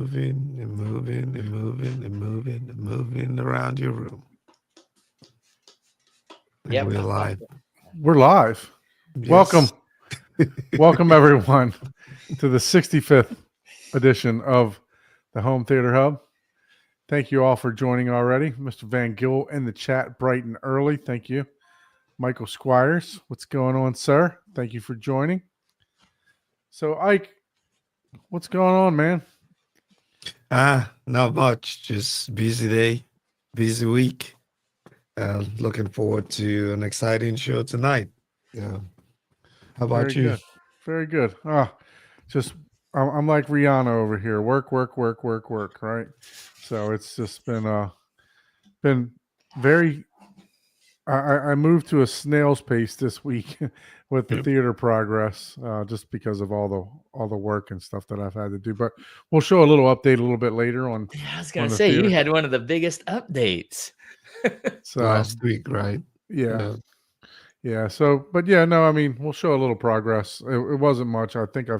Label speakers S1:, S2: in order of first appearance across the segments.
S1: moving around your room. I think
S2: Yep.
S1: we're live.
S3: We're live.
S1: Yes.
S3: Welcome everyone to the 65th edition of the Home Theater Hub. Thank you all for joining already. Mr. Van Gill in the chat bright and early. Thank you. Michael Squires, what's going on, sir? Thank you for joining. So, Ike, what's going on, man?
S1: Not much. Just busy day, busy week. Looking forward to an exciting show tonight. Yeah. How about
S3: Very
S1: you?
S3: good. Very good. Just I'm like Rihanna over here. Work, right? So it's just been very I moved to a snail's pace this week with the theater progress, just because of all the work and stuff that I've had to do. But we'll show a little update a little bit later on.
S2: I was gonna
S3: the
S2: say
S3: theater.
S2: you had one of the biggest updates.
S3: So
S1: Last week, right?
S3: yeah. So, but yeah, no, I mean, we'll show a little progress. It wasn't much. I think I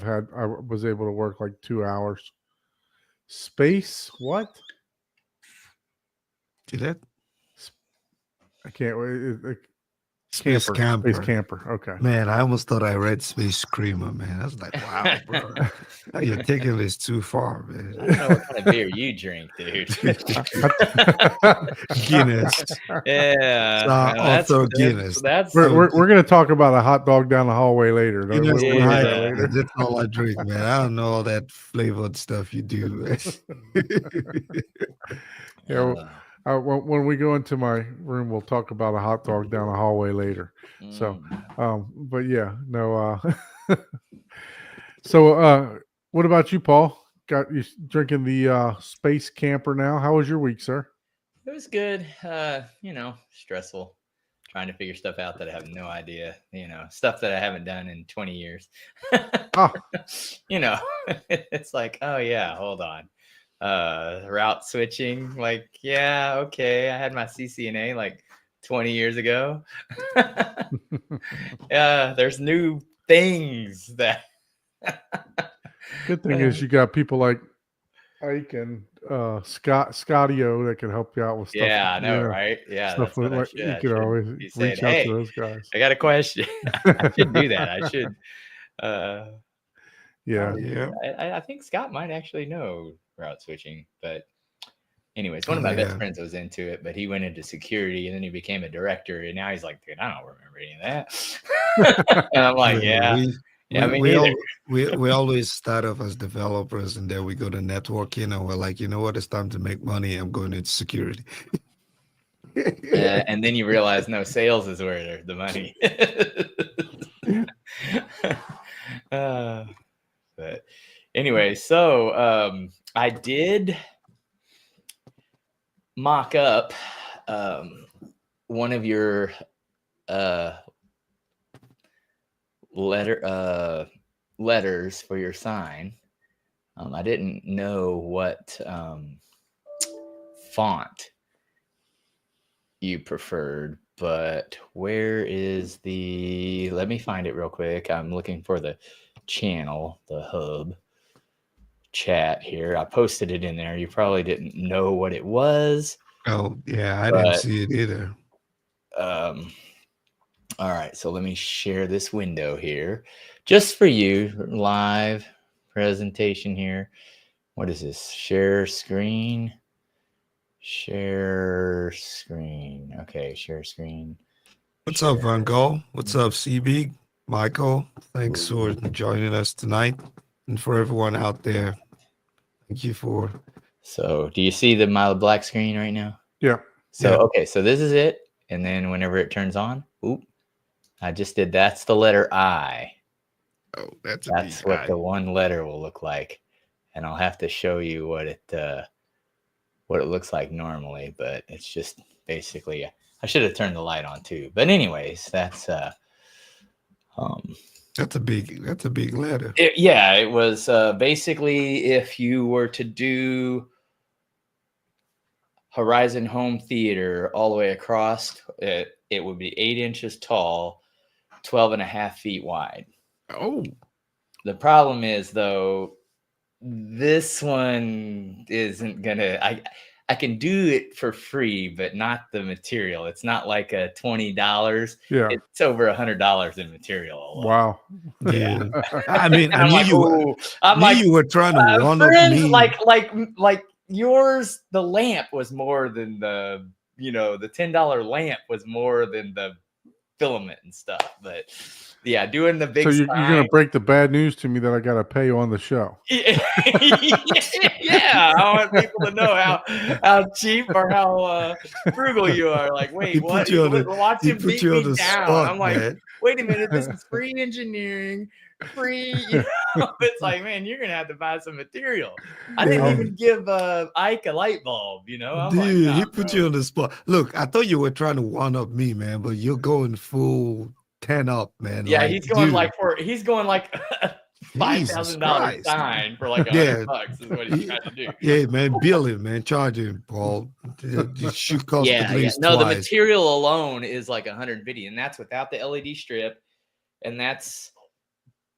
S3: was able to work like 2 hours. Space? What?
S1: Did that?
S3: I can't wait.
S1: Space Camper.
S3: Space Camper. Okay.
S1: Man, I almost thought I read Space Screamer, man. I was like, wow, bro. You're taking this too far, man.
S2: I don't know what kind of beer you drink, dude.
S1: Guinness.
S2: Yeah,
S1: also Guinness.
S3: We're going to talk about a hot dog down the hallway later.
S1: Guinness
S3: We'll
S1: and
S3: do that
S1: Heineken,
S3: later.
S1: that's all I drink, man. I don't know all that flavored stuff you do.
S3: Yeah. When we go into my room, we'll talk about a hot dog down the hallway later. So, but yeah, no. So, what about you, Paul? Got you drinking the Space Camper now? How was your week, sir?
S2: It was good. Stressful. Trying to figure stuff out that I have no idea. Stuff that I haven't done in 20 years. It's like, oh yeah, hold on. Route switching, like, yeah, okay, I had my CCNA like 20 years ago. There's new things that
S3: good thing is you got people like Ike and Scottio that can help you out with stuff.
S2: Yeah, I know, right? Yeah,
S3: stuff
S2: that's what
S3: like, you could always reach out to those guys.
S2: I got a question. I should do that. I should.
S3: Yeah.
S2: I think Scott might actually know route switching, but anyways, one of my best friends was into it, but he went into security and then he became a director, and now he's like, dude, I don't remember any of that. And I'm like,
S1: we always start off as developers, and then we go to networking, and we're like, you know what, it's time to make money. I'm going into security.
S2: And then you realize, no, sales is where the money. But anyway, so I did mock up one of your letters for your sign. I didn't know what font you preferred, but where is let me find it real quick. I'm looking for the channel, the hub chat here. I posted it in there. You probably didn't know what it was.
S1: Oh yeah, I didn't see it either.
S2: All right, so let me share this window here just for you. Live presentation here. What is this? Share screen. Okay, share screen.
S1: What's up, Van Gogh? What's up, CB? Michael, thanks for joining us tonight. And for everyone out there, thank you for.
S2: So do you see my black screen right now?
S3: Yeah.
S2: So, okay, so this is it. And then whenever it turns on, I just did, that's the letter I.
S1: Oh, that's
S2: what the one letter will look like. And I'll have to show you what it looks like normally, but it's just basically, I should have turned the light on too. But anyways, that's a big letter. It was basically, if you were to do Horizon Home Theater all the way across, it would be 8 inches tall, 12.5 feet wide.
S1: Oh,
S2: the problem is though, this one isn't gonna. I can do it for free, but not the material. It's not like a $20.
S3: Yeah.
S2: It's over $100 in material alone.
S3: Wow.
S1: Yeah. I mean,
S2: And
S1: I
S2: I'm
S1: knew
S2: like,
S1: you.
S2: ooh. I'm
S1: Knew
S2: like,
S1: you were trying to one up
S2: friends,
S1: me.
S2: like yours. The lamp was more than the the $10 lamp was more than the filament and stuff. But yeah, doing the big.
S3: So you're going to break the bad news to me that I got to pay you on the show.
S2: Yeah, I want people to know how cheap or how frugal you are. Like, wait,
S1: He
S2: what?
S1: put you on the-
S2: Watch
S1: he
S2: him
S1: put
S2: beat
S1: you on
S2: me
S1: the
S2: down.
S1: spot,
S2: I'm like,
S1: man.
S2: wait a minute, this is free engineering, free. It's like, man, you're gonna have to buy some material. I didn't even give Ike a light bulb. I'm
S1: Dude,
S2: like, nah,
S1: he put you on the spot. Look, I thought you were trying to one up me, man, but you're going full 10 up, man.
S2: Yeah,
S1: like,
S2: he's going
S1: dude,
S2: like $5,000
S1: Christ.
S2: sign for like
S1: Yeah.
S2: $100 is what he's trying to do.
S1: Yeah, man, bill him, man. Charge him, Paul. It should cost at least
S2: No, the
S1: twice.
S2: material alone is like 150, and that's without the LED strip, and that's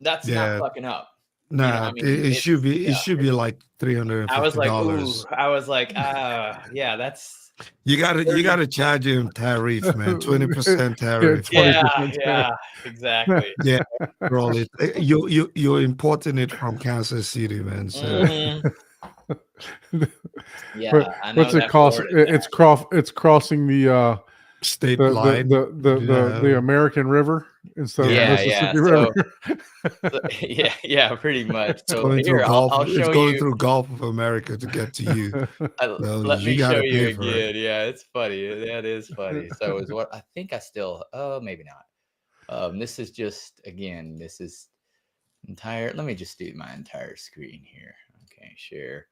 S2: not fucking up.
S1: Nah,
S2: I mean,
S1: it should be.
S2: yeah.
S1: It should be like $350.
S2: I was like, yeah, that's
S1: You gotta charge him tariff, man. 20% tariff.
S3: Yeah, 20%
S2: yeah, exactly.
S1: Yeah, roll it. You're importing it from Kansas City, man. So
S2: Mhm. Yeah,
S3: But
S2: I know
S3: what's it
S2: that
S3: cost?
S2: Florida
S3: It's crossing the
S1: state
S3: the
S1: line.
S3: the American River instead of
S2: Yeah,
S3: Mississippi
S2: so-
S3: River.
S2: yeah, pretty much.
S1: It's
S2: So
S1: going through
S2: here,
S1: Gulf.
S2: I'll
S1: It's
S2: show
S1: going
S2: you.
S1: through Gulf of America to get to you. No,
S2: Let
S1: you
S2: me
S1: gotta
S2: show you
S1: pay for it.
S2: again. Yeah, it's funny. That is funny. So is what I think I still. Oh, maybe not. This is just again. This is entire. Let me just do my entire screen here. Okay, share.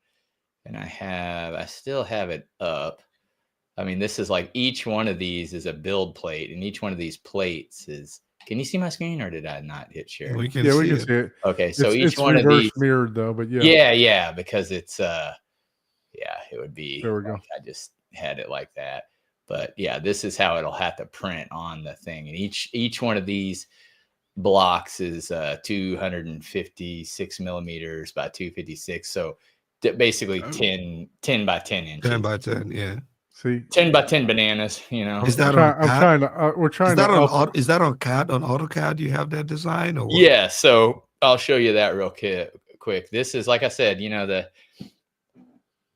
S2: And I still have it up. I mean, this is like each one of these is a build plate, and each one of these plates is. Can you see my screen, or did I not hit share?
S1: We can
S3: Yeah,
S1: see
S3: we can
S1: it.
S3: see it.
S2: Okay, so
S3: It's
S2: each one of
S3: reverse
S2: these.
S3: mirrored though, but yeah.
S2: Yeah, because it's it would be.
S3: There we go.
S2: like I just had it like that, but yeah, this is how it'll have to print on the thing, and each one of these blocks is 256 millimeters by 256, so basically 10 by 10 inches.
S1: 10 by 10. Yeah.
S3: See,
S2: 10 by 10 bananas.
S1: Is that
S3: I'm
S1: on CAD?
S3: trying to. We're trying
S1: Is that
S3: to.
S1: on is that on CAD, on AutoCAD? You have that design, or what?
S2: Yeah, so I'll show you that real quick. This is, like I said,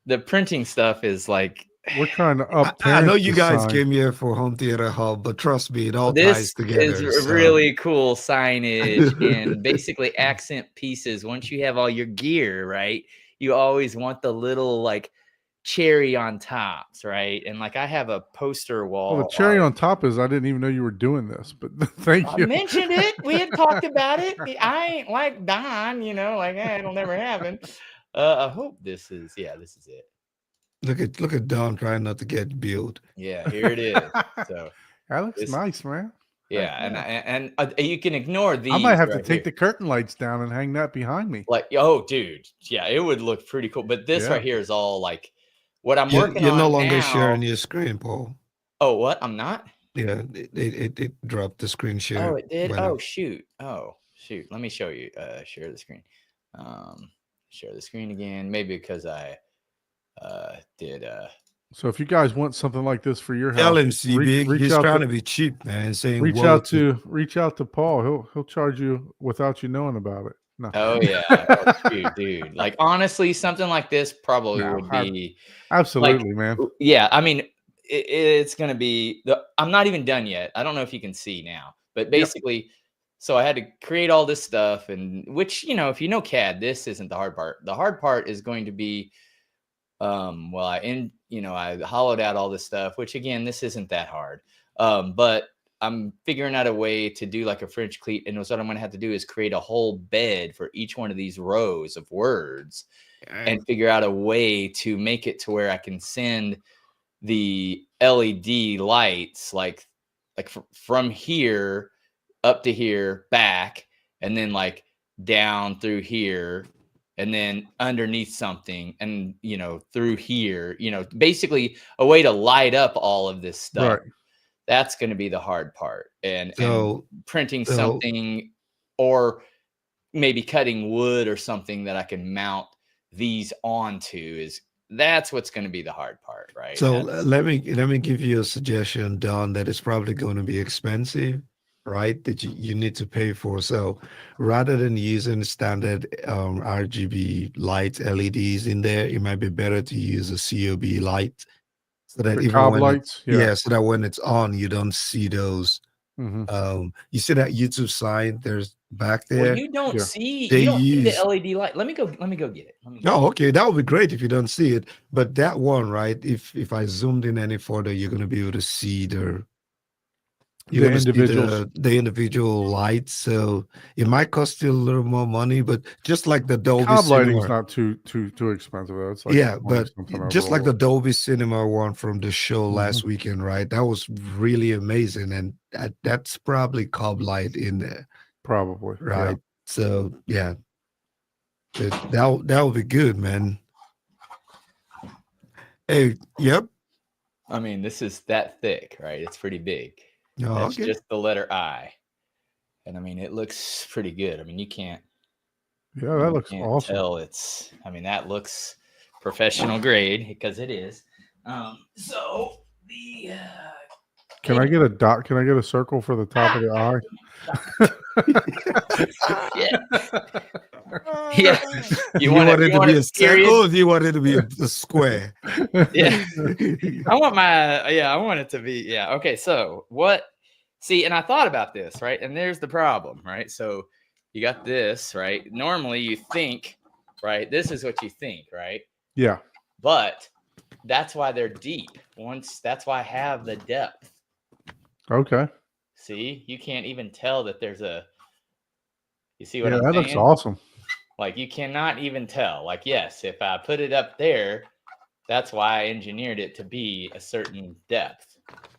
S2: the printing stuff is like.
S3: We're trying to up.
S1: I know you guys
S3: Terrence's
S1: came here for Home Theater Hub, but trust me, it all ties
S2: This
S1: together.
S2: is
S1: so.
S2: really cool signage and basically accent pieces. Once you have all your gear, right, you always want the little like cherry on tops, right? And like I have a poster wall.
S3: Well, the cherry on top is I didn't even know you were doing this, but thank
S2: I
S3: you.
S2: mentioned it. We had talked about it. I ain't like Don, like it'll never happen. I hope this is it.
S1: Look at Don trying not to get billed.
S2: Yeah, here it is. So
S3: That looks
S2: This-
S3: nice, man.
S2: yeah, and you can ignore these.
S3: I might have to
S2: right
S3: take
S2: here.
S3: the curtain lights down and hang that behind me.
S2: Like, oh, dude, yeah, it would look pretty cool. But this
S3: Yeah.
S2: right here is all like what I'm
S1: You're
S2: working on
S1: no longer
S2: now.
S1: sharing your screen, Paul.
S2: Oh, what? I'm not.
S1: Yeah, it dropped the screen share.
S2: Oh, it did.
S1: went
S2: Oh,
S1: up.
S2: shoot. Let me show you. Share the screen. Share the screen again. Maybe because I did.
S3: So if you guys want something like this for your
S1: Tell
S3: house,
S1: him, CB. He's
S3: out
S1: trying
S3: to-
S1: to be cheap, man. Saying
S3: reach
S1: whoa
S3: out to Paul. He'll charge you without you knowing about it. No,
S2: Oh yeah, oh, dude. Like honestly, something like this probably
S3: No,
S2: would be.
S3: absolutely, man.
S2: Yeah, I mean, it's going to be I'm not even done yet. I don't know if you can see now, but basically, so I had to create all this stuff, and which if you know CAD, this isn't the hard part. The hard part is going to be, I hollowed out all this stuff, which again, this isn't that hard, but I'm figuring out a way to do like a French cleat, and what I'm going to have to do is create a whole bed for each one of these rows of words. And figure out a way to make it to where I can send the LED lights like from here up to here back, and then like down through here, and then underneath something, and through here, basically a way to light up all of this stuff.
S3: Right.
S2: That's going to be the hard part, and printing
S1: so-
S2: something, or maybe cutting wood or something that I can mount these onto that's what's going to be the hard part, right?
S1: So let me give you a suggestion, Don, that is probably going to be expensive, right? That you need to pay for. So rather than using standard RGB lights, LEDs in there, it might be better to use a COB light, so that
S3: The
S1: even
S3: cob
S1: when
S3: lights. Yeah.
S1: so that when it's on, you don't see those. You see that YouTube sign? There's back
S2: Well,
S1: there.
S2: you don't
S3: Yeah.
S2: see
S1: They
S2: you don't see
S1: use-
S2: the LED light. Let me go get it.
S1: Oh, okay, that would be great if you don't see it. But that one, right? If I zoomed in any further, you're gonna be able to see the
S3: individuals.
S1: the individual lights. So it might cost you a little more money, but just like the Dolby
S3: Cob lighting is
S1: Cinema,
S3: not too expensive though. It's like
S1: yeah,
S3: 20
S1: but
S3: something
S1: just like the
S3: overall.
S1: Dolby Cinema one from the show last weekend, right? That was really amazing, and that's probably Cob light in there,
S3: Probably.
S1: right? So yeah, that would be good, man. Hey, yep.
S2: I mean, this is that thick, right? It's pretty big.
S1: Oh,
S2: That's
S1: okay.
S2: just the letter I. And I mean, it looks pretty good. I mean, you can't
S3: Yeah, that looks
S2: can't
S3: awesome.
S2: tell that looks professional grade because it is. So the
S3: Can I get a dot? Can I get a circle for the top of the eye?
S2: yeah.
S1: You want it to be a
S2: period?
S1: circle, or do you want it to be a square?
S2: Yeah. I want it to be, yeah. Okay, so and I thought about this, right? And there's the problem, right? So you got this, right? Normally you think, right? This is what you think, right?
S3: Yeah.
S2: But that's why they're deep. That's why I have the depth.
S3: Okay.
S2: See, you can't even tell that there's you see
S3: Yeah,
S2: what I'm
S3: that
S2: saying?
S3: looks awesome.
S2: Like you cannot even tell. Like, yes, if I put it up there, that's why I engineered it to be a certain depth.
S3: Look,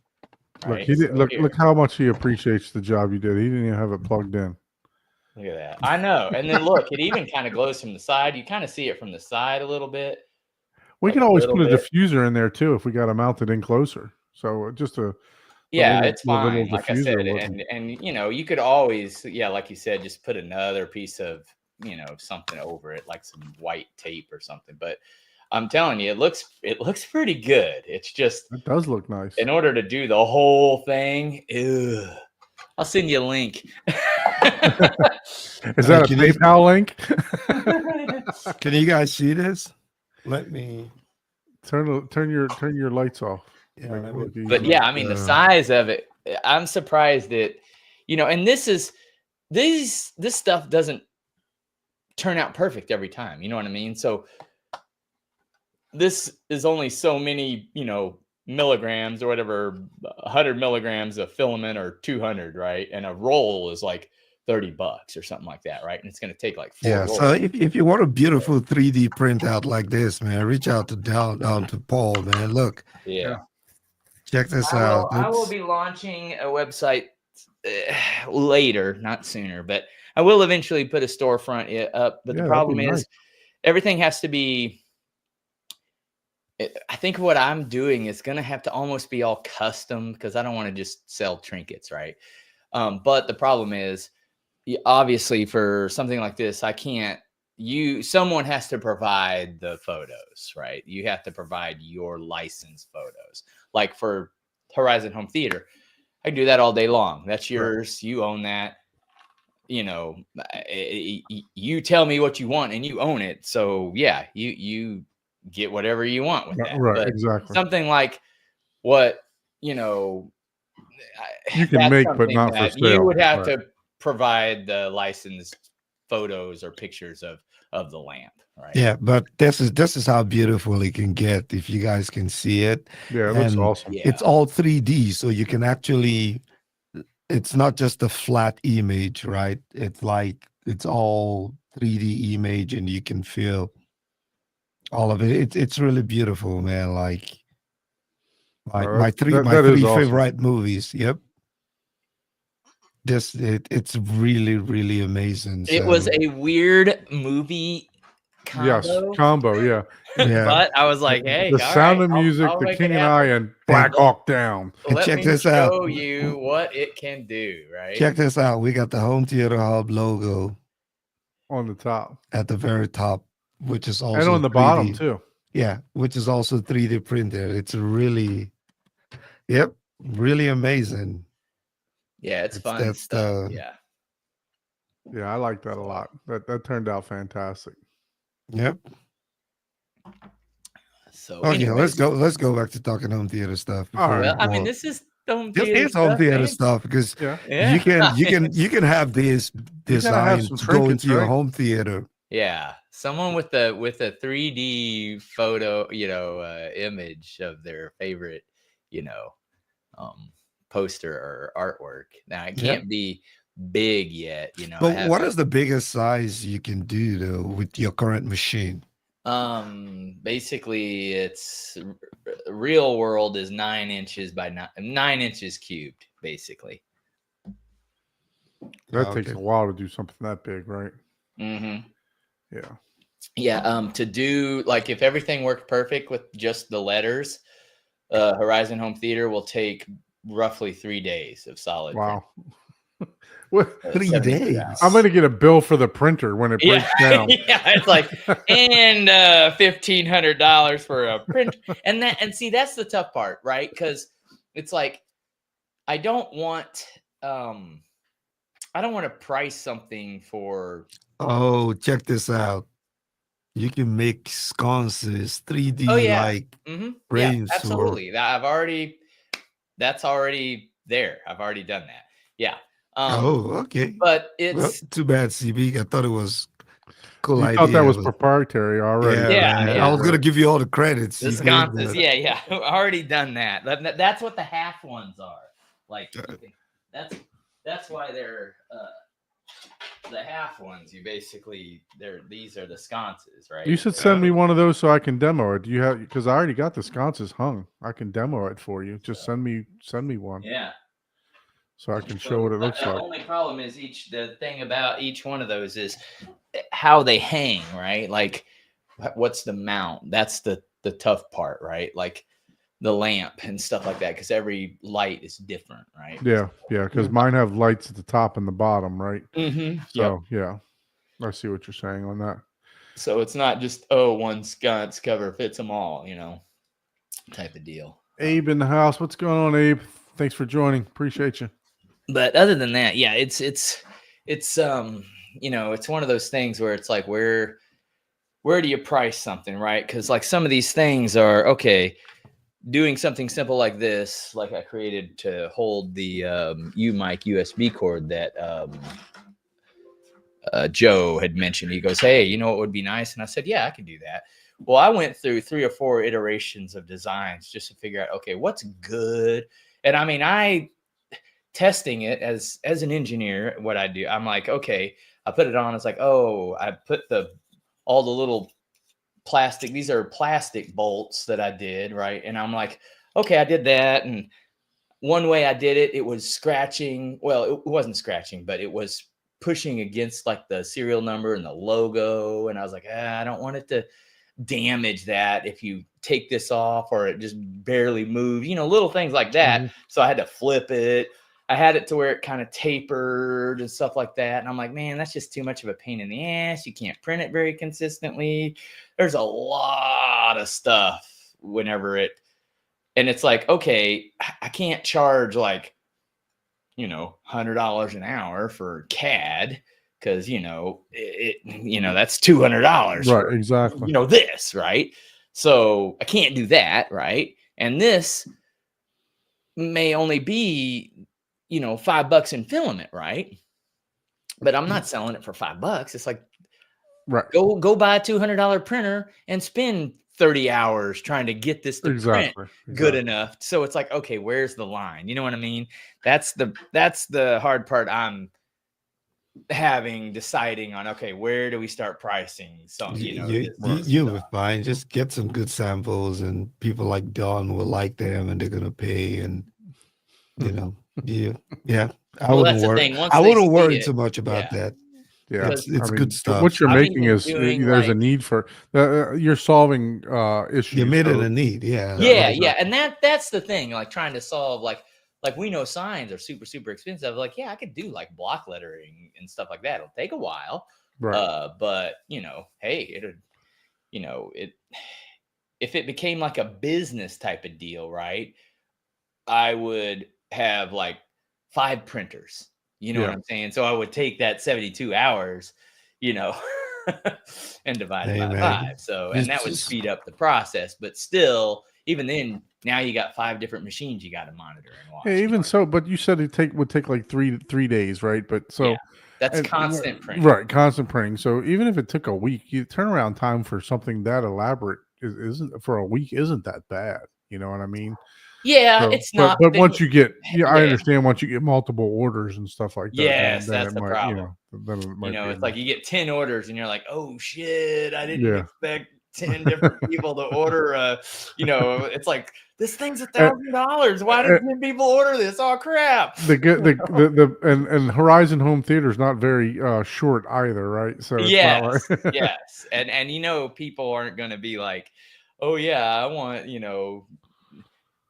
S2: Right?
S3: he did.
S2: So
S3: Look
S2: here,
S3: how much he appreciates the job you did. He didn't even have it plugged in.
S2: look at that. I know. And then look, it even kind of glows from the side. You kind of see it from the side a little bit.
S3: We
S2: Like
S3: can
S2: a
S3: always
S2: little
S3: put a
S2: bit.
S3: diffuser in there too if we got to mount it in closer. So just
S2: Yeah,
S3: little-
S2: it's
S3: the little
S2: fine. Like I said,
S3: diffuser wasn't-
S2: and you could always, like you said, just put another piece of, something over it, like some white tape or something. But I'm telling you, it looks pretty good. It's just
S3: It does look nice.
S2: in order to do the whole thing. I'll send you a link.
S3: Is that a
S1: Can you-
S3: PayPal link?
S1: Can you guys see this? Let me.
S3: turn your lights off.
S1: Yeah,
S3: Make
S1: let
S3: it
S1: me-
S3: look easy.
S2: But yeah, I mean the size of it, I'm surprised that, and this stuff doesn't turn out perfect every time. You know what I mean? So this is only so many, milligrams or whatever, 100 milligrams of filament or 200, right? And a roll is like $30 or something like that, right? And it's going to take like 4
S1: Yeah.
S2: rolls.
S1: So if you want a beautiful 3D printout like this, man, reach out to down to Paul, man. Look,
S2: Yeah.
S1: check this
S2: I
S1: out.
S2: will be launching a website later, not sooner, but I will eventually put a storefront up. But
S3: Yeah,
S2: the
S3: that'd
S2: problem
S3: be
S2: is
S3: nice.
S2: everything has to be. I think what I'm doing is going to have to almost be all custom because I don't want to just sell trinkets, right? But the problem is, obviously, for something like this, I can't. Someone has to provide the photos, right? You have to provide your licensed photos. Like for Horizon Home Theater, I can do that all day long. That's yours. Right. You own that. You tell me what you want and you own it. So yeah, you get whatever you want with that.
S3: Right,
S2: but
S3: exactly.
S2: Something like what,
S3: you can make, but not for sale.
S2: You would have to provide the licensed photos or pictures of the lamp. Right.
S1: Yeah, but this is how beautiful it can get if you guys can see it.
S3: Yeah, it looks awesome.
S2: Yeah.
S1: It's all 3D, so you can actually. It's not just a flat image, right? It's like it's all 3D image, and you can feel all of it. It's really beautiful, man. Like my three
S3: awesome.
S1: favorite movies. Yep. It's really, really amazing.
S2: It was a weird movie combo.
S3: Yes, combo, yeah.
S2: But I was like, hey,
S3: the Sound of Music,
S2: I'll
S3: The King and I, and Black Hawk Down.
S2: Let
S1: check
S2: me
S1: this
S2: show
S1: out.
S2: you what it can do, right?
S1: Check this out. We got the Home Theater Hub logo
S3: on the top.
S1: at the very top. which is
S3: And
S1: also
S3: on the bottom
S1: 3D.
S3: too.
S1: Yeah, which is also 3D printed. It's really, yep, really amazing.
S2: Yeah, it's
S1: It's
S2: fun
S1: that's
S2: stuff.
S1: the
S2: Yeah.
S3: Yeah, I like that a lot. That turned out fantastic.
S1: yep.
S2: So,
S1: Okay, let's
S2: anyways,
S1: go. Let's go back to talking home theater stuff
S3: All
S1: before
S3: right.
S2: well, I mean,
S1: well,
S2: this is home
S1: just
S2: theater
S1: it's home
S2: stuff,
S1: theater
S2: man.
S1: stuff because
S3: Yeah.
S1: you
S2: Yeah.
S1: can
S2: I
S1: you
S2: mean,
S1: can you can have this
S3: You gotta have
S1: design
S3: some
S1: to go
S3: trinkets,
S1: into your
S3: right?
S1: home theater.
S2: yeah. Someone with a 3D photo, image of their favorite, you know, um, poster or artwork. Now it
S1: Yep.
S2: can't be big yet, I
S1: But
S2: have
S1: what is the biggest size you can do though with your current machine?
S2: basically it's real world is 9 inches by 9 inches cubed, basically.
S3: That takes
S1: Okay.
S3: a while to do something that big, right?
S2: Mm-hmm.
S3: Yeah.
S2: Yeah. To do, like, if everything worked perfect with just the letters, Horizon Home Theater will take roughly 3 days of solid.
S3: Wow. What?
S1: 3
S2: 72
S1: days.
S2: hours.
S3: I'm gonna get a bill for the printer when it breaks down.
S2: Yeah, it's like, and $1,500 for a print, and see, that's the tough part, right? Because it's like, I don't want to price something for.
S3: Mm-hmm.
S1: Oh, check this out. You can make sconces 3D
S2: Oh yeah,
S1: like
S2: yeah,
S1: frames for
S2: absolutely. That's already there. I've already done that. Yeah.
S1: oh, okay.
S2: But
S1: Well,
S2: it's
S1: too bad, CB. I thought it was cool
S3: You thought that
S1: idea,
S3: was
S1: but
S3: proprietary already.
S1: yeah,
S2: Yeah,
S1: man.
S2: yeah.
S1: I was gonna give you all the credits.
S2: the
S1: You did,
S2: sconces.
S1: but
S2: Yeah. I've already done that. That's what the half ones are. Like, that's why they're the half ones. You basically these are the sconces, right?
S3: You should send me one of those so I can demo it. Do you have? Because I already got the sconces hung. I can demo it for you. Just send me one
S2: Yeah.
S3: so I can show what it
S2: But
S3: looks
S2: the
S3: like.
S2: only problem is the thing about each one of those is how they hang, right? Like, what's the mount? That's the tough part, right? Like the lamp and stuff like that, because every light is different, right?
S3: Yeah, because mine have lights at the top and the bottom, right?
S2: Mm-hmm.
S3: So yeah, I see what you're saying on that.
S2: So it's not just, one sconce cover fits them all, type of deal.
S3: Abe in the house. What's going on, Abe? Thanks for joining. Appreciate you.
S2: But other than that, yeah, it's it's one of those things where it's like, where do you price something, right? Because like some of these things are okay. Doing something simple like this, like I created to hold the U-mic USB cord that Joe had mentioned. He goes, hey, you know what would be nice? And I said, yeah, I can do that. Well, I went through 3 or 4 iterations of designs just to figure out, okay, what's good. And I mean, testing it as an engineer, what I do, I'm like, okay, I put it on. It's like, oh, I put all the little plastic, these are plastic bolts that I did, right? And I'm like, okay, I did that. And one way I did it, it was scratching. Well, it wasn't scratching, but it was pushing against like the serial number and the logo. And I was like, I don't want it to damage that if you take this off or it just barely moves, little things like that.
S3: Mhm.
S2: So I had to flip it. I had it to where it kind of tapered and stuff like that. And I'm like, man, that's just too much of a pain in the ass. You can't print it very consistently. There's a lot of stuff and it's like, okay, I can't charge like, $100 an hour for CAD because, that's $200.
S3: Right, exactly.
S2: This, right? So I can't do that, right? And this may only be, $5 in filament, right? But I'm not selling it for $5. It's like,
S3: Right.
S2: go buy a $200 printer and spend 30 hours trying to get this to print good enough. So it's like, okay, where's the line? You know what I mean? That's the hard part I'm deciding on. Okay, where do we start pricing? So
S1: you'll be fine. Just get some good samples, and people like Don will like them, and they're gonna pay. And yeah. I wouldn't worry. I wouldn't worry too much about that.
S3: Yeah,
S1: it's good stuff.
S3: What you're making is there's a need for. You're solving issues.
S1: You made it a need, yeah.
S2: Yeah, and that's the thing. Like trying to solve like we know signs are super super expensive. Like, yeah, I could do like block lettering and stuff like that. It'll take a while,
S3: right?
S2: But hey, if it became like a business type of deal, right? I would have like 5 printers. You know what
S3: Yeah.
S2: I'm saying? So I would take that 72 hours, you know, and divide it
S1: Hey,
S2: by
S1: man.
S2: 5. So,
S1: It's
S2: and that would
S1: just-
S2: speed up the process. But still, even then, now you got 5 different machines you got to monitor and watch.
S3: Yeah,
S2: you
S3: even
S2: know?
S3: so, but you said would take like three days, right? But so
S2: Yeah, that's
S3: and-
S2: constant printing.
S3: right? Constant printing. So even if it took a week, turnaround time for something that elaborate isn't for a week isn't that bad. You know what I mean?
S2: Yeah,
S3: So,
S2: it's
S3: but
S2: not.
S3: but
S2: then
S3: once you get, I
S2: yeah.
S3: understand once you get multiple orders and stuff like that,
S2: Yes,
S3: then
S2: that's
S3: it
S2: the
S3: might,
S2: problem.
S3: then it might be
S2: It's like you get 10 orders and you're like, oh shit, I didn't
S3: Yeah.
S2: expect 10 different people to order it's like this thing's
S3: Uh,
S2: $1,000. Why did 10 people order this? Oh crap.
S3: and Horizon Home Theater is not very short either, right? So it's not
S2: Yes,
S3: like
S2: yes. And people aren't gonna be like, oh yeah, I want,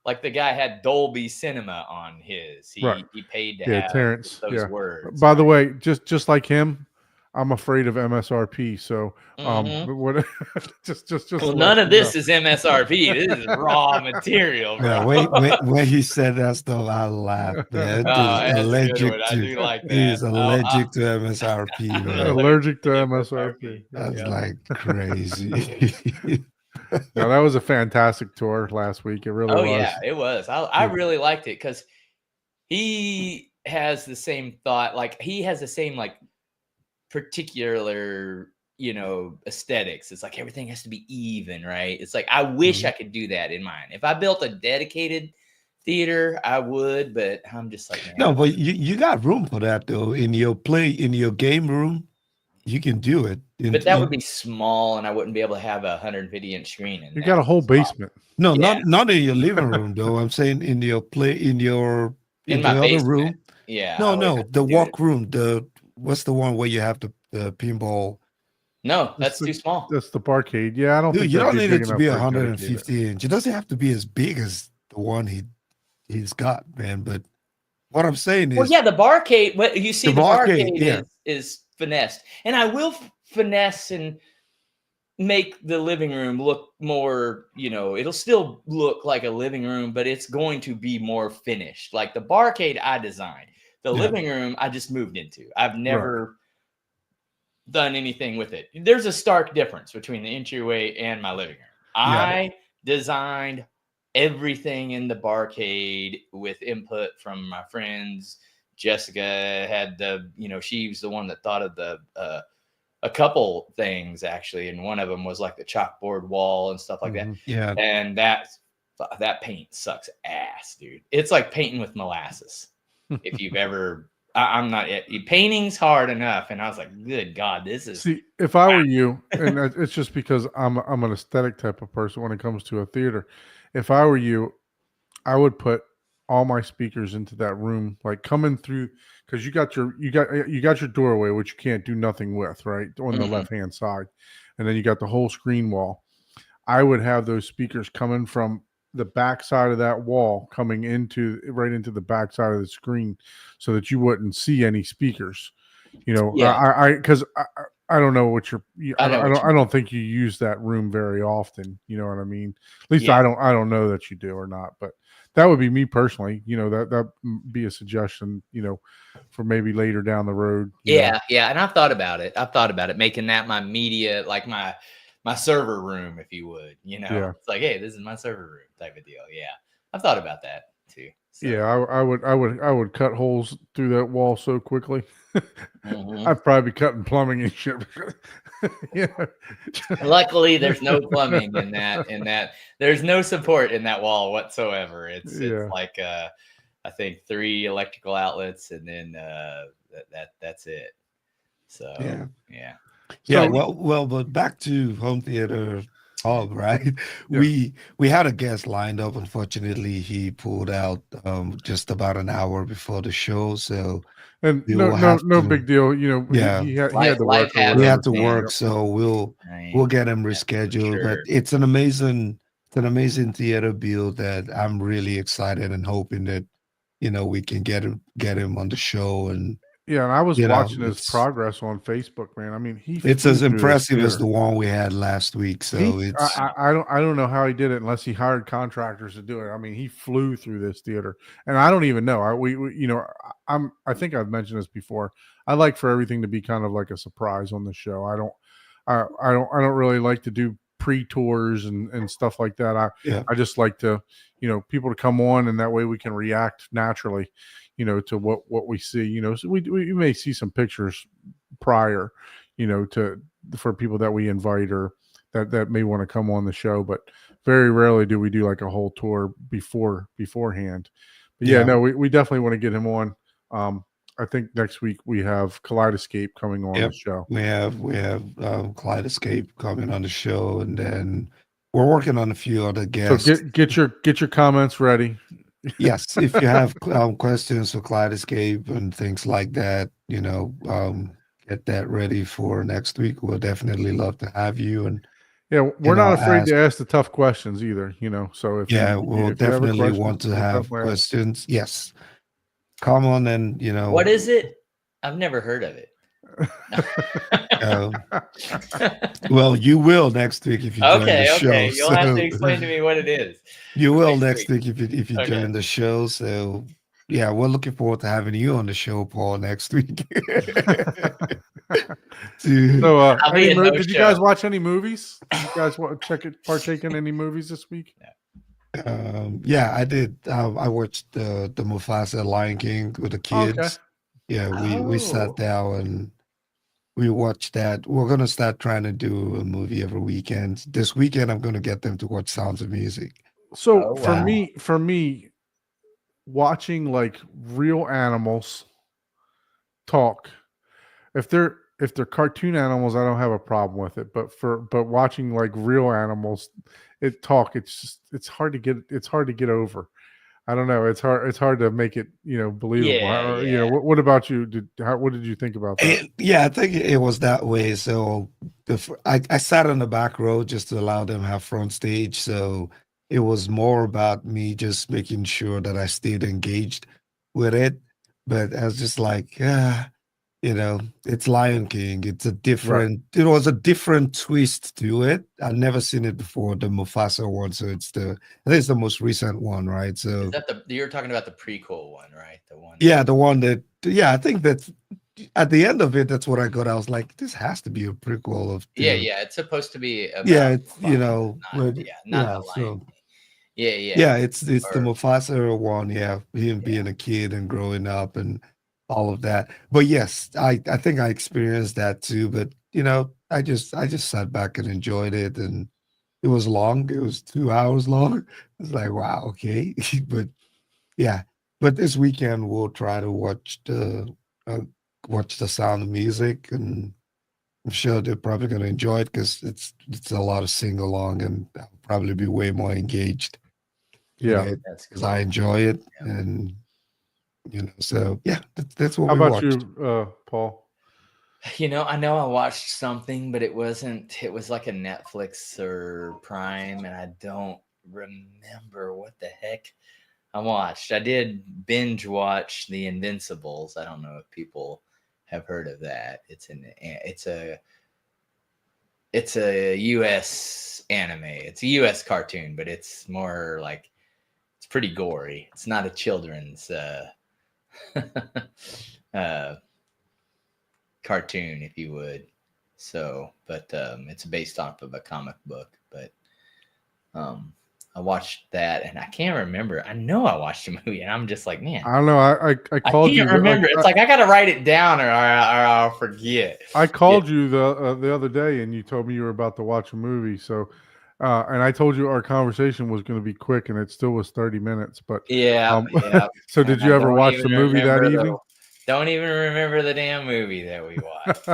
S2: like the guy had Dolby Cinema on his.
S3: Right.
S2: He paid to
S3: Yeah,
S2: have
S3: Terrence.
S2: those
S3: Yeah.
S2: words.
S3: By the way, just like him, I'm afraid of MSRP. So
S2: Mhm.
S3: but what just to
S2: Well,
S3: let
S2: none of
S3: you
S2: this is MSRP. This is raw material, bro.
S1: Yeah, when he said that stuff, I laughed, man.
S2: Oh,
S1: He's
S2: that's a good
S1: allergic
S2: one. I
S1: to
S2: do like that.
S1: he's allergic to MSRP, man.
S3: allergic to MSRP.
S1: That's
S2: Yeah.
S1: like crazy.
S3: No, that was a fantastic tour last week. It really
S2: Oh
S3: was.
S2: yeah, it was. I really liked it because he has the same thought. Like he has the same like particular aesthetics. It's like everything has to be even, right? It's like I wish I could do that in mine. If I built a dedicated theater, I would, but I'm just like, man,
S1: No, but you got room for that though. In your game room, you can do it.
S2: but that would be small, and I wouldn't be able to have a 150-inch screen.
S3: You got a whole basement.
S1: No,
S2: Yeah.
S1: not in your living room though. I'm saying in your
S2: in
S1: the
S2: my
S1: other
S2: basement.
S1: room.
S2: Yeah. I would
S1: No,
S2: have to
S1: the
S2: do
S1: walk
S2: it.
S1: room. What's the one where you have the pinball?
S2: No, that's too small.
S3: That's the barcade. Yeah, I don't
S1: Dude,
S3: think
S1: you
S3: that'd
S1: don't need
S3: big
S1: it to
S3: enough
S1: be
S3: for a dedicated.
S1: 150 inch. It doesn't have to be as big as the one he's got, man. But what I'm saying is,
S2: Well, yeah, the barcade. What you see, the barcade
S1: yeah.
S2: is finessed, and I will finesse and make the living room look more. It'll still look like a living room, but it's going to be more finished. Like the barcade, I designed. The
S1: Yeah.
S2: living room, I just moved into. I've never done anything with it. There's a stark difference between the entryway and my living room. I designed everything in the barcade with input from my friends. Jessica had she was the one that thought of the a couple things actually, and one of them was like the chalkboard wall and stuff like that.
S1: Yeah.
S2: And that paint sucks ass, dude. It's like painting with molasses. If you've ever I'm not painting's hard enough, and I was like, good God, this is.
S3: See, if I were you, and it's just because I'm an aesthetic type of person when it comes to a theater. If I were you, I would put all my speakers into that room, like coming through, because you got your doorway, which you can't do nothing with, right, on the left hand side, and then you got the whole screen wall. I would have those speakers coming from the back side of that wall, coming right into the back side of the screen, so that you wouldn't see any speakers.
S2: Yeah.
S3: Because I don't know what
S2: I
S3: don't think you use that room very often. You know what I mean? At least
S2: Yeah.
S3: I don't know that you do or not, but that would be me personally. That be a suggestion, for maybe later down the road.
S2: Yeah. And I've thought about it, making that my media, like my server room, if you would,
S3: Yeah.
S2: It's like, hey, this is my server room type of deal. Yeah. I've thought about that too. So.
S3: Yeah, I would cut holes through that wall so quickly.
S2: Mhm.
S3: I'd probably be cutting plumbing and shit. Yeah.
S2: Luckily, there's no plumbing in that. There's no support in that wall whatsoever. It's like I think 3 electrical outlets, and then that's it. So yeah.
S1: Well, but back to Home Theater Hub, right?
S3: Yeah.
S1: We had a guest lined up. Unfortunately, he pulled out just about an hour before the show. So
S3: And
S1: we will have
S3: no
S1: to-
S3: big deal.
S1: Yeah.
S3: He had
S2: Life
S3: to work.
S2: happens.
S1: we
S3: Or
S1: have to
S2: man.
S1: work. So we'll get him rescheduled. But
S2: sure.
S1: it's an amazing theater build that I'm really excited and hoping that we can get him on the show and
S3: Yeah, and I was
S1: You know,
S3: watching his progress on Facebook, man. I mean, he
S1: it's
S3: flew
S1: as
S3: through this
S1: impressive as
S3: theater.
S1: the one we had last week. So it's
S3: I don't know how he did it unless he hired contractors to do it. I mean, he flew through this theater, and I don't even know. We you know, I think I've mentioned this before. I like for everything to be kind of like a surprise on the show. I don't really like to do pre-tours and stuff like that.
S1: yeah,
S3: I just like to, people to come on, and that way we can react naturally, to what we see. So we may see some pictures prior, to for people that we invite or that may want to come on the show, but very rarely do we do like a whole tour beforehand. But yeah,
S1: yeah.
S3: no, we definitely want to get him on. I think next week we have Kaleidoscape coming on
S1: Yep.
S3: the show.
S1: We have Kaleidoscape coming on the show, and then we're working on a few other
S3: So
S1: guests.
S3: get your comments ready.
S1: Yes, if you have questions for Kaleidoscape and things like that, get that ready for next week. We'll definitely love to have you, and
S3: Yeah, we're not afraid
S1: ask.
S3: to ask the tough questions either. So if
S1: Yeah,
S3: you
S1: we'll
S3: if you have a
S1: definitely
S3: question,
S1: want to
S3: we'll
S1: have
S3: definitely ask.
S1: questions. Yes, come on, and
S2: What is it? I've never heard of it.
S1: Well, you will next week if you join the show.
S2: Okay. You'll have to
S1: So
S2: explain to me what it is.
S1: you will
S2: next
S1: next week if you
S2: Okay.
S1: join the show. So yeah, we're looking forward to having you on the show, Paul, next week.
S3: So,
S2: I'll be in no
S3: did you
S2: show.
S3: guys watch any movies? Did you guys partake in any movies this week?
S1: Yeah, I did. I watched the Mufasa Lion King with the kids.
S3: Okay.
S1: Yeah, we sat down and we watched that. We're gonna start trying to do a movie every weekend. This weekend, I'm gonna get them to watch Sounds of Music.
S3: So
S2: Oh,
S3: for
S2: wow.
S3: me, watching like real animals talk, if they're cartoon animals, I don't have a problem with it. But watching like real animals talk, it's hard to get over. I don't know. It's hard to make it, believable.
S2: Yeah.
S3: What about you? What did you think about that?
S1: Yeah, I think it was that way. So I sat on the back row just to allow them have front stage. So it was more about me just making sure that I stayed engaged with it. But I was just like, it's Lion King. It was a different twist to it. I'd never seen it before, the Mufasa one. So I think it's the most recent one, right? So
S2: Is that you're talking about the prequel one, right? The one.
S1: yeah, the one I think that's at the end of it, that's what I got. I was like, this has to be a prequel of
S2: Yeah. It's supposed to be about
S1: it's
S2: Mufasa, not the Lion
S1: so
S2: King. Yeah.
S1: it's the Mufasa one, him being a kid and growing up and all of that. But yes, I think I experienced that too. But I just sat back and enjoyed it, and it was long. It was 2 hours long. It's like, wow, okay. But yeah, but this weekend we'll try to watch the Sound of Music, and I'm sure they're probably going to enjoy it because it's a lot of sing along, and I'll probably be way more engaged.
S3: Yeah,
S2: that's
S1: because I enjoy it,
S2: Yeah.
S1: and so yeah, that's what
S3: How
S1: we
S3: about
S1: watched.
S3: you, Paul?
S2: I know I watched something, but it was like a Netflix or Prime, and I don't remember what the heck I watched. I did binge watch The Invincibles. I don't know if people have heard of that. It's a US anime. It's a US cartoon, but it's more like, it's pretty gory. It's not a children's cartoon, if you would. So, but it's based off of a comic book. But I watched that, and I can't remember. I know I watched a movie, and I'm just like, man,
S3: I don't know. I called you.
S2: I can't remember. It's like I got to write it down, or I'll forget.
S3: I called you the other day, and you told me you were about to watch a movie. So, and I told you our conversation was going to be quick, and it still was 30 minutes. But
S2: Yeah.
S3: So, did you ever watch the movie that evening?
S2: Don't even remember the damn movie that we watched.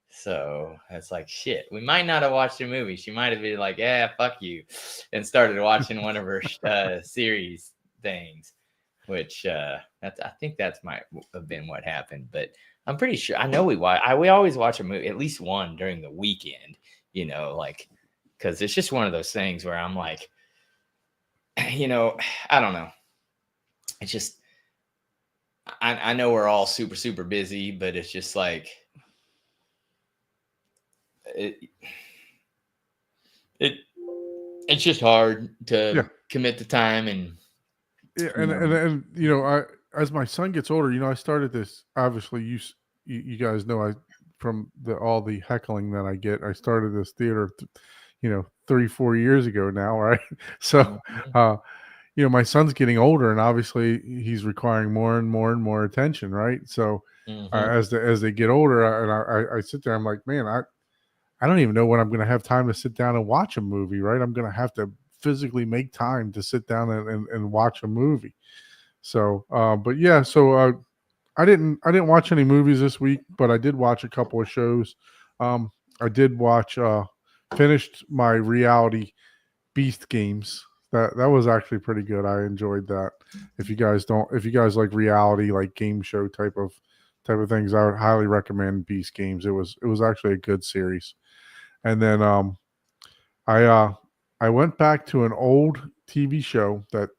S2: So it's like, shit, we might not have watched a movie. She might have been like, yeah, fuck you, and started watching one of her series things, which I think that's might have been what happened. But I'm pretty sure, I know we always watch a movie, at least one during the weekend, like, because it's just one of those things where I'm like, I don't know. It's just, I know we're all super busy, but it's just like it, it it's just hard to
S3: Yeah.
S2: commit the time and
S3: Yeah,
S2: you know.
S3: and I as my son gets older, I started this. Obviously, you guys know I from all the heckling that I get. I started this theater, 3-4 years ago now, right? So,
S2: Mhm,
S3: uh, my son's getting older, and obviously he's requiring more and more and more attention, right? So,
S2: mhm.
S3: as they get older, and I sit there, I'm like, man, I don't even know when I'm going to have time to sit down and watch a movie, right? I'm going to have to physically make time to sit down and watch a movie. So, but yeah, so I didn't watch any movies this week, but I did watch a couple of shows. I did watch finished my reality Beast games. That was actually pretty good. I enjoyed that. If you guys like reality, like game show type of things, I would highly recommend Beast games. It was actually a good series. And then I uh I went back to an old TV show that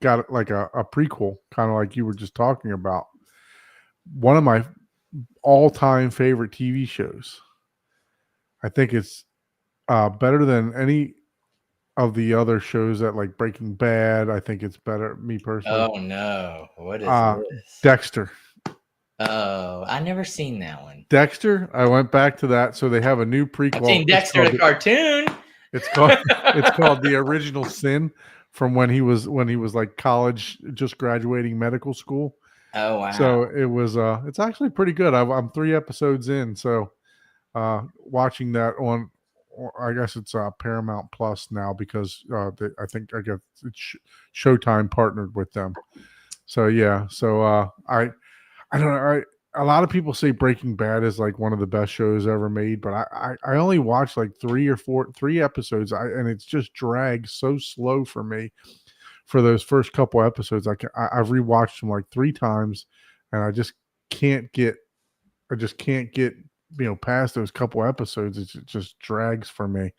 S3: got like a prequel, kind of like you were just talking about. One of my all-time favorite TV shows. I think it's better than any of the other shows that like Breaking Bad. I think it's better, me personally.
S2: Oh no, what is
S3: Uh
S2: this?
S3: Dexter.
S2: Oh, I never seen that one.
S3: Dexter. I went back to that, so they have a new
S2: I've
S3: prequel.
S2: seen Dexter the cartoon.
S3: It's called it's called The Original Sin, from when he was like college, just graduating medical school.
S2: Oh wow.
S3: So it was it's actually pretty good. I'm 3 episodes in, so watching that on, I guess it's Paramount Plus now, because I think I guess it's Showtime partnered with them. So yeah, so I don't know. A lot of people say Breaking Bad is like one of the best shows ever made, but I only watched like 3 episodes. And it's just dragged so slow for me for those first couple episodes. I've rewatched them like 3 times, and I just can't get past those couple episodes. It just drags for me.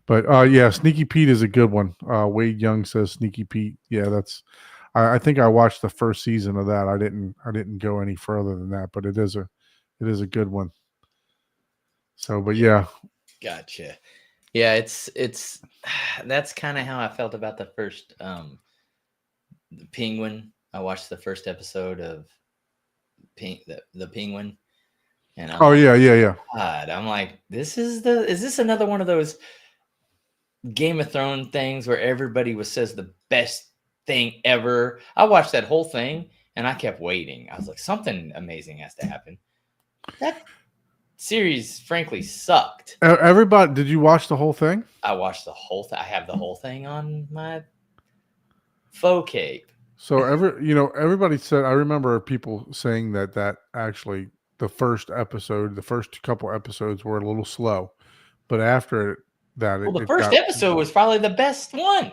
S3: But yeah, Sneaky Pete is a good one. Wade Young says Sneaky Pete. Yeah, I think I watched the first season of that. I didn't go any further than that, but it is a good one. So, but yeah.
S2: Gotcha. Yeah, it's that's kind of how I felt about the first the Penguin. I watched the first episode of the Penguin, and I'm
S3: Oh
S2: like,
S3: yeah.
S2: God, I'm like, is this another one of those Game of Thrones things where everybody says the best thing ever? I watched that whole thing and I kept waiting. I was like, something amazing has to happen. That series, frankly, sucked.
S3: Everybody, did you watch the whole thing?
S2: I watched the whole thing. I have the whole thing on my faux cape.
S3: So everybody said. I remember people saying that actually the first couple episodes were a little slow, but after that,
S2: Well, the first episode was probably the best one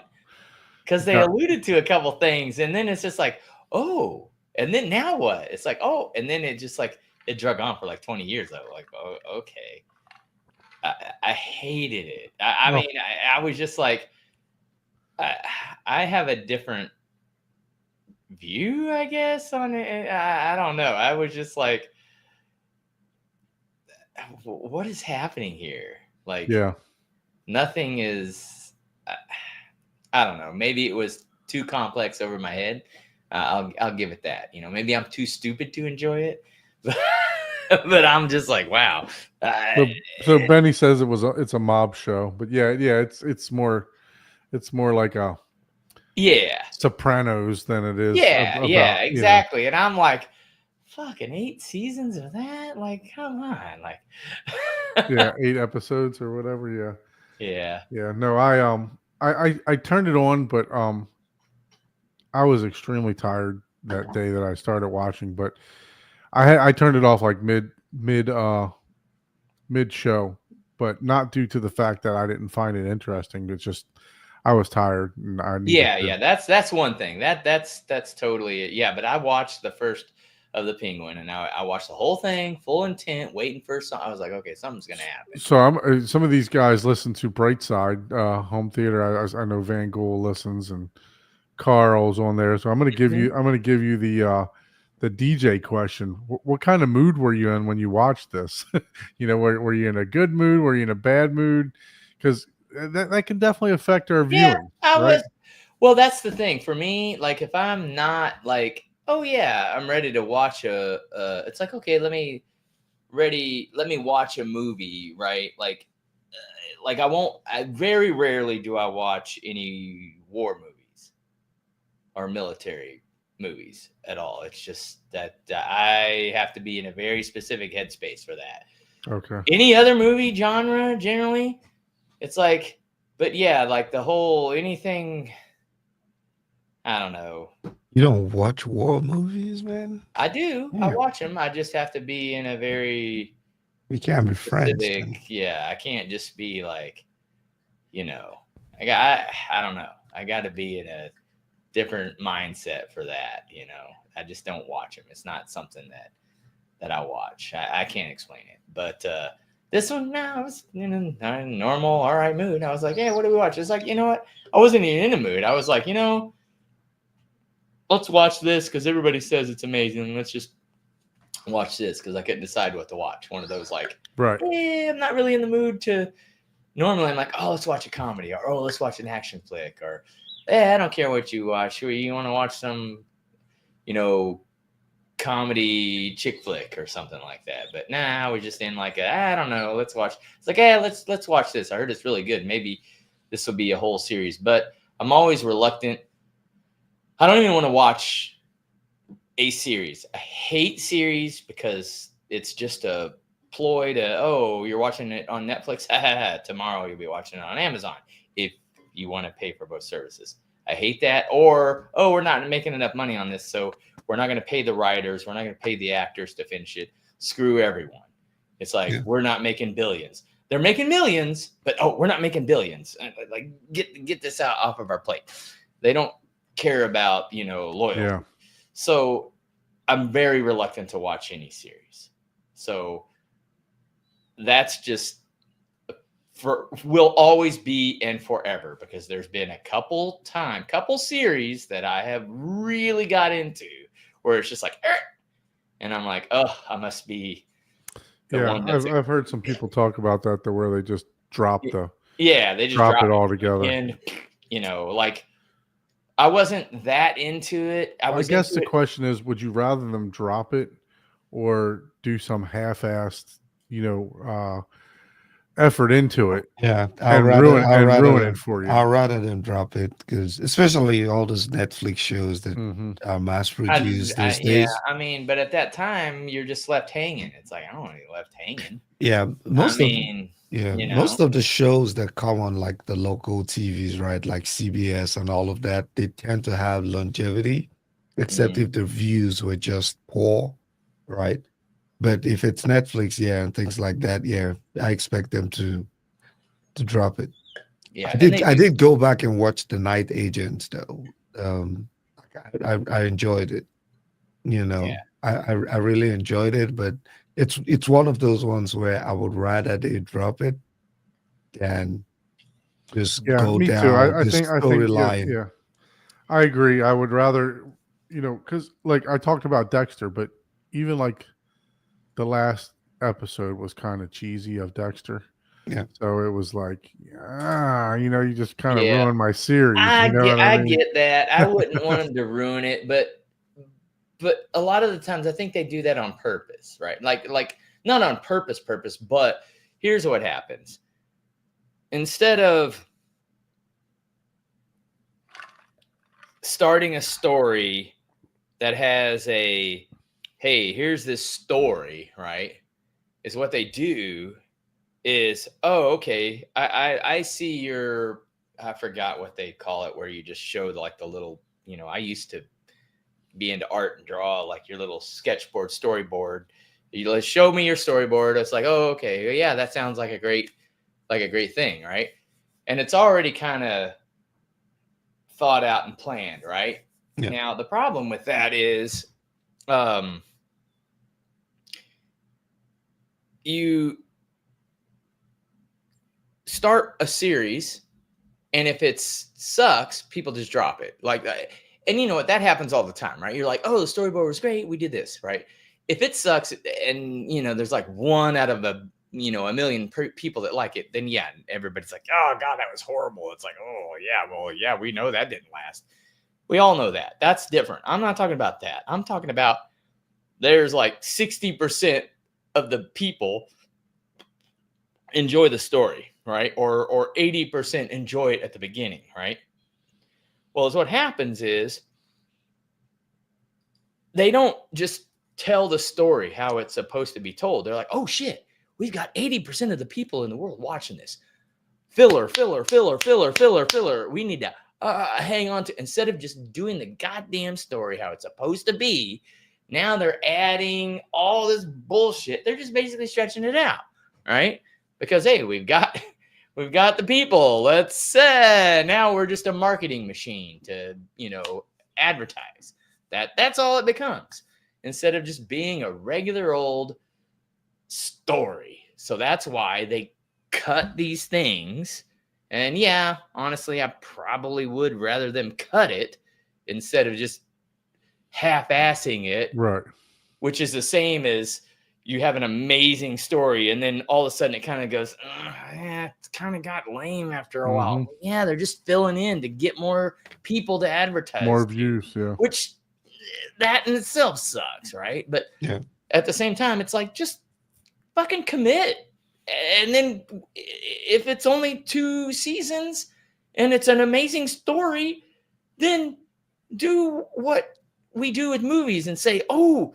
S2: because they alluded to a couple things, and then it's just like, oh, and then now what? It's like, oh, and then it just like it drug on for like 20 years. I was like, oh, okay. I hated it. I mean, I was just like, I have a different view, I guess, on it. I don't know. I was just like, what is happening here? Like,
S3: yeah.
S2: Nothing is. I don't know. Maybe it was too complex over my head. I'll give it that. Maybe I'm too stupid to enjoy it, but I'm just like, wow.
S3: So Benny says it's a mob show, but yeah, it's more like a Sopranos than it is.
S2: Yeah, exactly. And I'm like, fucking 8 seasons of that? Like, come on, like.
S3: Yeah, 8 episodes or whatever.
S2: Yeah.
S3: No, I turned it on, but I was extremely tired that day that I started watching, but I turned it off like mid show, but not due to the fact that I didn't find it interesting. It's just I was tired and I
S2: needed that's one thing. That's totally it. Yeah, but I watched the first of the Penguin, and I watched the whole thing, full intent, waiting for something. I was like, okay, something's gonna happen.
S3: So some of these guys listen to Brightside Home Theater. I know Van Gool listens, and Carl's on there. So I'm gonna give you the the DJ question. What kind of mood were you in when you watched this? Were you in a good mood? Were you in a bad mood? Because that can definitely affect our
S2: Yeah,
S3: viewing,
S2: I
S3: right?
S2: was. Well, that's the thing for me. Like, if I'm not like, oh yeah, I'm ready to watch it's like, okay, let me watch a movie, right? Like I very rarely do I watch any war movies or military movies at all. It's just that I have to be in a very specific headspace for that.
S3: Okay.
S2: Any other movie genre, generally, it's like, but yeah, like the whole anything, I don't know.
S1: You don't watch war movies, man?
S2: I do. I
S1: Yeah.
S2: watch them. I just have to be in a very
S1: We can't be friends.
S2: specific.
S1: Then.
S2: Yeah, I can't just be like, I don't know. I got to be in a different mindset for that. I just don't watch them. It's not something that I watch. I can't explain it. But this one, no, I was in a normal, all right mood. I was like, hey, what do we watch? It's like, you know what? I wasn't even in a mood. I was like, let's watch this because everybody says it's amazing. Let's just watch this because I couldn't decide what to watch. One of those like,
S3: Right.
S2: I'm not really in the mood to. Normally, I'm like, oh, let's watch a comedy, or oh, let's watch an action flick, or I don't care what you watch. You want to watch some, comedy chick flick or something like that. But nah, we're just in like I don't know. Let's watch. It's like, let's watch this. I heard it's really good. Maybe this will be a whole series. But I'm always reluctant. I don't even want to watch a series. I hate series because it's just a ploy to, you're watching it on Netflix. Tomorrow you'll be watching it on Amazon if you want to pay for both services. I hate that. Or, we're not making enough money on this, so we're not going to pay the writers. We're not going to pay the actors to finish it. Screw everyone. It's like, we're not making billions. They're making millions, but we're not making billions. Like, get this out off of our plate. They don't care about, loyalty.
S3: Yeah.
S2: So I'm very reluctant to watch any series. So that's just will always be and forever, because there's been a couple series that I have really got into where it's just like, and I'm like, I must be the one that's
S3: I've heard some people talk about that, where they just drop
S2: they just
S3: drop it all together.
S2: And like, I wasn't that into it.
S3: I guess the question is, would you rather them drop it or do some half-assed, effort into it?
S1: Yeah,
S3: and ruin it for you.
S1: I'd rather than drop it, because especially all those Netflix shows that are mass produced these days.
S2: Yeah, I mean, but at that time, you're just left hanging. It's like, I don't want to be left hanging.
S1: Yeah, most of the shows that come on like the local TVs, right, like CBS and all of that, they tend to have longevity, except if the views were just poor, right? But if it's Netflix, and things like that, I expect them to drop it.
S2: Yeah,
S1: I did go back and watch The Night Agents though. I enjoyed it. I really enjoyed it, but it's one of those ones where I would rather they drop it than just go
S3: me
S1: down
S3: too. I
S1: this
S3: think
S1: storyline.
S3: yeah, I agree. I would rather, because like I talked about Dexter, but even like the last episode was kind of cheesy of Dexter.
S1: Yeah.
S3: So it was like, you just kind of ruined my series.
S2: I get that. I wouldn't want them to ruin it, but a lot of the times I think they do that on purpose, right? Like not on purpose, but here's what happens. Instead of starting a story that has hey, here's this story, right? Is what they do is, okay, I see your, I forgot what they call it, where you just show the little, I used to be into art and draw, like your little sketchboard, storyboard. You show me your storyboard. It's like, okay, yeah, that sounds like a great thing, right? And it's already kind of thought out and planned, right? Yeah. Now the problem with that is, you start a series, and if it sucks, people just drop it. Like, And you know what? That happens all the time, right? You're like, oh, the storyboard was great. We did this, right? If it sucks and, there's like one out of a million people that like it, then yeah, everybody's like, oh God, that was horrible. It's like, oh yeah, well, yeah, we know that didn't last. We all know that. That's different. I'm not talking about that. I'm talking about there's like 60% of the people enjoy the story, right? Or 80% enjoy it at the beginning, right? Well, what happens is they don't just tell the story how it's supposed to be told. They're like, oh shit, we've got 80% of the people in the world watching this. Filler. We need to hang on to, instead of just doing the goddamn story how it's supposed to be. Now they're adding all this bullshit. They're just basically stretching it out, right? Because hey, we've got the people. Let's say now we're just a marketing machine to advertise. That's all it becomes, instead of just being a regular old story. So that's why they cut these things. And yeah, honestly, I probably would rather them cut it instead of just half-assing it.
S3: Right.
S2: Which is the same as you have an amazing story and then all of a sudden it kind of goes, it's kind of got lame after a while. Yeah, they're just filling in to get more people to advertise.
S3: More views, yeah.
S2: Which that in itself sucks, right? But at the same time, it's like, just fucking commit. And then if it's only 2 seasons and it's an amazing story, then do what we do with movies and say, oh,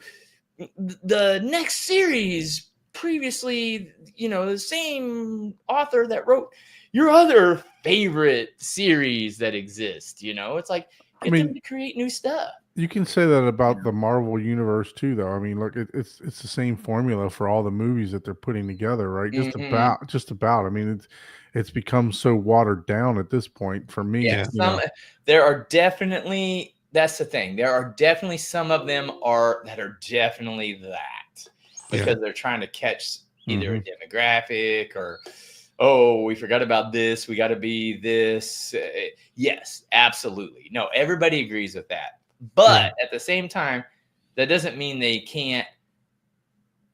S2: the next series previously, the same author that wrote your other favorite series that exist, it's like, get them to create new stuff.
S3: You can say that about the Marvel universe too, though. I mean, look, it's the same formula for all the movies that they're putting together, right? Just about. I mean, it's become so watered down at this point for me.
S2: Yeah, there are definitely. That's the thing. There are definitely some of them that are definitely that, because they're trying to catch either a demographic or, oh, we forgot about this. We got to be this. Yes, absolutely. No, everybody agrees with that. But at the same time, that doesn't mean they can't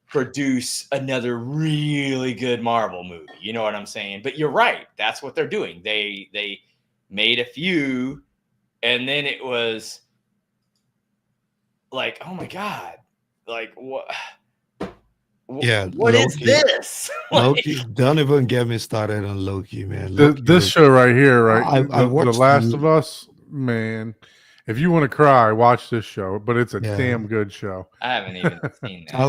S2: produce another really good Marvel movie. You know what I'm saying? But you're right. That's what they're doing. They made a few, and then it was like, oh my God, like what?
S1: Yeah,
S2: what is this?
S1: Loki, don't even get me started on Loki, man.
S3: This show right here, right?
S1: I watched
S3: The Last of Us, man. If you want to cry, watch this show. But it's a damn good show.
S2: I haven't even seen that.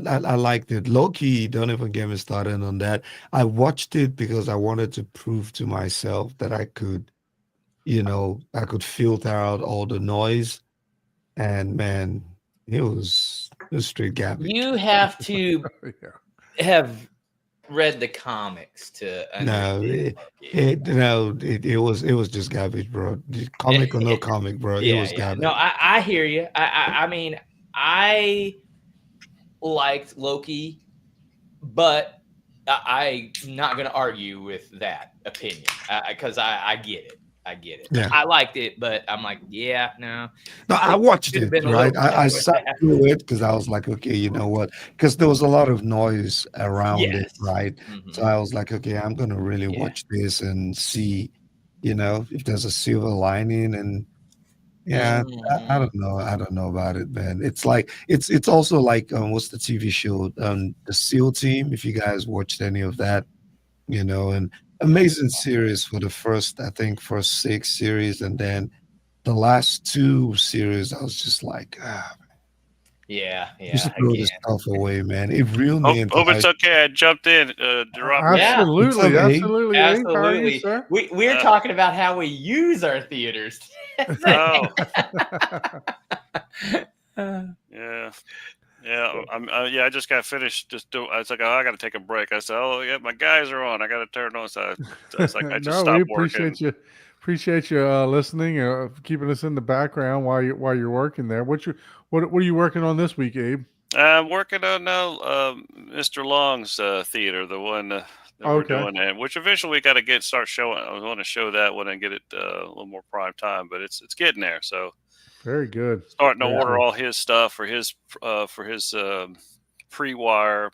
S1: I liked it. Loki, don't even get me started on that. I watched it because I wanted to prove to myself that I could, I could filter out all the noise. And man, it was straight garbage.
S2: You have to have read the comics to understand.
S1: It was just garbage, bro. Comic or no comic, bro. It was garbage.
S2: No, I hear you. I mean, I liked Loki, but I'm not going to argue with that opinion because I get it. I get it.
S1: Yeah.
S2: I liked it, but I'm like, no.
S1: No, I watched it, right? I sat through it because I was like, okay, you know what? Because there was a lot of noise around it, right? Mm-hmm. So I was like, okay, I'm going to really watch this and see, if there's a silver lining. And I don't know. I don't know about it, man. It's like, it's also like, what's the TV show? The SEAL Team, if you guys watched any of that, and amazing series for the first 6 series, and then the last 2 series I was just like, just throw this stuff away, man. It really
S4: hope it's okay. I jumped in.
S3: Absolutely. How are you, sir?
S2: We're talking about how we use our theaters.
S4: I just got finished. I was like, I got to take a break. I said, my guys are on. I got to turn on. So it's like I just stopped working.
S3: Appreciate you listening, keeping us in the background while you're working there. What are you working on this week, Abe?
S4: I'm working on Mr. Long's theater, the one that we're doing, which eventually we got to start showing. I want to show that one and get it a little more prime time, but it's getting there. So
S3: Very good.
S4: Starting to
S3: Very
S4: order
S3: good.
S4: all his stuff for his pre-wire.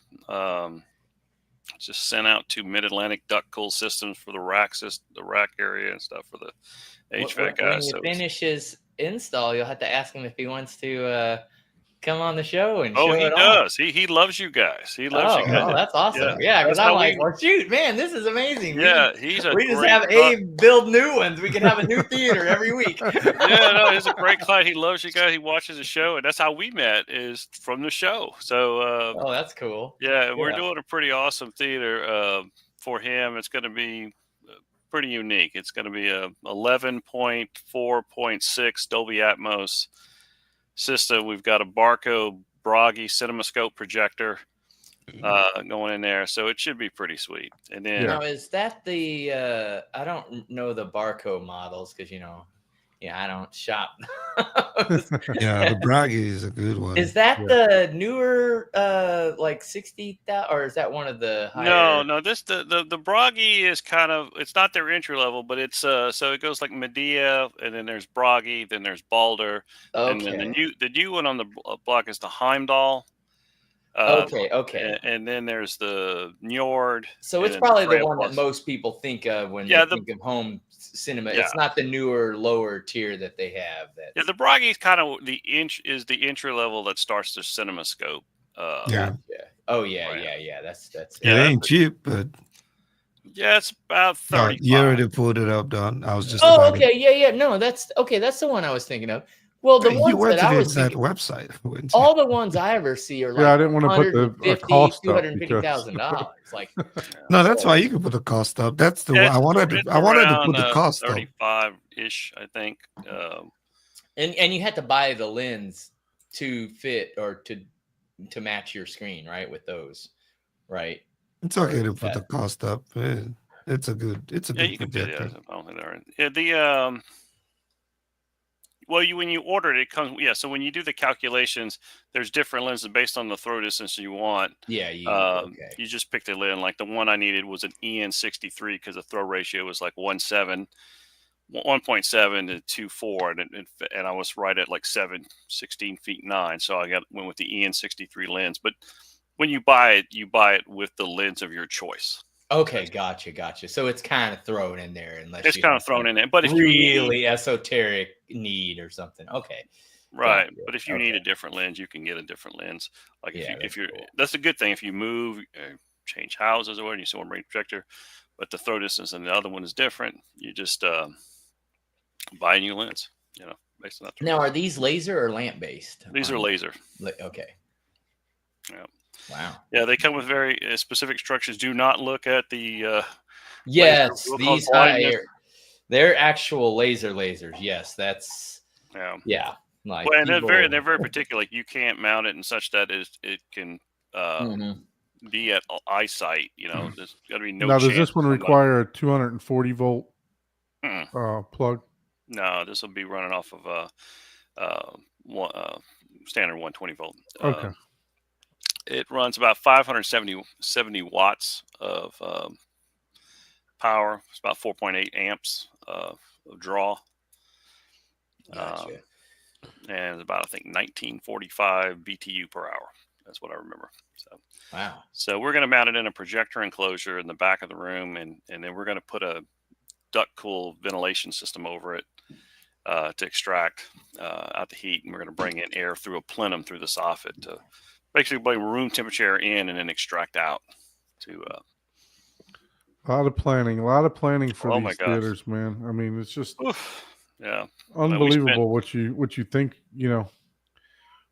S4: Just sent out to Mid-Atlantic Duct Cool Systems for the the rack area and stuff for the HVAC
S2: When
S4: guys.
S2: you
S4: So
S2: finish his install, you'll have to ask him if he wants to come on the show and
S4: oh,
S2: show
S4: he
S2: it off.
S4: does. He loves you guys. He loves you
S2: Oh,
S4: guys.
S2: oh, that's awesome. Yeah, because
S4: that's
S2: I'm
S4: how
S2: like,
S4: we-
S2: well, shoot, man, this is amazing.
S4: Yeah, he's a
S2: We just
S4: great
S2: have
S4: client.
S2: Abe build new ones. We can have a new theater every week.
S4: Yeah, no, he's a great client. He loves you guys. He watches the show, and that's how we met is from the show. So
S2: Oh, that's cool.
S4: yeah, we're
S2: Yeah.
S4: doing a pretty awesome theater for him. It's going to be pretty unique. It's going to be a 11.4.6 Dolby Atmos system. We've got a Barco Bragi CinemaScope projector going in there, so it should be pretty sweet. And then
S2: Now, is that the? I don't know the Barco models because I don't shop.
S1: Yeah, the Bragi is a good one.
S2: Is that the newer, like 60,000, or is that one of the higher?
S4: no, this the Bragi is kind of, it's not their entry level, but it's so it goes like Medea, and then there's Bragi, then there's Balder, and then
S2: Okay.
S4: the new one on the block is the Heimdall.
S2: Okay.
S4: And then there's the Njord.
S2: So
S4: and
S2: it's
S4: then
S2: probably the
S4: Trail
S2: one that
S4: Plus.
S2: most people think of when
S4: Yeah,
S2: they think of home cinema.
S4: Yeah.
S2: It's not the newer, lower tier that they have.
S4: Yeah, the Bragi is kind of the entry level that starts the CinemaScope.
S1: Yeah.
S2: Oh yeah,
S4: Right.
S2: yeah. That's
S1: It
S4: Yeah,
S1: ain't cheap, but
S4: yeah, it's about 35.
S1: you already pulled it up, Don. I was just
S2: Oh,
S1: about to-
S2: okay, yeah. No, that's okay. That's the one I was thinking of. Well, the
S1: you
S2: ones
S1: went
S2: that
S1: to
S2: I
S1: the
S2: was
S1: exact
S2: thinking,
S1: website. wouldn't you?
S2: all the ones I ever see are like
S3: Yeah, I didn't want to put the cost up because
S2: $250,000. Like,
S1: No, that's why you can put the cost up. That's the
S4: Yeah,
S1: one I wanted.
S4: it's
S1: I wanted to
S4: around,
S1: put the cost up.
S4: 35-ish, I think.
S2: and you had to buy the lens to fit or to match your screen, right? With those, right?
S1: It's okay to put
S2: Yeah.
S1: the cost up. It's a good. It's a
S4: Yeah,
S1: good
S4: you can do
S1: projector.
S4: that. I don't think they're in. Yeah, well, when you order it, it comes. Yeah, so when you do the calculations, there's different lenses based on the throw distance you want.
S2: Yeah, okay.
S4: You just pick the lens. Like the one I needed was an EN63 because the throw ratio was like 1.7 to 2.4, and I was right at like 16 feet 9. So I went with the EN63 lens. But when you buy it with the lens of your choice.
S2: Okay, gotcha. So it's kind of thrown in there, unless
S4: It's
S2: you
S4: kind
S2: have
S4: of thrown
S2: some
S4: in there. But if you
S2: really esoteric need or something, okay.
S4: right,
S2: Gotcha.
S4: but if you need a different lens, you can get a different lens. Like
S2: Yeah,
S4: if you're
S2: cool.
S4: that's a good thing if you move, change houses or whatever, you still want to bring a projector, but the throw distance and the other one is different. You just buy a new lens, based on that.
S2: Now, are these laser or lamp based?
S4: These are laser.
S2: Okay.
S4: Yeah.
S2: Wow.
S4: Yeah, they come with very specific instructions. Do not look at the.
S2: Yes,
S4: will cause
S2: these
S4: blindness.
S2: they're actual lasers. Yes, that's
S4: Yeah.
S2: like
S4: Well, and
S2: people-
S4: they're very particular. Like you can't mount it in such that it can
S2: Mhm.
S4: be at eyesight. There's got to be no.
S3: now, does
S4: chance
S3: this one
S4: somebody-
S3: require a 240 volt
S4: Mm.
S3: plug?
S4: No, this will be running off of standard 120 volt.
S3: Okay.
S4: It runs about 570 watts of power. It's about 4.8 amps of draw.
S2: Gotcha.
S4: And it's about, I think, 1945 BTU per hour. That's what I remember.
S2: Wow.
S4: So we're going to mount it in a projector enclosure in the back of the room, and then we're going to put a duct cool ventilation system over it to extract out the heat, and we're going to bring in air through a plenum through the soffit to basically bring room temperature in and then extract out to.
S3: A lot of planning for
S4: Oh my
S3: these
S4: gosh.
S3: theaters, man. I mean, it's just
S4: Yeah.
S3: unbelievable what you think,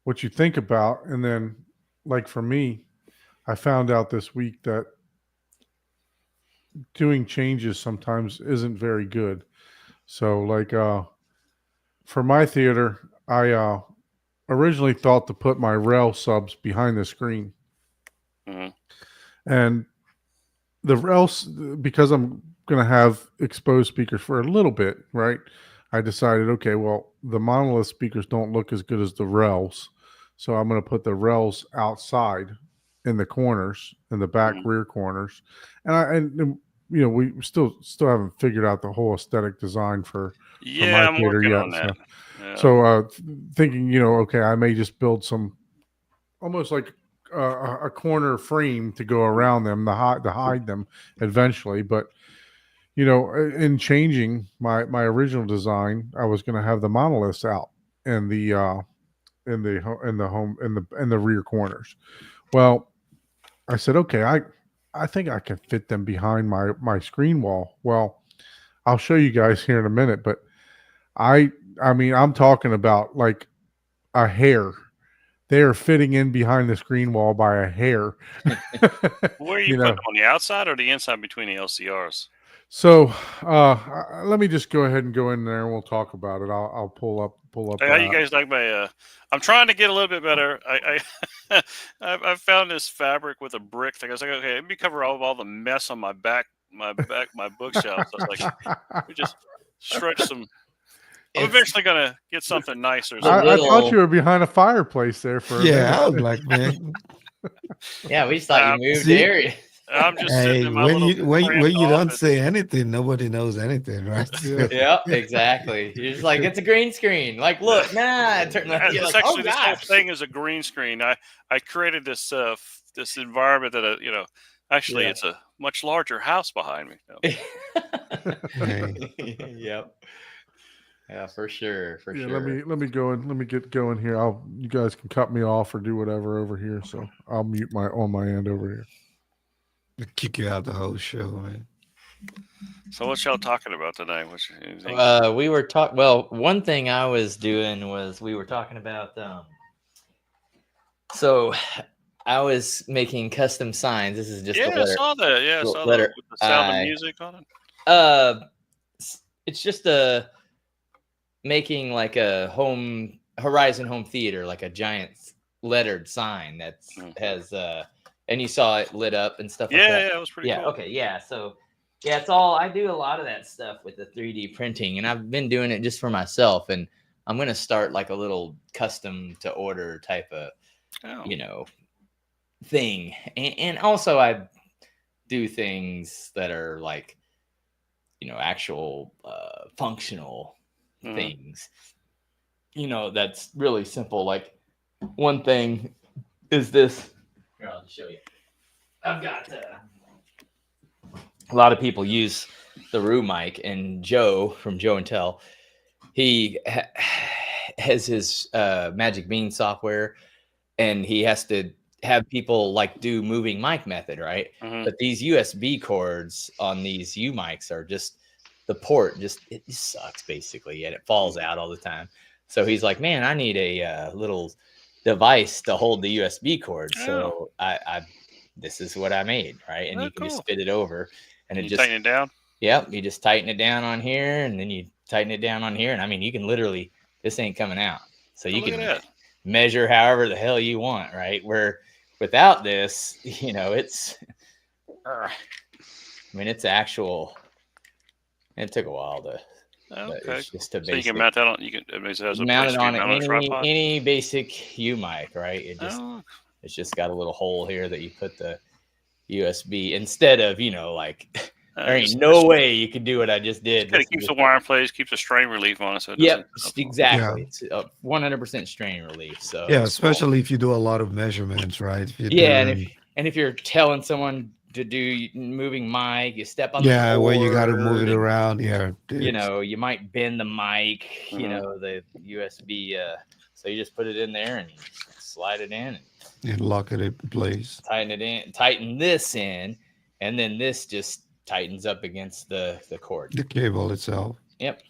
S3: what you think about. And then, like for me, I found out this week that doing changes sometimes isn't very good. So like for my theater, I originally thought to put my rail subs behind the screen.
S4: Mhm.
S3: And the rails, because I'm going to have exposed speakers for a little bit, right? I decided, okay, well, the monolith speakers don't look as good as the rails. So I'm going to put the rails outside in the corners, in the back
S4: Mhm.
S3: rear corners. And we still haven't figured out the whole aesthetic design for
S4: Yeah,
S3: my
S4: I'm
S3: theater
S4: working
S3: yet.
S4: on that. Yeah.
S3: So thinking, okay, I may just build some almost like a corner frame to go around them to hide them eventually. But in changing my original design, I was going to have the monoliths out in the in the rear corners. Well, I said, okay, I think I can fit them behind my screen wall. Well, I'll show you guys here in a minute, but I mean, I'm talking about like a hair. They are fitting in behind the screen wall by a hair.
S4: Where are you putting them, on the outside or the inside between the LCRs?
S3: So let me just go ahead and go in there and we'll talk about it. I'll pull up.
S4: Hey, how you guys like my? I'm trying to get a little bit better. I've found this fabric with a brick thing. I was like, okay, let me cover all the mess on my bookshelf. So I was like, we just stretch some. I'm eventually gonna get something nicer.
S3: I thought you were behind a fireplace there for a minute.
S1: I was like, man.
S2: Yeah, we just thought you moved area.
S4: I'm just sitting in my
S1: when you don't
S4: office.
S1: say anything, nobody knows anything, right?
S2: Yeah, exactly. You're just like, it's a green screen. Like, look, nah.
S4: This whole thing is a green screen. I created this this environment that actually it's a much larger house behind me.
S2: Yep. Yeah, for sure.
S3: Let me go in. Let me get going here. You guys can cut me off or do whatever over here. So I'll mute on my end over here.
S1: Kick you out the whole show, man.
S4: So what y'all talking about tonight?
S2: We were talking. Well, one thing I was doing was we were talking about. So I was making custom signs. This is just
S4: I saw that. Yeah, I saw that with the sound of music on it.
S2: It's just making like a Horizon Home Theater, like a giant lettered sign that has and you saw it lit up and stuff like that.
S4: Yeah, it was pretty cool.
S2: Okay, yeah. So it's all, I do a lot of that stuff with the 3D printing, and I've been doing it just for myself, and I'm going to start like a little custom to order type of thing. And also I do things that are like actual functional things, that's really simple. Like one thing is this. Here, I'll just show you. I've got a lot of people use the Rue mic, and Joe from Joe and Tell, he has his Magic Bean software, and he has to have people like do moving mic method, right? But these USB cords on these U mics are just, the port it just sucks basically, and it falls out all the time. So he's like, man, I need a little device to hold the USB cord. So this is what I made, right? And you can just fit it over, and it just
S4: tighten it down.
S2: Yep, you just tighten it down on here, and then you tighten it down on here, and I mean, you can literally, this ain't coming out, so you can measure however the hell you want, right? Where without this, it's, I mean, it's actual. It took a while to.
S4: Okay.
S2: Just to
S4: so you can mount that on. You can
S2: mount it on any basic U mic, right? It's just got a little hole here that you put the USB instead of there ain't no way you could do what I just did.
S4: It keeps the wire in place, keeps the strain relief on it. So
S2: exactly. Yeah. It's 100% strain relief. So
S1: especially if you do a lot of measurements, right?
S2: And if you're telling someone to do moving mic, you step on the board,
S1: where you got to move it around.
S2: You might bend the mic, the USB. So you just put it in there and slide it in
S1: and lock it in place.
S2: Tighten this in, and then this just tightens up against the cord.
S1: The cable itself.
S2: Yep.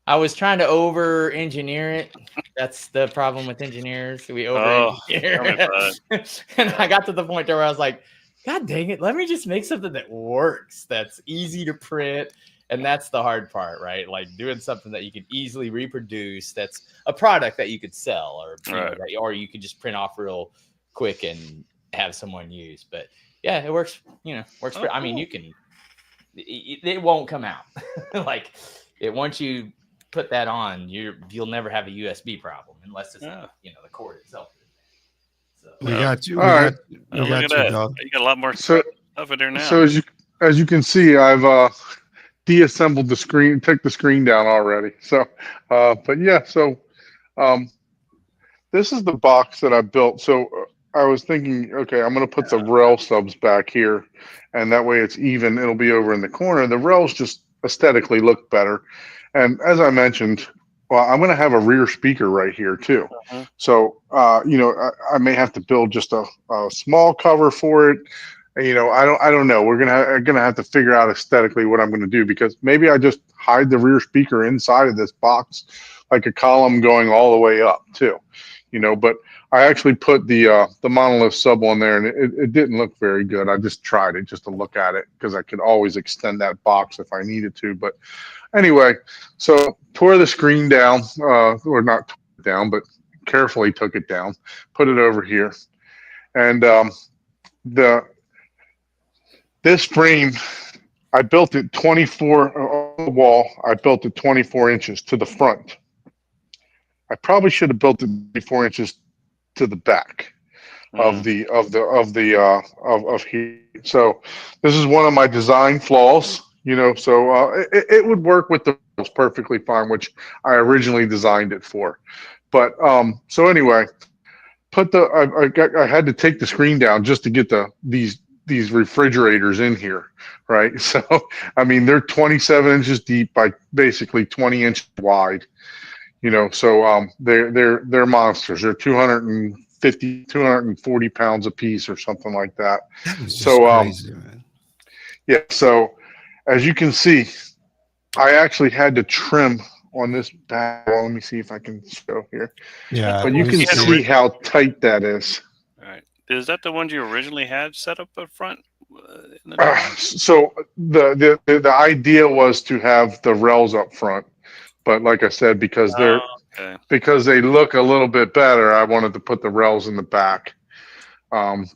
S2: I was trying to over engineer it. That's the problem with engineers. We over engineer. And I got to the point where I was like, God dang it, let me just make something that works, that's easy to print. And that's the hard part, right? Like doing something that you could easily reproduce, that's a product that you could sell, or you could just print off real quick and have someone use. But yeah, it works, works. I mean, you can, it won't come out. Once you put that on, you'll never have a USB problem unless it's the cord itself.
S1: We got you.
S3: All right.
S4: You got a lot more stuff in there now.
S3: So as you can see, I've deassembled the screen, took the screen down already. So, but yeah, so this is the box that I built. So I was thinking, okay, I'm going to put the rail subs back here, and that way it's even. It'll be over in the corner. The rails just aesthetically look better. And as I mentioned, well, I'm going to have a rear speaker right here too.
S4: Mhm.
S3: So, I may have to build just a small cover for it. I don't know. We're gonna have to figure out aesthetically what I'm gonna do, because maybe I just hide the rear speaker inside of this box, like a column going all the way up too. But I actually put the monolith sub on there, and it didn't look very good. I just tried it just to look at it, because I could always extend that box if I needed to. But anyway, so tore the screen down, or not tore it down, but carefully took it down, put it over here, and this frame, I built it 24 on the wall. I built it 24 inches to the front. I probably should have built it 24 inches to the back of here. So this is one of my design flaws. So it would work with the rails perfectly fine, which I originally designed it for. But so anyway, I had to take the screen down just to get these refrigerators in here, right? So, I mean, they're 27 inches deep by basically 20 inches wide, so they're monsters. They're 250, 240 pounds a piece or something like that.
S1: That was just
S3: So,
S1: crazy, man.
S3: yeah, so as you can see, I actually had to trim on this back. Well, let me see if I can show here.
S1: Yeah,
S3: But you can
S4: Yeah,
S3: see how tight that is.
S4: All right. Is that the ones you originally had set up up front?
S3: So the idea was to have the rails up front, but like I said, because they look a little bit better, I wanted to put the rails in the back.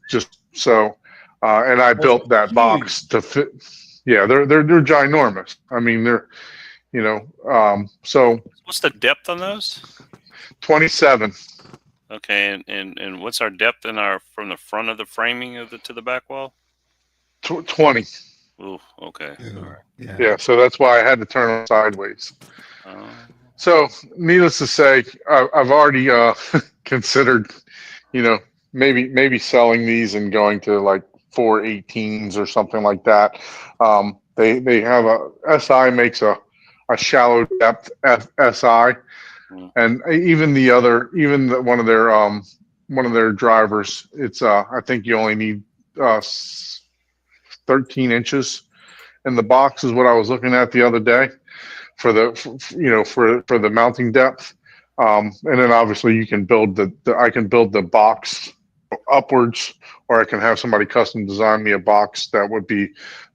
S3: Just so, and I built that box to fit. Yeah, they're ginormous. I mean, they're so
S4: What's the depth on those?
S3: 27.
S4: Okay, and what's our depth from the front of the framing to the back wall?
S3: 20.
S4: Ooh, okay.
S1: Yeah.
S4: All right.
S3: Yeah, so that's why I had to turn them sideways.
S4: Oh.
S3: So, needless to say, I've already considered, maybe selling these and going to like 418s or something like that. They have SI makes a shallow depth SI, and one of their drivers. It's I think you only need 13 inches in the box is what I was looking at the other day for the mounting depth. And then obviously you can build I can build the box upwards, or I can have somebody custom design me a box that would be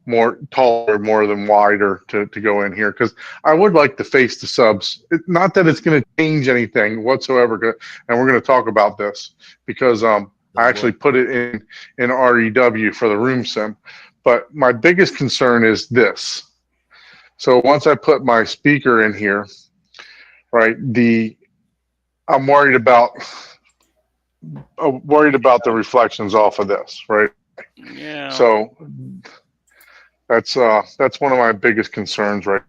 S3: more taller, more than wider to go in here. Because I would like to face the subs. Not that it's going to change anything whatsoever. And we're going to talk about this because I actually put it in REW for the room sim. But my biggest concern is this. So once I put my speaker in here, right, I'm worried about the reflections off of this, right?
S4: Yeah.
S3: So that's one of my biggest concerns, right?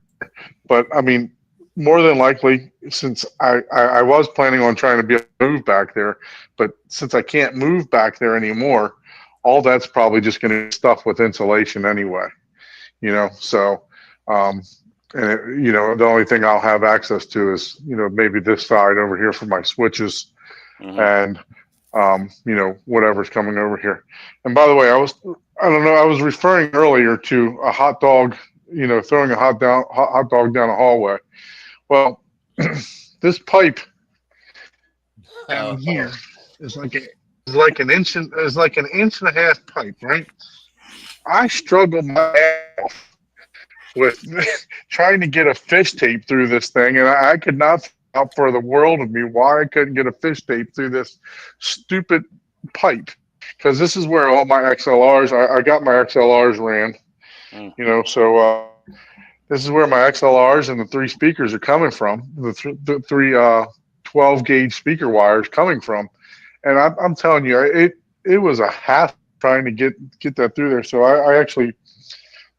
S3: But I mean, more than likely, since I was planning on trying to be able to move back there, but since I can't move back there anymore, all that's probably just going to be stuff with insulation anyway, so and the only thing I'll have access to is maybe this side over here for my switches, and whatever's coming over here. And by the way, I was referring earlier to a hot dog, throwing a hot dog down a hallway. Well, this pipe down here is like an inch and a half pipe, right? I struggle my ass off with trying to get a fish tape through this thing, and I could not figure out for the world of me why I couldn't get a fish tape through this stupid pipe. Because this is where all my XLRs, I got my XLRs ran, so this is where my XLRs and the 3 speakers are coming from, the three 12 gauge speaker wires coming from. And I'm telling you, it was a hassle trying to get that through there. So I actually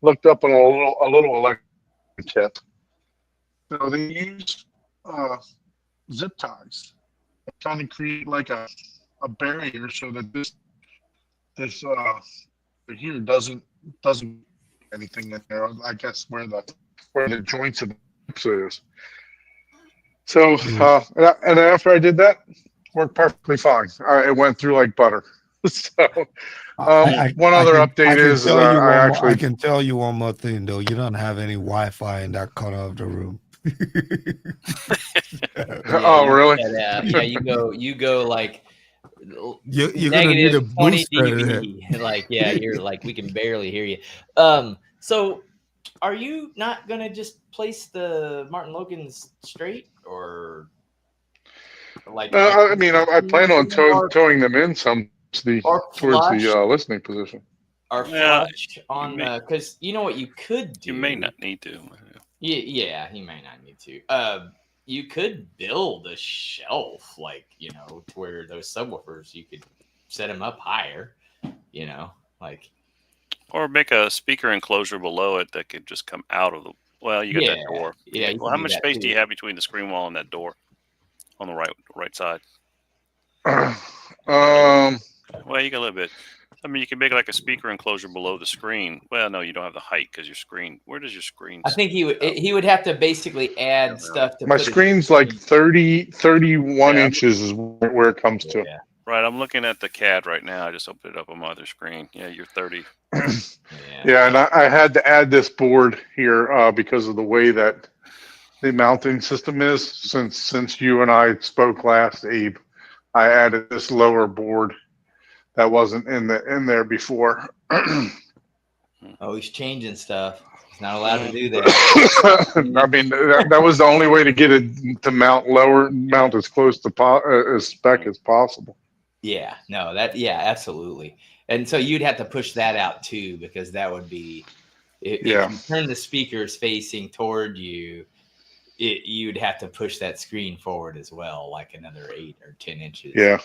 S3: looked up on a little
S5: tip. So they use zip ties, kind of create like a barrier so that this here doesn't anything in there. I guess where the joints of the hips is. So and after I did that, worked perfectly fine. It went through like butter. So one other update is
S1: I can tell you one more thing though. You don't have any Wi-Fi in that corner of the room.
S5: Oh really?
S2: Yeah, you go like
S1: You're gonna need a
S2: negative 20
S1: booster there.
S2: dB. Like, yeah, you're like, we can barely hear you. So are you not gonna just place the Martin Logans straight, or like
S5: I mean, I plan on towing them in towards
S2: flush?
S5: the listening position.
S2: Or
S4: Yeah,
S2: flush on the, because you know what you could do.
S4: You may not need to.
S2: Yeah, he may not need to. You could build a shelf, like, you know, to where those subwoofers, you could set them up higher, you know, like.
S4: Or make a speaker enclosure below it that could just come out of the. Well, you got that door.
S2: Yeah.
S4: Well, how much space do you have between the screen wall and that door on the right side? Well, you got a little bit. I mean, you can make like a speaker enclosure below the screen. Well, no, you don't have the height because your screen. Where does your screen?
S2: I think he would have to basically add stuff to.
S5: My screen's like 31 inches is where it comes to.
S2: Yeah.
S4: Right, I'm looking at the CAD right now. I just opened it up on my other screen. Yeah, you're 30.
S5: Yeah, and I had to add this board here because of the way that the mounting system is. Since you and I spoke last, Abe, I added this lower board that wasn't in there before.
S2: Oh, he's changing stuff. He's not allowed to do that.
S5: I mean, that was the only way to get it to mount as close to as spec as possible.
S2: Yeah, no, absolutely. And so you'd have to push that out too, because that would be, if you turn the speakers facing toward you, you'd have to push that screen forward as well, like another 8 or 10 inches.
S5: Yeah.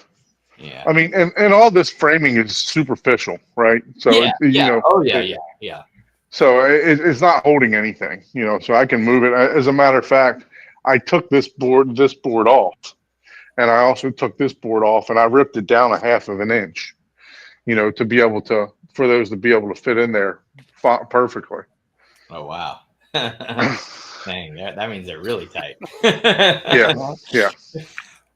S2: Yeah.
S5: I mean, and all this framing is superficial, right? So, you know.
S2: Oh, yeah.
S5: So it's not holding anything, you know, so I can move it. As a matter of fact, I took this board off, and I also took this board off, and I ripped it down 1/2 inch, you know, to be able to, for those to be able to fit in there perfectly.
S2: Oh, wow. Dang, that means they're really tight.
S5: Yeah.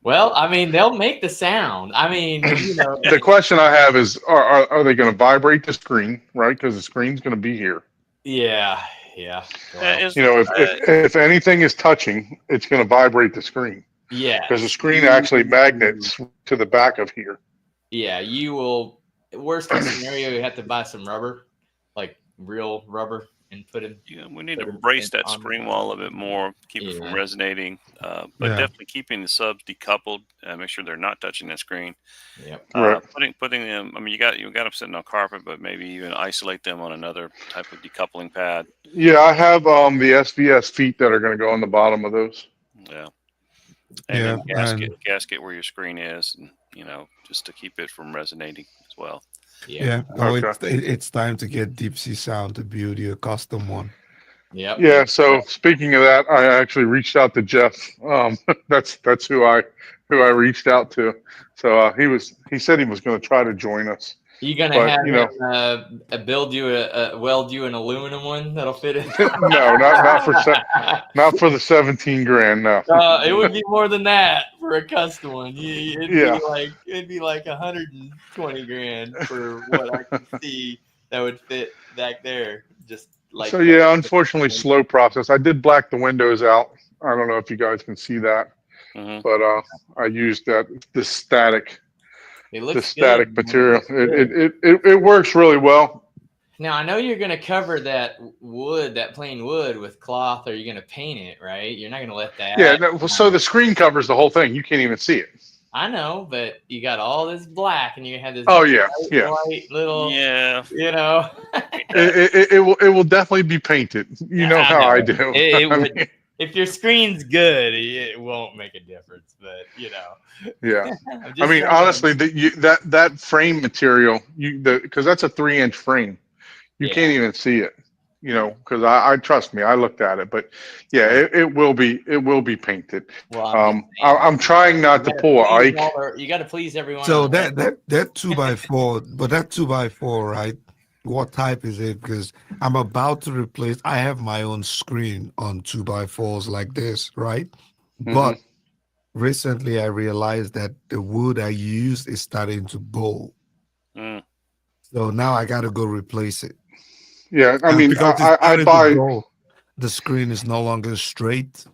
S2: Well, I mean, they'll make the sound. I mean, you know.
S5: The question I have is, are they going to vibrate the screen, right? Because the screen's going to be here.
S2: Yeah. Well,
S5: you know, if anything is touching, it's going to vibrate the screen.
S2: Yeah.
S5: Because the screen actually magnets to the back of here.
S2: Yeah, you will. Worst case scenario, you have to buy some rubber, like real rubber, and put it.
S4: Yeah, we need to brace that screen wall a bit more, keep it from resonating, but definitely keeping the subs decoupled. Make sure they're not touching that screen.
S2: Yep.
S4: Putting them. I mean, you got them sitting on carpet, but maybe even isolate them on another type of decoupling pad.
S5: Yeah, I have the SVS feet that are going to go on the bottom of those.
S4: Yeah. And then gasket where your screen is, and you know, just to keep it from resonating as well.
S1: Yeah. Oh, it's time to get Deep Sea Sound to build you a custom one.
S2: Yep.
S5: Yeah. So speaking of that, I actually reached out to Jeff. That's who I reached out to. So he said he was going to try to join us.
S2: You gonna have him weld you an aluminum one that'll fit in?
S5: No, not for the 17 grand. No.
S2: It would be more than that for a custom one. It'd be like 120 grand for what I can see that would fit back there. Just like
S5: so. Yeah, unfortunately, slow process. I did black the windows out. I don't know if you guys can see that, but I used the static. The static material. It works really well.
S2: Now I know you're going to cover that plain wood with cloth, or you're going to paint it, right? You're not going to let that.
S5: Yeah. No, so the screen covers the whole thing. You can't even see it.
S2: I know, but you got all this black, and you have this. White little.
S4: Yeah.
S2: You know.
S5: it will definitely be painted. You know how I do.
S2: If your screen's good, it won't make a difference. But you know.
S5: Yeah. I mean, honestly, that frame material, because that's a 3-inch frame, you can't even see it.
S6: because I trust me, I looked at it, but yeah, it will be painted.
S2: Well, I'm just saying,
S6: I'm trying not to pull a Ike.
S2: you got to please everyone.
S1: So
S2: on the
S1: that 2x4, but that 2x4, right? What type is it? Because I'm about to replace. I have my own screen on 2x4s like this, right? But recently I realized that the wood I used is starting to bow.
S4: Mm.
S1: So now I got to go replace it.
S6: Yeah, I mean,
S1: because it's
S6: I
S1: starting to
S6: buy.
S1: bow, the screen is no longer straight.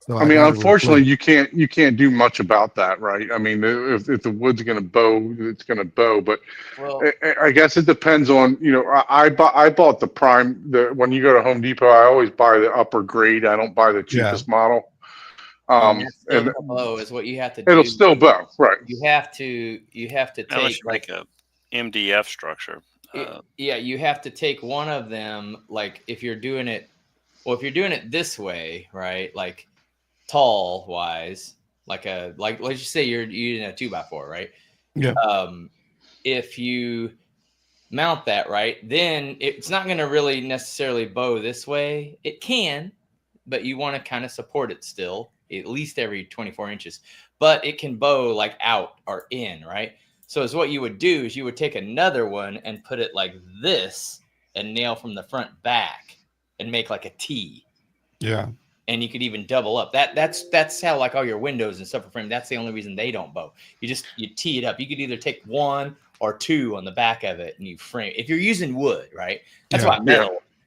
S1: So
S6: I mean,
S1: gotta
S6: unfortunately,
S1: replace.
S6: you can't do much about that, right? I mean, if the wood's going to bow, it's going to bow. But
S2: Well,
S6: I guess it depends on, I bought the prime. When you go to Home Depot, I always buy the upper grade. I don't buy the cheapest model.
S2: and that's still
S6: And
S2: gonna bow is what you have to do.
S6: it'll still bow, right?
S2: You have to
S4: Unless
S2: take
S4: you make a MDF structure.
S2: yeah, you have to take one of them. Like if you're doing it this way, right? Like tall wise, like let's just say you're using a 2x4, right?
S1: Yeah.
S2: If you mount that right, then it's not going to really necessarily bow this way. It can, but you want to kind of support it still, at least every 24 inches. But it can bow like out or in, right? So is what you would do is you would take another one and put it like this and nail from the front back and make like a T.
S1: Yeah.
S2: And you could even double up. That's how like all your windows and stuff are framed. That's the only reason they don't bow. You tee it up. You could either take one or two on the back of it and you frame. If you're using wood, right? That's why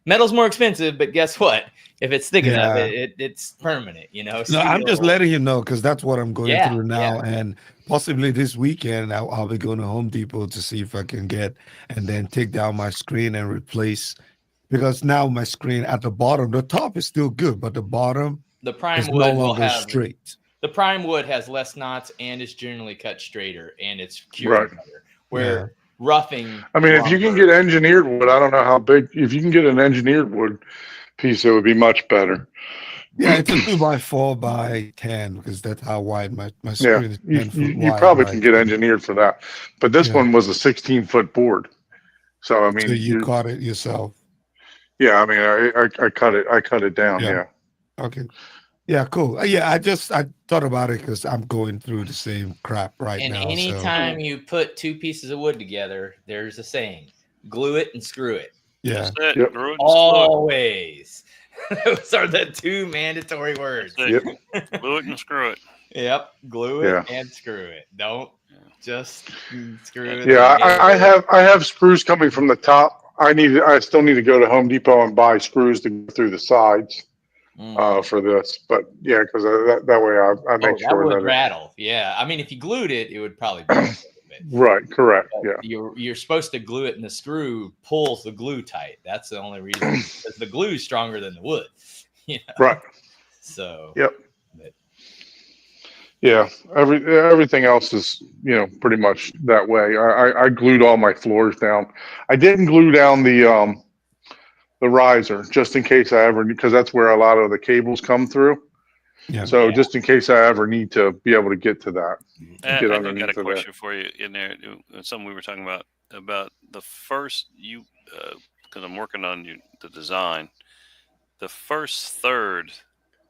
S2: metal's more expensive. But guess what? If it's thick enough, it's permanent.
S1: No, I'm just letting you know because that's what I'm going through now,
S2: yeah.
S1: and possibly this weekend I'll be going to Home Depot to see if I can get and then take down my screen and replace. Because now my screen at the bottom, the top is still good, but the bottom is no longer straight.
S2: The prime wood has less knots and is generally cut straighter and it's cured better. Where roughing,
S6: I mean, if you can get engineered wood, I don't know how big. If you can get an engineered wood piece, it would be much better.
S1: Yeah, it's a 2x4 by 10 because that's how wide my screen is. 10 foot
S6: You
S1: wide,
S6: probably
S1: right?
S6: can get engineered for that, but this one was a 16-foot board, so I mean,
S1: so you caught it yourself.
S6: Yeah, I mean, I cut it down. Yeah.
S1: Okay. Yeah, cool. Yeah, I thought about it because I'm going through the same crap right now.
S2: And anytime you put two pieces of wood together, there's a saying: glue it and screw it.
S1: Yeah.
S4: Glue it and
S2: Always. Those are the two mandatory words.
S6: Yep.
S4: Glue it and screw it.
S2: Yep. Glue it and screw it. Don't just screw it.
S6: Yeah, I have screws coming from the top. I still need to go to Home Depot and buy screws to go through the sides for this. But yeah, because that way I make sure
S2: that would
S6: that
S2: rattle. Yeah, I mean, if you glued it, it would probably be a little bit.
S6: Right. Correct.
S2: But
S6: yeah.
S2: You're supposed to glue it, and the screw pulls the glue tight. That's the only reason because the glue is stronger than the wood.
S6: Right.
S2: So.
S6: Yep. Yeah, everything else is, pretty much that way. I glued all my floors down. I didn't glue down the riser just in case I ever, because that's where a lot of the cables come through. Yeah. So just in case I ever need to be able to get to that.
S4: I got a question for you in there. Something we were talking about the first because I'm working on the design. The first third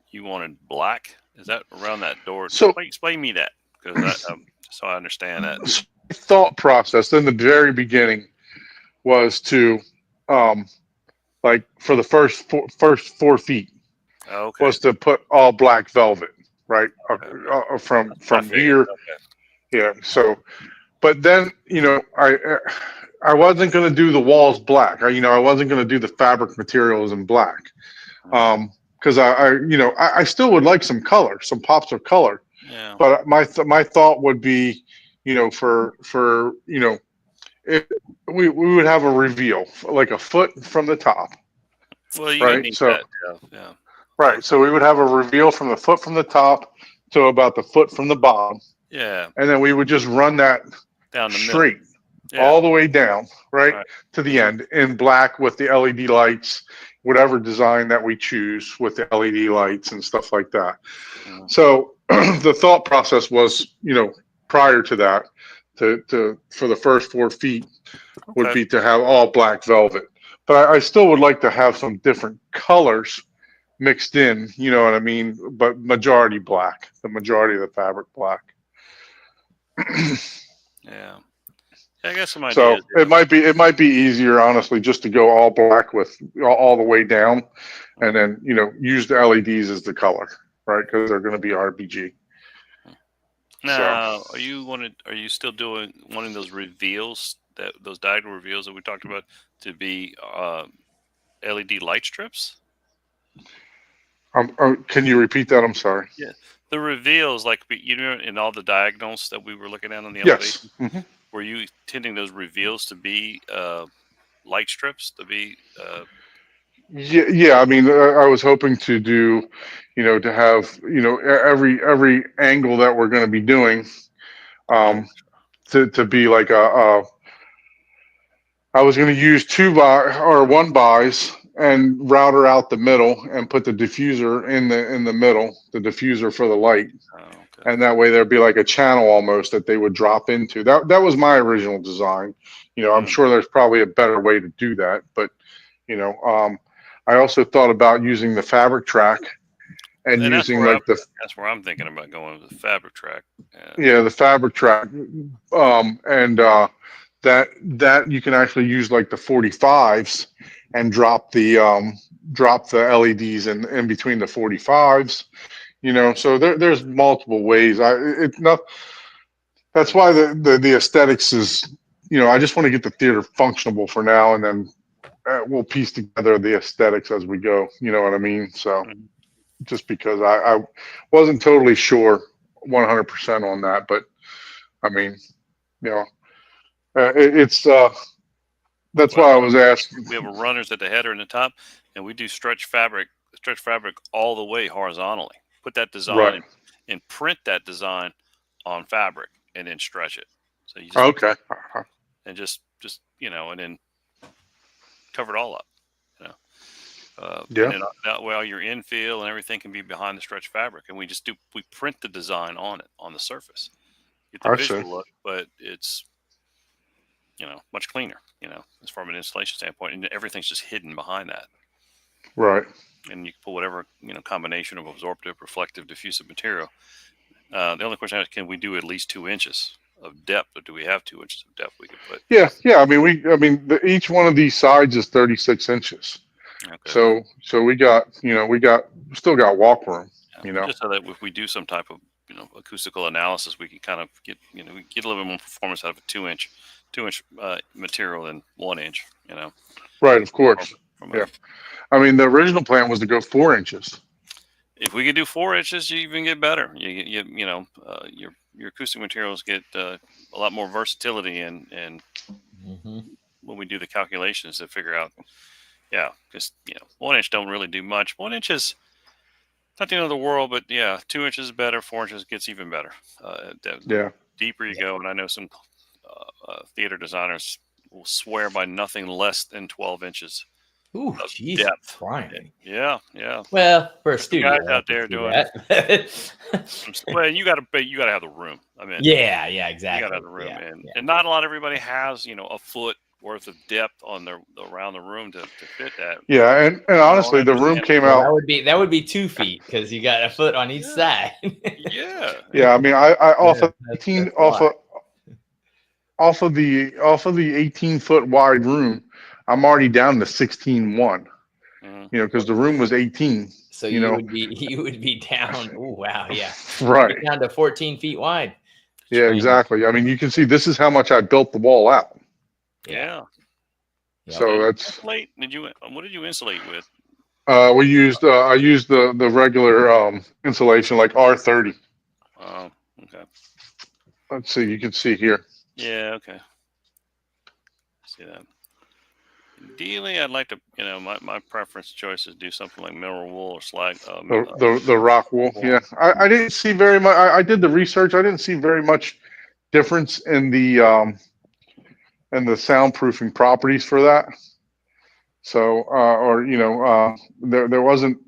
S4: you wanted black. Is that around that door? So explain me that because so I understand that.
S6: Thought process in the very beginning was to, like for the first 4 feet, was to put all black velvet, right? From here, yeah. So, but then I wasn't going to do the walls black. I wasn't going to do the fabric materials in black. Because I still would like some color, some pops of color. Yeah. But my thought would be, for if we would have a reveal like a foot from the top.
S4: Well, you need that. Yeah.
S6: Right. So we would have a reveal from the foot from the top to about the foot from the bottom.
S4: Yeah.
S6: And then we would just run that
S4: down the
S6: straight, all the way down, right to the end in black with the LED lights. Whatever design that we choose with the LED lights and stuff like that. So the thought process was, prior to that, to for the first 4 feet would be to have all black velvet. but I still would like to have some different colors mixed in, you know what I mean? But majority black, the majority of the fabric black.
S4: Yeah. I guess some
S6: So
S4: ideas.
S6: it might be easier, honestly, just to go all black with all the way down, and then use the LEDs as the color, right? Because they're going to be RGB.
S4: Now, are you still wanting those reveals, those diagonal reveals that we talked about, to be LED light strips?
S6: Can you repeat that? I'm sorry.
S4: Yeah, the reveals, like in all the diagonals that we were looking at on the
S6: Yes.
S4: elevation. Were you intending those reveals to be light strips to be?
S6: Yeah. I mean, I was hoping to do, to have, every angle that we're going to be doing, to be like I was going to use 1 buys and router out the middle and put the diffuser in the middle, the diffuser for the light.
S4: Oh, okay.
S6: And that way there'd be like a channel almost that they would drop into. That was my original design. I'm sure there's probably a better way to do that, but I also thought about using the fabric track and using
S4: that's where I'm thinking about going with the fabric track.
S6: Yeah, the fabric track, and that you can actually use like the 45s and drop the LEDs in between the 45s. So there's multiple ways. That's why the aesthetics is, I just want to get the theater functional for now, and then we'll piece together the aesthetics as we go. You know what I mean? So just because I wasn't totally sure 100% on that, but I mean, that's why I was asking.
S4: We have runners at the header and the top, and we do stretch fabric all the way horizontally. Put that design and print that design on fabric, and then stretch it. So you just, and just and then cover it all up. And then that way all your infill and everything can be behind the stretch fabric, and we print the design on it on the surface. Get the visual look, but it's much cleaner, as from an installation standpoint, and everything's just hidden behind that.
S6: Right.
S4: And you can put whatever combination of absorptive, reflective, diffusive material. The only question is, can we do at least 2 inches of depth, or do we have 2 inches of depth we can put?
S6: Yeah. I mean, each one of these sides is 36 inches. Okay. So we still got walk room.
S4: Just so that if we do some type of acoustical analysis, we can kind of get a little bit more performance out of a 2 inch material than 1 inch.
S6: Right. Of course. I mean, the original plan was to go 4 inches.
S4: If we could do 4 inches, you even get better. Your acoustic materials get a lot more versatility, and when we do the calculations to figure out, because 1 inch don't really do much. 1 inch is not the end of the world, but 2 inches is better. 4 inches gets even better. Deeper you go, and I know some theater designers will swear by nothing less than 12 inches.
S2: Ooh, jeez, depth.
S4: Yeah.
S2: Well, for a studio,
S4: guys out there doing that. Well, you got to have the room. I mean,
S2: yeah, exactly.
S4: You got to have the room, and not a lot everybody has a foot worth of depth around the room to fit that.
S6: Yeah, and honestly, the room came out.
S2: That would be 2 feet because you got a foot on each side.
S6: Yeah. I mean, I off of the 18-foot wide room, I'm already down to 16.1. Because the room was 18.
S2: So you would be down. Oh wow, yeah.
S6: Right.
S2: Down to 14 feet wide.
S6: Yeah, exactly. I mean, you can see this is how much I built the wall out.
S4: Yeah.
S6: So that's.
S4: What did you insulate with?
S6: I used the regular insulation, like R30.
S4: Oh, okay.
S6: Let's see. You can see here.
S4: Yeah. Okay. See that. Ideally, I'd like to, my preference choice is do something like mineral wool or slag.
S6: The rock wool. Yeah. I didn't see very much. I did the research. I didn't see very much difference in the soundproofing properties for that. So, there wasn't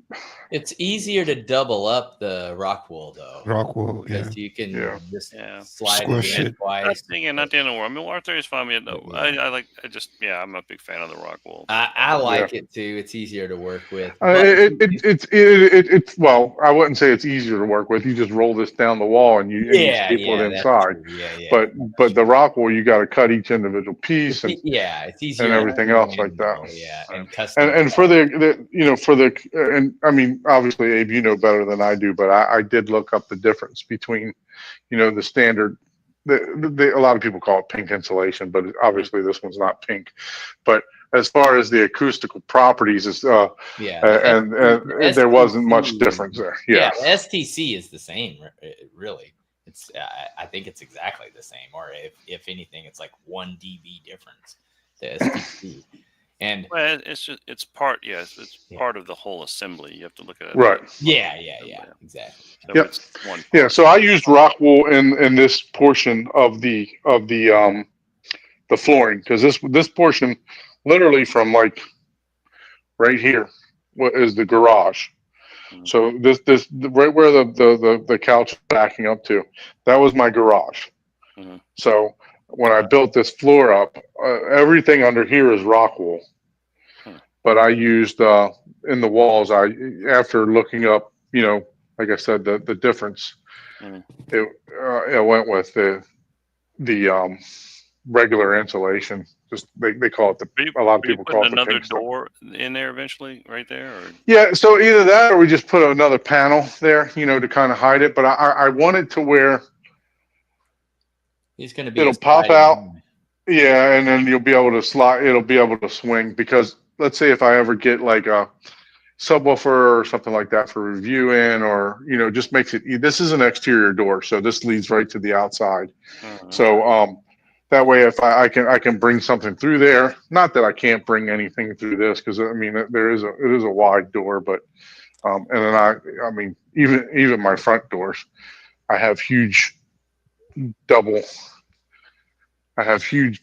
S2: It's easier to double up the rock wool though.
S1: Rock wool, yeah.
S2: Because you can
S6: Yeah.
S2: just
S4: Yeah.
S2: slide
S1: Squish
S2: it in
S1: it.
S2: twice.
S4: That's the thing, and not the end of the world. I mean, R30 is fine.
S2: Yeah.
S4: I'm a big fan of the rock wool.
S2: I like it too. It's easier to work with.
S6: It's well, I wouldn't say it's easier to work with. You just roll this down the wall and you staple it
S2: that's
S6: inside.
S2: true. Yeah.
S6: But the rock wool, you got to cut each individual piece and
S2: It's easier
S6: and everything else like that.
S2: Yeah, and custom.
S6: And for and I mean, obviously, Abe, you know better than I do, but I did look up the difference between, the standard. A lot of people call it pink insulation, but obviously this one's not pink. But as far as the acoustical properties, it's and there wasn't much difference there. Yeah,
S2: the STC is the same, really. It's I think it's exactly the same, or if anything, it's like 1 dB difference. The STC. And
S4: it's part part of the whole assembly. You have to look at it.
S6: Right.
S2: Yeah, exactly.
S4: So
S6: Yep.
S4: it's one
S6: Yeah,
S4: part.
S6: so I used rock wool in this portion of the flooring, because this portion, literally from like right here, what is the garage.
S4: Mhm.
S6: So this right where the couch is backing up to, that was my garage.
S4: Mhm.
S6: So when I built this floor up, everything under here is rock wool. But I used in the walls, after looking up, like I said, the difference,
S4: Mhm.
S6: it went with the regular insulation. Just they call it a lot of people call it the
S4: another
S6: pink stuff.
S4: door in there eventually, right there. Or?
S6: Yeah, so either that or we just put another panel there, to kind of hide it. But I wanted to where
S2: He's going to be.
S6: it'll pop out. Yeah, and then you'll be able to slide. It'll be able to swing, because let's say if I ever get like a subwoofer or something like that for review in, or just makes it. This is an exterior door, so this leads right to the outside.
S4: Mhm.
S6: So that way, if I can bring something through there. Not that I can't bring anything through this, because I mean it is a wide door, but and then I mean even my front doors, I have huge double. I have huge,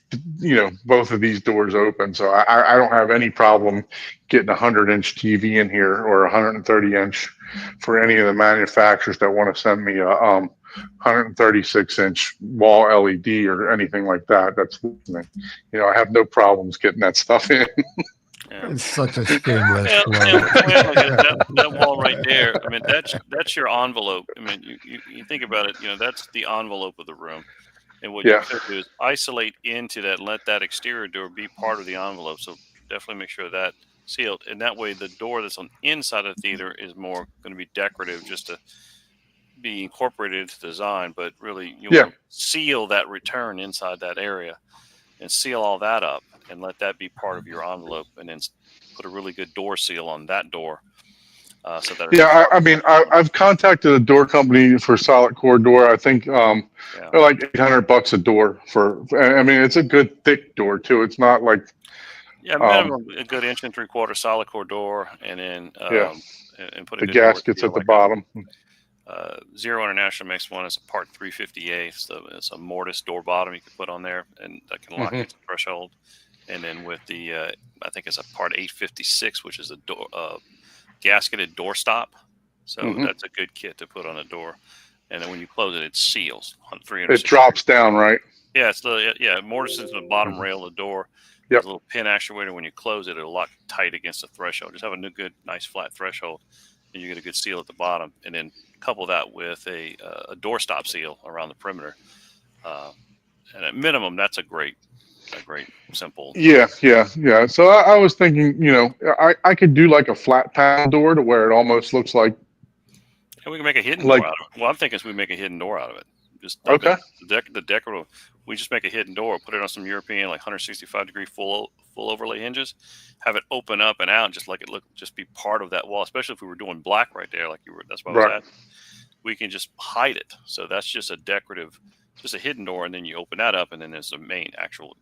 S6: both of these doors open, so I don't have any problem getting a 100-inch TV in here or a 130-inch for any of the manufacturers that want to send me a 136-inch wall LED or anything like that. That's listening. I have no problems getting that stuff in.
S4: Yeah.
S1: It's such a shameless
S4: Well,
S1: plug.
S4: that wall right there. I mean, that's your envelope. I mean, you think about it. That's the envelope of the room. And what you could do is isolate into that, and let that exterior door be part of the envelope. So definitely make sure that sealed. And that way the door that's on the inside of the theater is more going to be decorative, just to be incorporated into the design. But really, you want to seal that return inside that area and seal all that up and let that be part of your envelope. And then put a really good door seal on that door. So that
S6: I mean, I've contacted a door company for solid core door. I think they're like $800 a door for. I mean, it's a good thick door too. It's not like
S4: minimum a good 1 3/4 solid core door, and then and put a
S6: the
S4: good
S6: gaskets at the bottom.
S4: Zero International makes one as a Part 350A. So it's a mortise door bottom you can put on there, and that can lock its threshold. And then with the I think it's a Part 856, which is a door. Gasketed door stop, so that's a good kit to put on a door. And then when you close it, it seals on 300.
S6: It drops down, right?
S4: Yeah, it's mortise is the bottom rail of the door. There's a little pin actuator. When you close it, it'll lock tight against the threshold. Just have a good, nice flat threshold, and you get a good seal at the bottom. And then couple that with a door stop seal around the perimeter. And at minimum, that's a great simple.
S6: Yeah. So I was thinking, I could do like a flat panel door to where it almost looks like.
S4: And we can make a hidden door out of it. Well, I'm thinking we make a hidden door out of it. Just the decorative. We just make a hidden door, put it on some European like 165-degree full overlay hinges, have it open up and out, just like it just be part of that wall. Especially if we were doing black right there, like you were. That's what I was at. We can just hide it. So that's just a decorative, just a hidden door, and then you open that up, and then there's the main actual.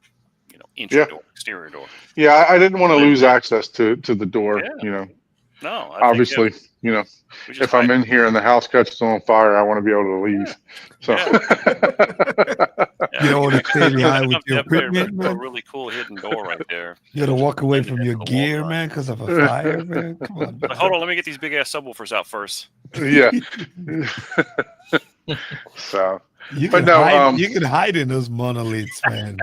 S4: Entry door, exterior door.
S6: Yeah, I didn't want to lose access to the door.
S4: No, I
S6: Obviously,
S4: think
S6: you know,
S4: we just
S6: if I'm in here and the house catches on fire, I want to be able to leave. So,
S1: You don't want to stay behind with your
S4: That way,
S1: equipment,
S4: a
S1: man.
S4: really cool hidden door right there.
S1: You gotta walk away
S4: Blend it
S1: from
S4: into
S1: your
S4: the wall
S1: gear,
S4: behind.
S1: man, because of a fire, man. Come on.
S4: Like, hold on, let me get these big ass subwoofers out first.
S6: yeah. So,
S1: You
S6: but
S1: can
S6: no,
S1: hide. You can hide in those monoliths, man.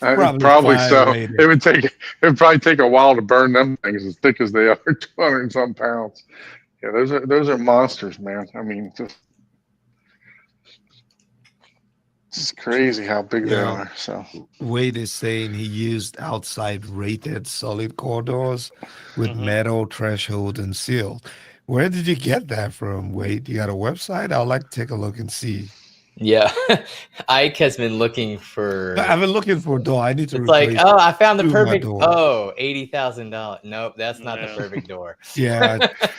S1: Probably
S6: probably
S1: fire
S6: so.
S1: rated.
S6: It'd probably take a while to burn them things as thick as they are, 200 and some pounds. Yeah, those are monsters, man. I mean, it's crazy how big they
S1: Yeah.
S6: are. So
S1: Wade is saying he used outside rated solid core doors with
S4: Mhm.
S1: metal threshold and seal. Where did you get that from, Wade? You got a website? I'd like to take a look and see.
S2: Yeah. Ike has been looking for.
S1: I've been looking for a door. I need to
S2: It's like,
S1: replace
S2: oh, I found the
S1: two of my
S2: perfect.
S1: doors.
S2: Oh, $80,000. Nope, that's not the
S4: Yeah.
S2: perfect door.
S1: Yeah,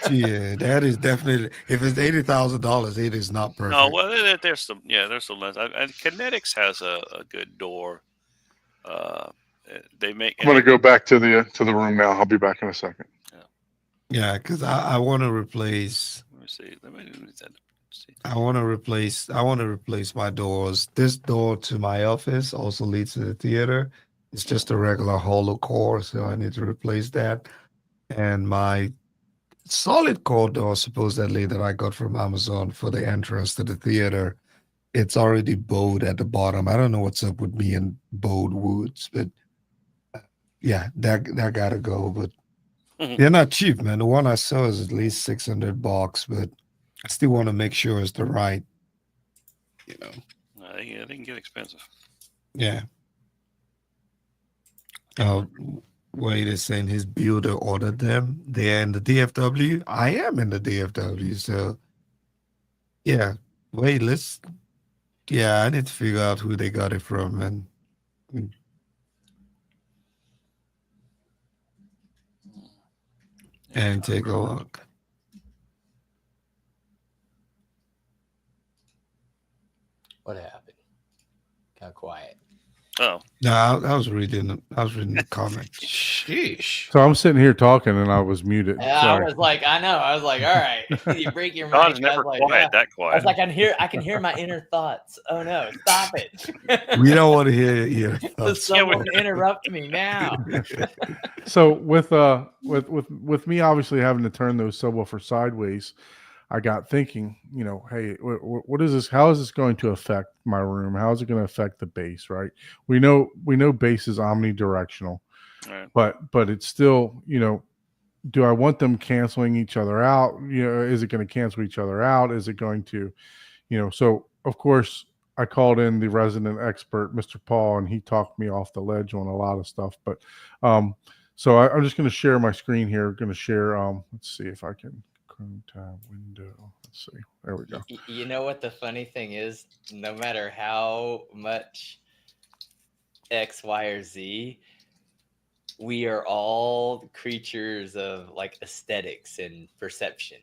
S1: yeah, that is definitely. If it's $80,000, it is not perfect.
S4: No, well, there's some less. And Kinetics has a good door. They make.
S6: I'm gonna go back to the room now. I'll be back in a second.
S1: Yeah, because I want to replace.
S4: Let me see. See.
S1: I want to replace my doors. This door to my office also leads to the theater. It's just a regular hollow core, so I need to replace that. And my solid core door, supposedly that I got from Amazon for the entrance to the theater, it's already bowed at the bottom. I don't know what's up with me and bowed woods, but yeah, that gotta go. But
S4: Mhm.
S1: they're not cheap, man. The one I saw is at least $600, but I still want to make sure it's the right, you know.
S4: They can get expensive.
S1: Yeah. Oh, Wade is saying his builder ordered them. They're in the DFW. I am in the DFW, so yeah. Wait, I need to figure out who they got it from and take a look.
S2: What happened? Got quiet.
S4: Oh,
S1: No, I was reading the comment. Sheesh.
S3: So I'm sitting here talking and I was muted.
S2: Yeah,
S3: Sorry.
S2: I was like, I know. I was like, all right, you break your
S4: Don
S2: mic.
S4: is
S2: I
S4: never
S2: was like,
S4: quiet. That
S2: I
S4: quiet.
S2: was like, I can hear my inner thoughts. Oh no, stop it.
S1: We don't want to hear your
S2: Does
S1: thoughts.
S2: someone interrupt me now?
S3: So with me obviously having to turn those subwoofer sideways, I got thinking, you know, hey, what is this? How is this going to affect my room? How is it going to affect the bass? Right? We know bass is omnidirectional,
S4: Right.
S3: but it's still, you know, do I want them canceling each other out? You know, is it going to cancel each other out? Is it going to, you know? So of course I called in the resident expert, Mr. Paul, and he talked me off the ledge on a lot of stuff. But so I'm just going to share my screen here. I'm going to share. Let's see if I can. Chrome tab window. Let's see. There we go.
S2: You know what the funny thing is? No matter how much X, Y, or Z, we are all creatures of like aesthetics and perception.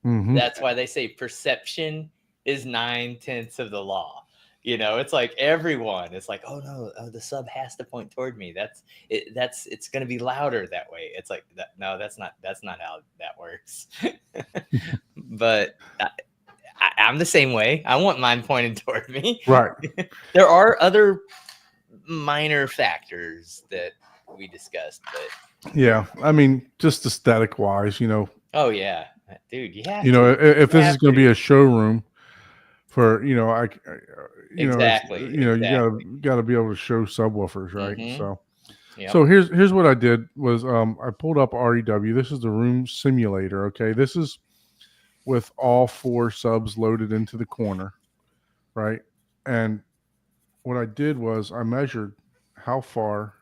S3: Mhm.
S2: That's why they say perception is 9/10 of the law. You know, it's like everyone. It's like, oh no, the sub has to point toward me. It's going to be louder that way. It's like that. No, that's not how that works. But I'm the same way. I want mine pointed toward me.
S3: Right.
S2: There are other minor factors that we discussed, but
S3: Yeah. I mean, just aesthetic wise, you know.
S2: oh yeah, dude, yeah.
S3: You know, if this
S2: have
S3: is going to be a showroom for, you know, you
S2: Exactly,
S3: know, you gotta be able to show subwoofers, right?
S2: Mhm.
S3: So,
S2: Yep.
S3: so here's what I did was I pulled up REW. This is the room simulator. Okay, this is with all 4 subs loaded into the corner, right? And what I did was I measured how far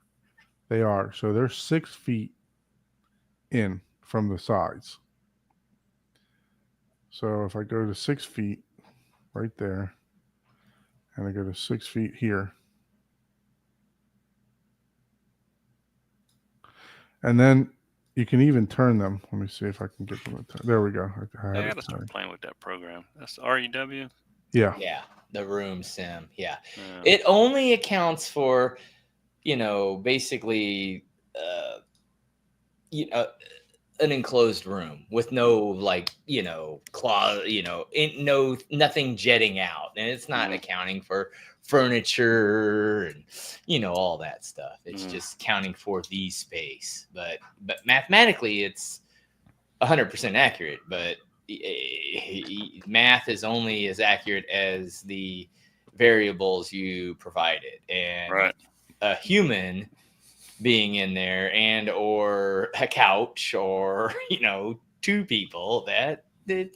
S3: they are. So they're 6 feet in from the sides. So if I go to 6 feet right there, and I go to 6 feet here, and then you can even turn them. Let me see if I can get them. There we go.
S4: I gotta start playing with that program. That's REW.
S3: Yeah.
S2: Yeah, the room sim. Yeah.
S4: Yeah.
S2: It only accounts for, you know, basically, you know, an enclosed room with no like nothing jetting out, and it's not accounting for furniture and all that stuff. It's just counting for the space, but mathematically it's 100% accurate, but math is only as accurate as the variables you provided, and
S4: Right.
S2: a human being in there and or a couch or two people, that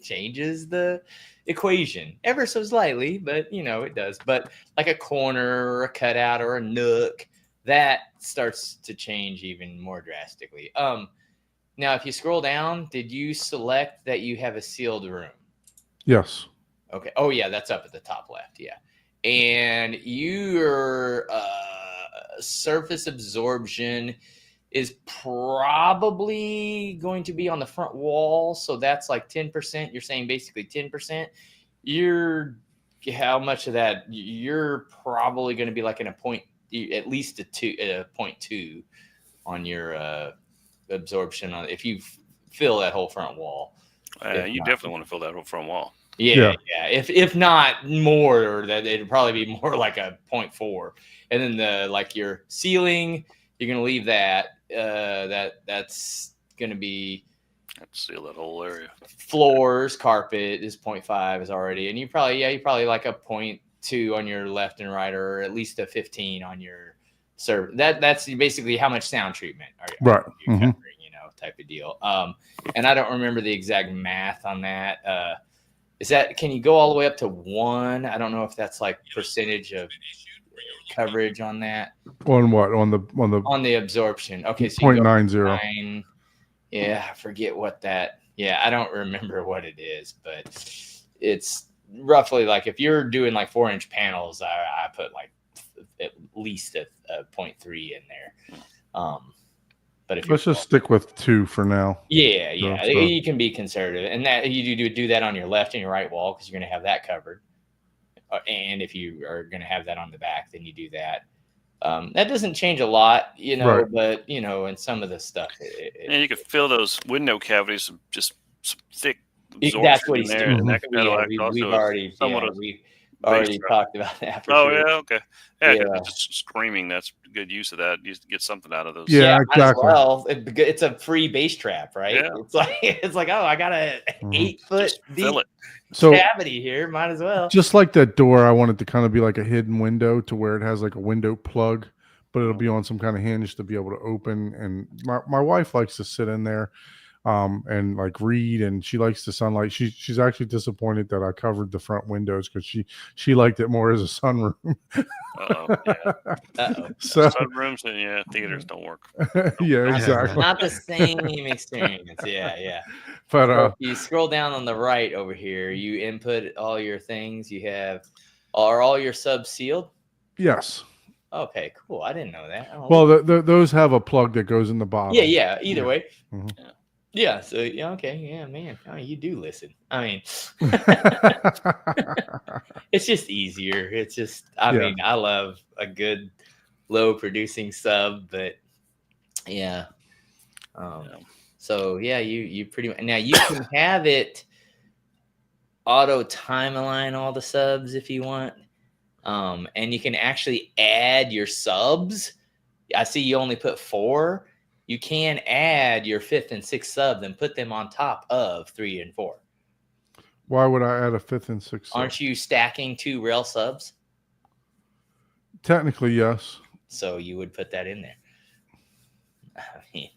S2: changes the equation ever so slightly, but it does. But like a corner or a cutout or a nook, that starts to change even more drastically. Now if you scroll down, did you select that you have a sealed room?
S3: Yes.
S2: Okay. Oh yeah, that's up at the top left. Yeah. And your surface absorption is probably going to be on the front wall. So that's like 10%. You're saying basically 10%. How much of that? You're probably going to be like in at least a 0.2 on your absorption if you fill that whole front wall.
S4: You definitely want to fill that whole front wall.
S2: Yeah. If not more, that it'd probably be more like a 0.4. And then your ceiling, you're gonna leave that. That's gonna be
S4: seal that whole area.
S2: Floors, carpet is 0.5 is already, and you probably like a 0.2 on your left and right, or at least a 15 on your server. That's basically how much sound treatment are you covering, type of deal. And I don't remember the exact math on that. Can you go all the way up to 1? I don't know if that's like percentage of coverage on that.
S3: On what? On the
S2: absorption. Okay, so
S3: 0.90.
S2: Yeah, I forget what that. Yeah, I don't remember what it is, but it's roughly like if you're doing like 4-inch panels, I put like at least a 0.3 in there. But if
S3: let's just stick with 2 for now.
S2: Yeah. You can be conservative, and that you do that on your left and your right wall because you're going to have that covered. And if you are going to have that on the back, then you do that. That doesn't change a lot,
S3: Right.
S2: But in some of the stuff,
S4: and you could fill those window cavities with just some thick absorption.
S2: That's what he's
S4: in there,
S2: doing.
S4: and that
S2: We've already talked about that.
S4: Sure. Yeah, okay. Yeah, just screaming. That's a good use of that. You get something out of those.
S3: Yeah, exactly.
S2: Well, it's a free base trap, right?
S4: Yeah.
S2: It's like oh, I got a 8-foot deep cavity here. Might as well.
S3: Just like that door, I want it to kind of be like a hidden window to where it has like a window plug, but it'll be on some kind of hinge to be able to open. And my wife likes to sit in there and like read, and she likes the sunlight. She's actually disappointed that I covered the front windows because she liked it more as a sunroom.
S2: So
S4: sunrooms and theaters don't work.
S3: Yeah, exactly.
S2: Not the same experience. Yeah.
S3: But
S2: if you scroll down on the right over here, you input all your things. Are all your subs sealed?
S3: Yes.
S2: Okay, cool. I didn't know that.
S3: Well, those have a plug that goes in the bottom.
S2: Yeah. Either way.
S3: Mm-hmm.
S2: Yeah. So okay. Yeah, man. Oh, you do listen. I mean, it's just easier. It's just. I mean, I love a good low producing sub, but yeah. So yeah, you pretty much now you can have it auto timeline all the subs if you want, and you can actually add your subs. I see you only put 4. You can add your 5th and 6th sub and put them on top of 3 and 4.
S3: Why would I add a 5th and 6th sub?
S2: Aren't you stacking 2 rail subs?
S3: Technically, yes.
S2: So you would put that in there. I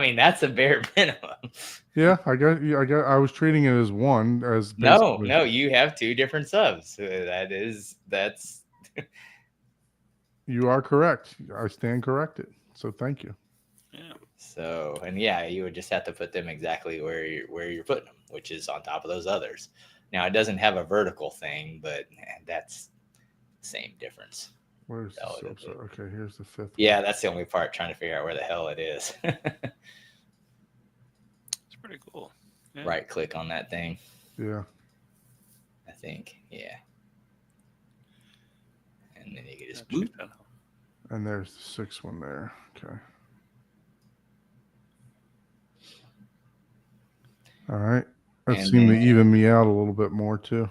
S2: mean, that's a bare minimum.
S3: Yeah, I was treating it as one.
S2: No, you have 2 different subs. That's.
S3: You are correct. I stand corrected. So thank you.
S2: Yeah. So you would just have to put them exactly where you're putting them, which is on top of those others. Now it doesn't have a vertical thing, but that's the same difference.
S3: Where's the sub? Okay, here's the 5th.
S2: Yeah, that's the only part, trying to figure out where the hell it is.
S4: It's pretty cool.
S2: Yeah. Right click on that thing.
S3: Yeah.
S2: I think. Yeah. And then you can just boop.
S3: And there's the 6th one there. Okay. All right. That
S2: And
S3: seemed to
S2: then-
S3: even me out a little bit more too.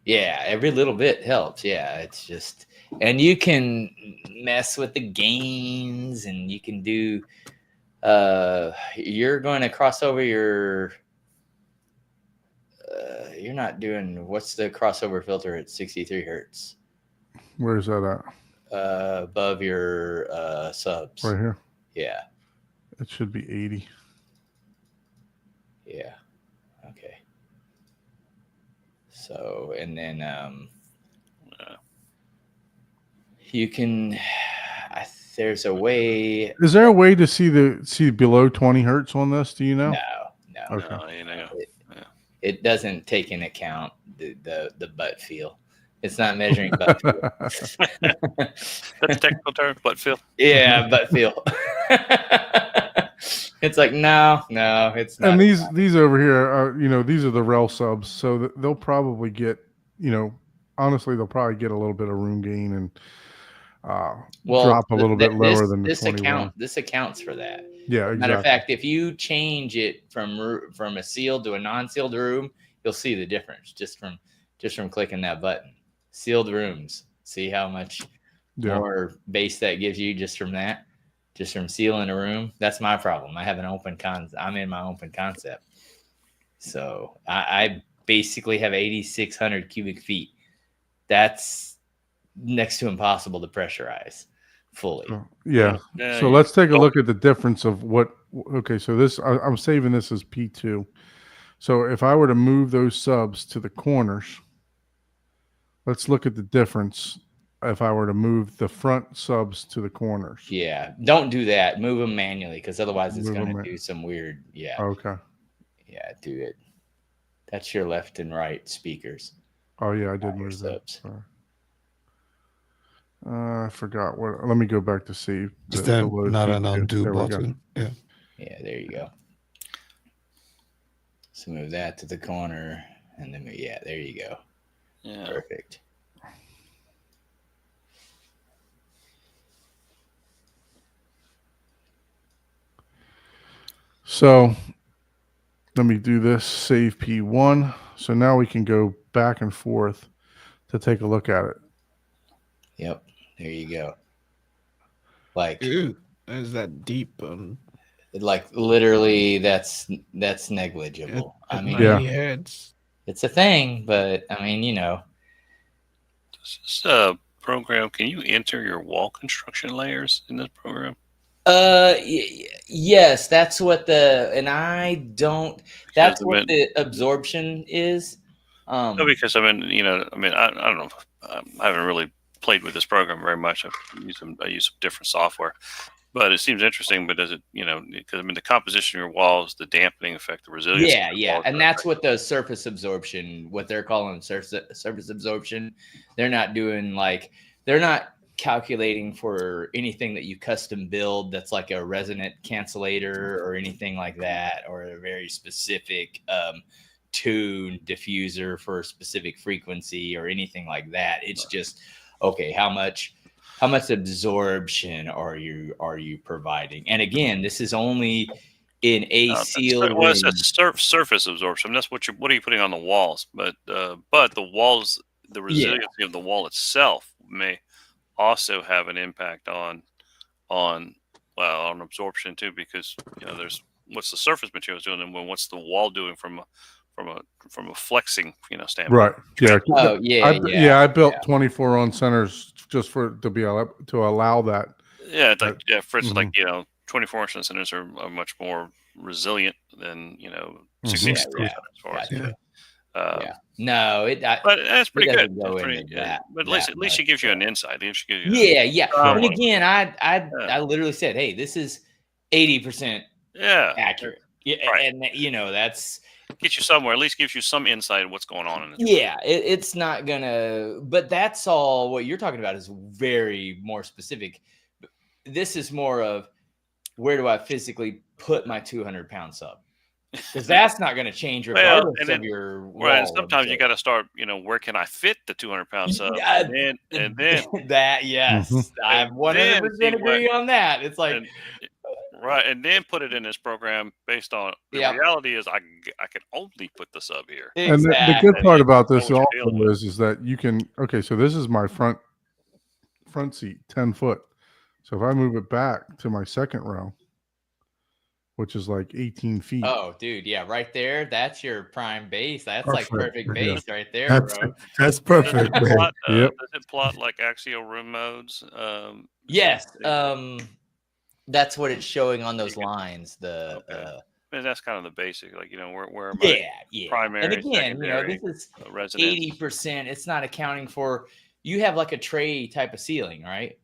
S2: Yeah, every little bit helps. Yeah, it's just, and you can mess with the gains, and you can do. You're going to cross over your. You're not doing. What's the crossover filter at 63 hertz?
S3: Where's that at?
S2: Above your subs.
S3: Right here.
S2: Yeah.
S3: It should be 80.
S2: Yeah. Okay. So, and then you can. There's a way.
S3: Is there a way to see below 20 hertz on this? Do you know?
S2: No.
S3: Okay.
S4: No, you know.
S2: It doesn't take into account the butt feel. It's not measuring butt feel.
S4: That's a technical term, butt feel.
S2: Yeah, butt feel. It's like no, it's not.
S3: And these over here are, these are the rel subs, so they'll probably get, honestly, they'll probably get a little bit of room gain and drop a little bit lower than the 21.
S2: This accounts for that.
S3: Yeah, exactly.
S2: Matter of fact, if you change it from a sealed to a non-sealed room, you'll see the difference just from clicking that button. Sealed rooms. See how much more base that gives you just from that, just from sealing a room. That's my problem. I have an open I'm in my open concept, so I basically have 8,600 cubic feet. That's next to impossible to pressurize fully.
S3: Yeah.
S4: Yeah,
S3: So let's take a look at the difference of what. Okay, so this I'm saving this as P2. So if I were to move those subs to the corners, let's look at the difference. If I were to move the front subs to the corners.
S2: Yeah, don't do that. Move them manually, because otherwise it's
S3: Move
S2: going
S3: 'em
S2: to do some weird. Yeah,
S3: Okay.
S2: yeah, do it. That's your left and right speakers.
S3: Oh yeah, I did
S2: Not your
S3: move that.
S2: subs.
S3: Sorry. I forgot what. Let me go back to see.
S1: Is
S3: the
S1: that
S3: load
S1: not an
S3: P2.
S1: undo
S3: There we go.
S1: button? Yeah.
S2: Yeah, there you go. So move that to the corner, and then there you go.
S4: Yeah.
S2: Perfect.
S3: So let me do this, save P1. So now we can go back and forth to take a look at it.
S2: Yep, there you go. Like,
S1: Ew, is that deep?
S2: literally, that's negligible. I mean,
S3: Yeah.
S1: Heads.
S2: it's a thing, but I mean,
S4: This program, can you enter your wall construction layers in this program?
S2: Yes, that's what I don't. That's what the absorption is.
S4: No, because I don't know. I haven't really played with this program very much. I use some different software, but it seems interesting. But does it, because the composition of your walls, the dampening effect, the resilience.
S2: Yeah, and that's what the surface absorption, what they're calling surface absorption. They're not doing they're not calculating for anything that you custom build that's like a resonant cancellator or anything like that, or a very specific tune diffuser for a specific frequency or anything like that. It's just, okay, how much absorption are you providing? And again, this is only in a sealed room.
S4: It's surface absorption. That's what are you putting on the walls? But the walls, the resiliency of the wall itself may also have an impact on absorption too, because there's what's the surface materials doing, and what's the wall doing from a flexing standpoint.
S3: Right. Yeah.
S2: Oh yeah.
S3: I built 24 on centers just to allow that.
S4: Yeah. For instance, 24 inch centers are much more resilient than 16
S2: Yeah,
S4: as far as.
S2: Yeah. No,
S4: but that's pretty good.
S2: Go
S4: That's pretty
S2: into
S4: good.
S2: that
S4: But at least it gives you an insight.
S2: Yeah. And again, I literally said, hey, this is 80% accurate. Yeah,
S4: right.
S2: And that's
S4: get you somewhere. At least gives you some insight of what's going on in it.
S2: Yeah, it's not gonna. But that's all. What you're talking about is very more specific. This is more of, where do I physically put my 200-pound sub? Because that's not going to change regardless of your wall.
S4: Right. Sometimes you got to start, where can I fit the 200-pound sub? And then
S2: that, yes, I 100% agree on that. It's like,
S4: Right, and then put it in this program based on the
S2: Yep.
S4: reality is I can only put the sub here.
S3: And the
S2: Exactly.
S3: good part about
S4: Know
S3: this
S4: what you're
S3: also
S4: dealing with.
S3: is that you can, okay, so this is my front seat, 10 foot. So if I move it back to my second row, which is like 18 feet.
S2: Oh, dude, yeah, right there. That's your prime base. That's like
S1: Perfect,
S2: perfect
S3: yeah.
S2: base right there,
S1: That's
S2: bro.
S1: that's
S4: Does
S1: perfect,
S4: it
S1: man.
S4: plot,
S3: Yep.
S4: does it plot like axial room modes?
S2: Yes.
S4: so
S2: That's what it's showing on those
S4: You can-
S2: lines. The
S4: Okay. and that's kind of the basic, like where am
S2: yeah, yeah.
S4: primary,
S2: And again,
S4: secondary,
S2: this is
S4: residence?
S2: 80%. It's not accounting for you have like a tray type of ceiling, right?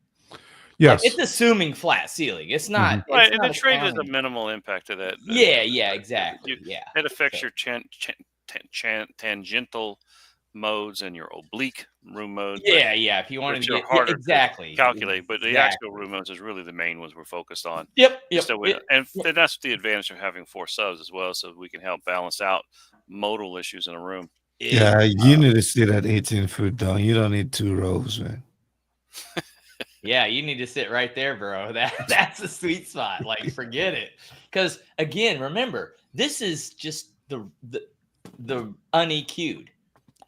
S3: Yes.
S2: Like, it's assuming flat ceiling. It's not. It's
S4: Right, and
S2: not
S4: the trade is a
S2: accounting.
S4: minimal impact to that.
S2: Yeah, exactly. Yeah.
S4: It affects
S2: So-
S4: your tangential modes and your oblique room modes.
S2: Yeah. If you wanted
S4: which
S2: to
S4: are
S2: get
S4: harder to
S2: exactly
S4: calculate, but the
S2: exactly.
S4: axial room modes is really the main ones we're focused on.
S2: Yep.
S4: And that's the advantage of having 4 subs as well, so we can help balance out modal issues in a room.
S1: Yeah, you need to sit at 18 foot down. You don't need 2 rows, man.
S2: Yeah, you need to sit right there, bro. That's the sweet spot. Like, forget it. Because again, remember, this is just the uneq'd.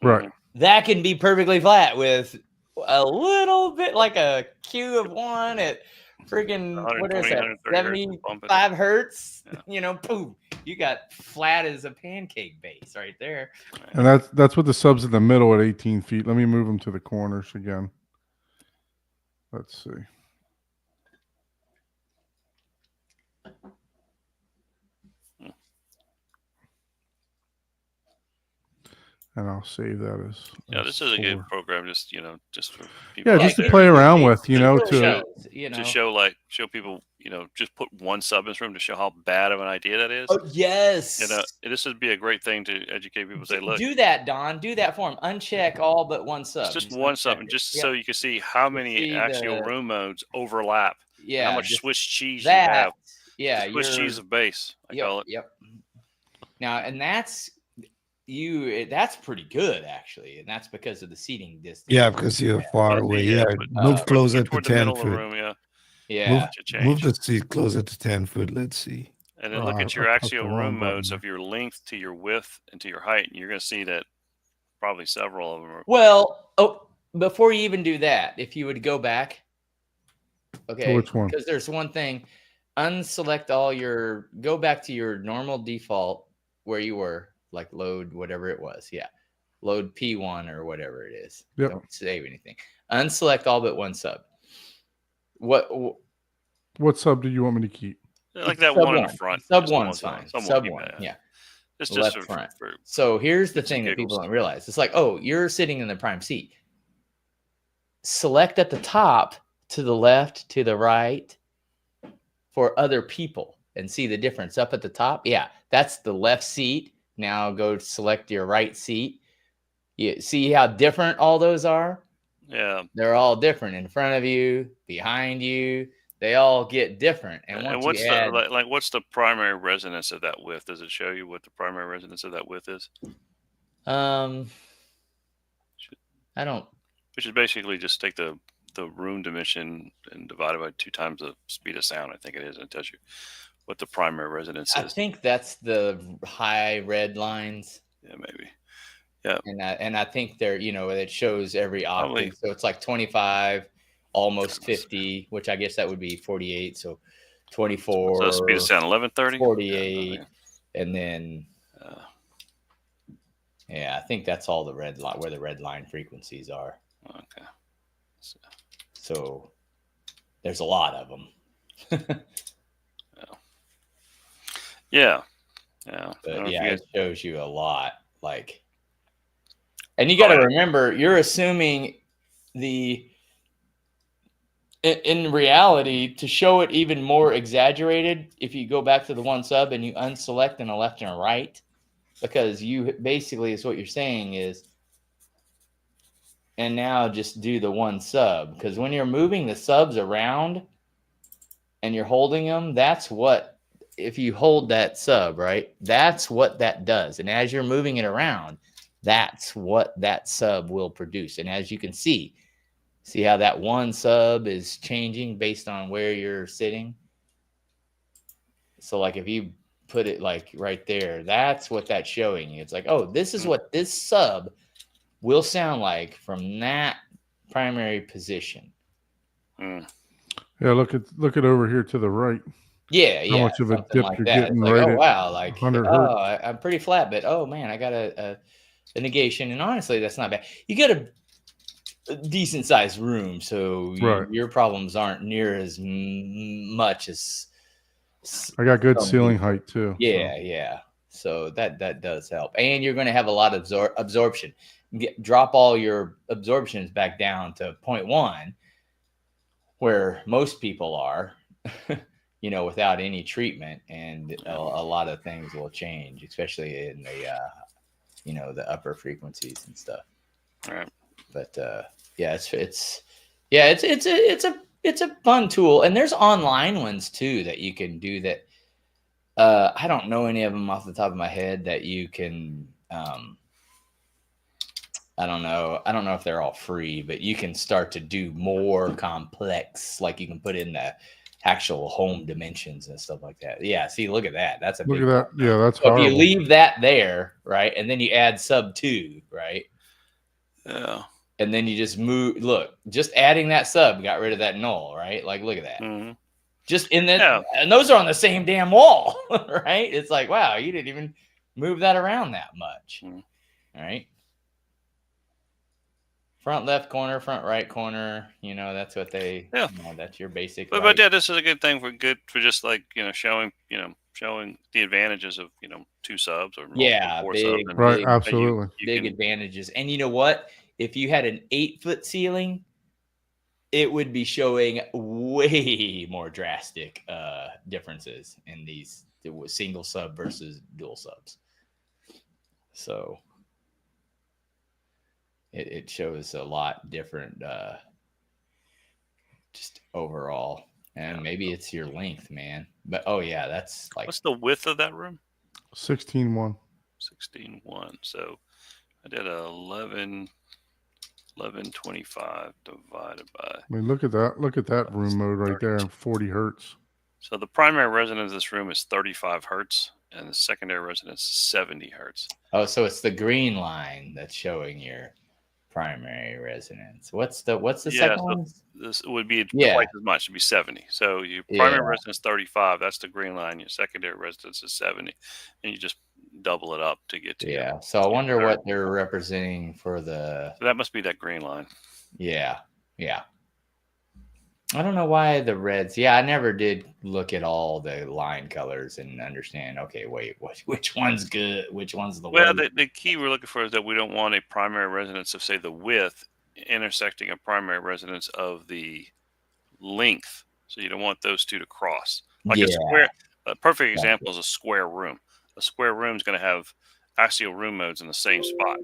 S3: Right.
S2: That can be perfectly flat with a little bit like a Q of 1 at freaking what is
S4: 120,
S2: that?
S4: 130 hertz, bump it.
S2: 75 hertz.
S4: Yeah.
S2: Boom. You got flat as a pancake base right there.
S3: And that's what the subs in the middle at 18 feet. Let me move them to the corners again. Let's see. And I'll save that as
S4: This is a good
S3: 4.
S4: program. Just for people.
S3: Yeah,
S4: out
S3: just to
S4: there
S3: play around with,
S2: It
S3: to
S2: shows,
S4: to show people, just put one sub in this room to show how bad of an idea that is.
S2: Oh, yes.
S4: This would be a great thing to educate people. Say, look,
S2: do that, Don. Do that for him. Uncheck all but one sub.
S4: it's just one sub, and just so you can see how many
S2: see
S4: axial
S2: the-
S4: room modes overlap.
S2: Yeah.
S4: How much
S2: just
S4: Swiss cheese you
S2: that.
S4: have.
S2: Yeah.
S4: Swiss cheese of base, I call it.
S2: Yep. Now, and that's pretty good actually, and that's because of the seating distance.
S1: Yeah, because you're far away.
S4: Yeah,
S1: Yeah,
S4: but,
S1: move closer to
S4: toward the
S1: 10
S4: middle of the
S1: foot.
S4: room,
S2: Yeah.
S1: Move the seat closer to 10 foot. Let's see.
S4: And then look at your
S3: I pressed the
S4: axial
S3: wrong
S4: room
S3: button
S4: modes
S3: there.
S4: of your length to your width and to your height, and you're going to see that probably several of them are.
S2: Well, before you even do that, if you would go back, okay,
S3: which one?
S2: because there's one thing, go back to your normal default where you were, like load whatever it was. Yeah. Load P1 or whatever it is.
S3: Yep.
S2: Don't save anything. Unselect all but one sub. What
S3: sub do you want me to keep?
S4: Like that
S2: sub
S4: one in the front.
S2: Sub
S4: Just
S2: one's
S4: one,
S2: fine.
S4: sub
S2: Sub
S4: one,
S2: one. Yeah.
S4: It's
S2: Left
S4: just
S2: front.
S4: for
S2: So here's the
S4: Shits
S2: thing
S4: and
S2: that people
S4: giggles.
S2: don't realize. It's like, oh, you're sitting in the prime seat. Select at the top, to the left, to the right for other people and see the difference up at the top. Yeah, that's the left seat. Now go select your right seat. You see how different all those are?
S4: yeah.
S2: They're all different in front of you, behind you. They all get different. And once
S4: what's
S2: you add,
S4: what's the primary resonance of that width? Does it show you what the primary resonance of that width is?
S2: I don't.
S4: Which is basically just take the room dimension and divide it by 2 times the speed of sound. I think it is, and it tells you what the primary resonance
S2: I
S4: is.
S2: think that's the high red lines.
S4: Yeah, maybe.
S2: And I think they're, it shows every octave.
S4: Probably.
S2: So it's like 25, almost 50, which I guess that would be 48. So 24,
S4: So speed of sound 1130.
S2: 48, and then
S4: Uh,
S2: I think that's all the red line where the red line frequencies are.
S4: okay.
S2: So there's a lot of them.
S4: Yeah. Yeah. I don't
S2: But
S4: know if
S2: yeah,
S4: you
S2: it shows you a lot. And you got to
S4: yeah.
S2: remember, you're assuming in reality, to show it even more exaggerated, if you go back to the one sub and you unselect in a left and a right, because you basically is what you're saying is, and now just do the one sub, because when you're moving the subs around and you're holding them, that's what, if you hold that sub, right, that's what that does. And as you're moving it around, that's what that sub will produce. And as you can see how that one sub is changing based on where you're sitting. So like if you put it like right there, that's what that's showing you. It's like, oh, this is what this sub will sound like from that primary position.
S3: Yeah, look at over here to the right.
S2: Yeah,
S3: How much of a
S2: something
S3: dip
S2: like
S3: you're
S2: that.
S3: getting
S2: It's like,
S3: right
S2: oh
S3: at
S2: wow, like
S3: 100
S2: oh,
S3: hertz.
S2: I'm pretty flat, but oh man, I got a negation, and honestly, that's not bad. You get a decent sized room, so
S3: Right.
S2: your problems aren't near as much as
S3: I got good
S2: some
S3: ceiling
S2: people.
S3: height too.
S2: Yeah, yeah. So that does help, and you're going to have a lot of absorption. Drop all your absorptions back down to 0.1, where most people are, you know, without any treatment, and a lot of things will change, especially in the, you know, the upper frequencies and stuff.
S4: All right.
S2: But yeah, it's a fun tool, and there's online ones too that you can do that. I don't know any of them off the top of my head that you can. I don't know if they're all free, but you can start to do more complex, like you can put in the actual home dimensions and stuff like that. Yeah, see, look at that. That's a
S3: Look
S2: big
S3: at that. Yeah, that's
S2: so if
S3: horrible.
S2: you leave that there, right, and then you add sub 2, right?
S4: Yeah.
S2: And then you just move. Look, just adding that sub got rid of that null, right? Like, look at that.
S4: Mm-hmm.
S2: Just in that, and those are on the same damn wall, right? It's like, wow, you didn't even move that around that much, all right? Front left corner, front right corner. You know, that's what they.
S4: Yeah.
S2: You know, that's your basic.
S4: But yeah, this is a good thing for just like showing the advantages of 2 subs or 4 subs.
S3: Right, absolutely.
S2: Big advantages, and you know what? If you had an 8-foot ceiling, it would be showing way more drastic differences in these single sub versus dual subs. So it shows a lot different just overall. And maybe it's your length, man. But oh yeah, that's like,
S4: what's the width of that room?
S3: 16.1.
S4: 16.1. So I did 1125 divided by.
S3: I mean, look at that. Look at that room mode right there, and 40 hertz.
S4: So the primary resonance of this room is 35 hertz, and the secondary resonance is 70 hertz.
S2: Oh, so it's the green line that's showing your primary resonance. What's the second one?
S4: This would be twice as much. It'd be 70. So your primary resonance 35. That's the green line. Your secondary resonance is 70, and you just double it up to get to
S2: So I wonder what they're representing for the.
S4: So that must be that green line.
S2: Yeah. I don't know why the reds. Yeah, I never did look at all the line colors and understand. Okay, wait, which one's good? Which one's the
S4: well?
S2: worst?
S4: The key we're looking for is that we don't want a primary resonance of, say, the width intersecting a primary resonance of the length. So you don't want those two to cross. Like a square. A perfect example is a square room. A square room is going to have axial room modes in the same spot.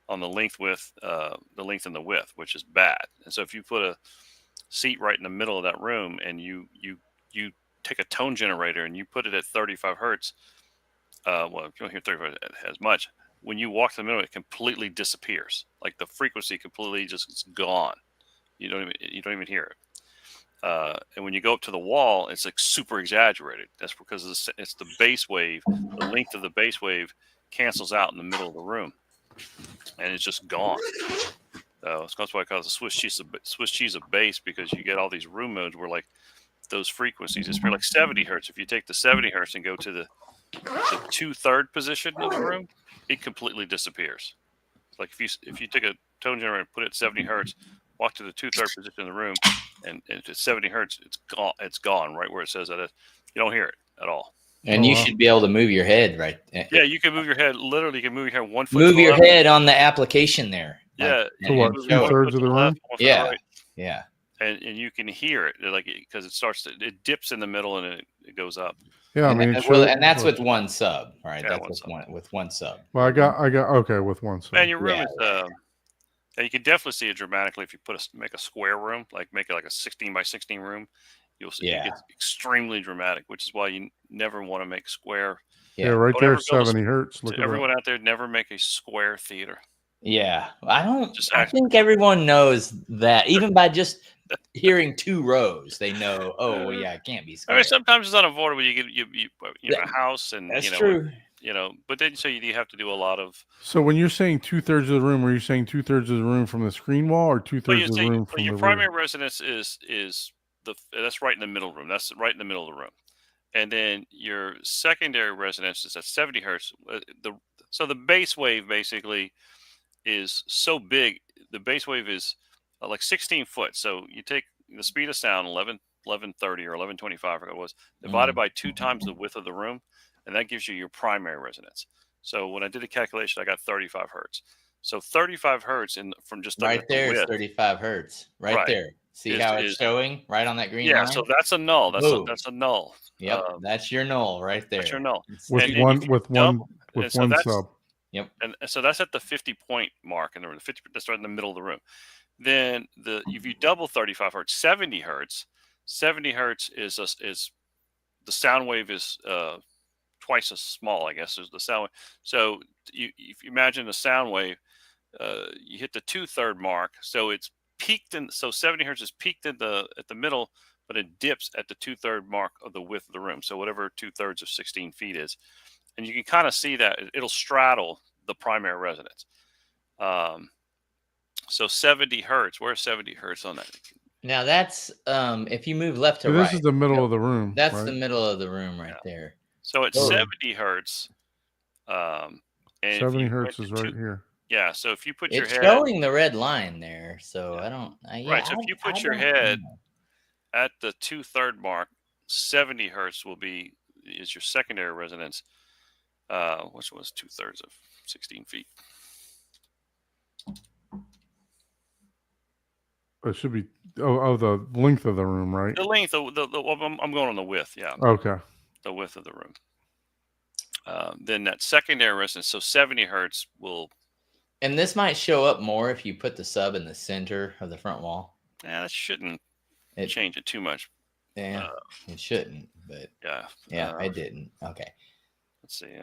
S4: On the length, width, the length and the width, which is bad. And so if you put a seat right in the middle of that room and you take a tone generator and you put it at 35 hertz, well, if you don't hear 35 as much, when you walk to the middle, it completely disappears. Like the frequency completely just is gone. You don't even hear it. And when you go up to the wall, it's like super exaggerated. That's because it's the bass wave. The length of the bass wave cancels out in the middle of the room, and it's just gone. So that's why I call it the Swiss cheese of bass, because you get all these room modes where like those frequencies. It's like 70 hertz. If you take the 70 hertz and go to the 2/3 position of the room, it completely disappears. Like if you take a tone generator and put it at 70 hertz, walk to the 2/3 position in the room, and at 70 hertz, it's gone. It's gone right where it says that. You don't hear it at all.
S2: And you should be able to move your head, right?
S4: Yeah, you can move your head. Literally, you can move your head 1 foot.
S2: Move your head on the application there.
S4: Yeah.
S3: To what? 2/3 of the room?
S2: Yeah. Yeah.
S4: And you can hear it, like, because it dips in the middle and it goes up.
S3: Yeah, I mean,
S2: and that's with one sub, right?
S4: Yeah,
S2: that's with one sub.
S3: Well, I got okay with one sub.
S4: Man, your room is and you can definitely see it dramatically if you make a square room, make it like a 16 by 16 room. You'll see it gets extremely dramatic, which is why you never want to make square.
S3: Yeah, right there, 70 hertz. Look at
S4: everyone out there, never make a square theater.
S2: Yeah, I think everyone knows that, even by just hearing 2 rows, they know. Oh, well, yeah, it can't be
S4: I
S2: square.
S4: mean, sometimes it's unavoidable. You get you know, a house, and
S2: That's
S4: you know,
S2: true.
S4: you know, but then so you have to do a lot of.
S3: So when you're saying 2/3 of the room, are you saying 2/3 of the room from the screen wall, or
S4: Well,
S3: 2/3
S4: you
S3: of the
S4: see,
S3: room
S4: so
S3: from
S4: your
S3: the
S4: primary
S3: rear?
S4: residence is that's right in the middle room. That's right in the middle of the room, and then your secondary residence is at 70 hertz. So the base wave basically is so big. The base wave is like 16 foot. So you take the speed of sound 1130 or 1125, I forgot what it was, divided by 2 times the width of the room, and that gives you your primary resonance. So when I did the calculation, I got 35 hertz. So 35 hertz from just looking
S2: Right
S4: at the
S2: there is
S4: width,
S2: 35 hertz. Right
S4: right?
S2: there. See
S4: Is
S2: how it's
S4: is
S2: showing right on that green
S4: Yeah.
S2: line?
S4: So that's a null.
S2: Boom.
S4: That's a null.
S2: Yep, that's your null right there.
S4: That's your null.
S3: With
S4: And then
S3: one
S4: if you
S3: with
S4: double,
S3: one
S4: and so
S3: one
S4: that's
S3: sub.
S2: Yep.
S4: and so that's at the 50 point mark in the room. 50, that's right in the middle of the room. Then if you double 35 hertz, 70 hertz, 70 hertz is the sound wave is twice as small, I guess, as the sound wave. So if you imagine the sound wave, you hit the 2/3 mark, so it's peaked so 70 hertz is peaked at the middle, but it dips at the 2/3 mark of the width of the room. So whatever 2/3 of 16 feet is, and you can kind of see that it'll straddle the primary resonance. So 70 hertz. Where's 70 hertz on that?
S2: Now that's if you move left to
S3: So
S2: right.
S3: this is the middle of the room.
S2: That's
S3: right?
S2: the middle of the room right there.
S4: So it's 70 hertz. And
S3: 70 hertz is right here.
S4: Yeah. So if you put your
S2: It's
S4: head
S2: showing the red line there, so I don't.
S4: right. So if you put your head at the 2/3 mark, 70 hertz is your secondary resonance, which was 2/3 of 16 feet.
S3: It should be the length of the room, right?
S4: The length of I'm going on the width. Yeah.
S3: Okay.
S4: The width of the room. Then that secondary resonance, so 70 hertz will.
S2: And this might show up more if you put the sub in the center of the front wall.
S4: Yeah, that shouldn't change it too much.
S2: Yeah, it shouldn't, but
S4: yeah,
S2: it didn't. Okay.
S4: Let's see.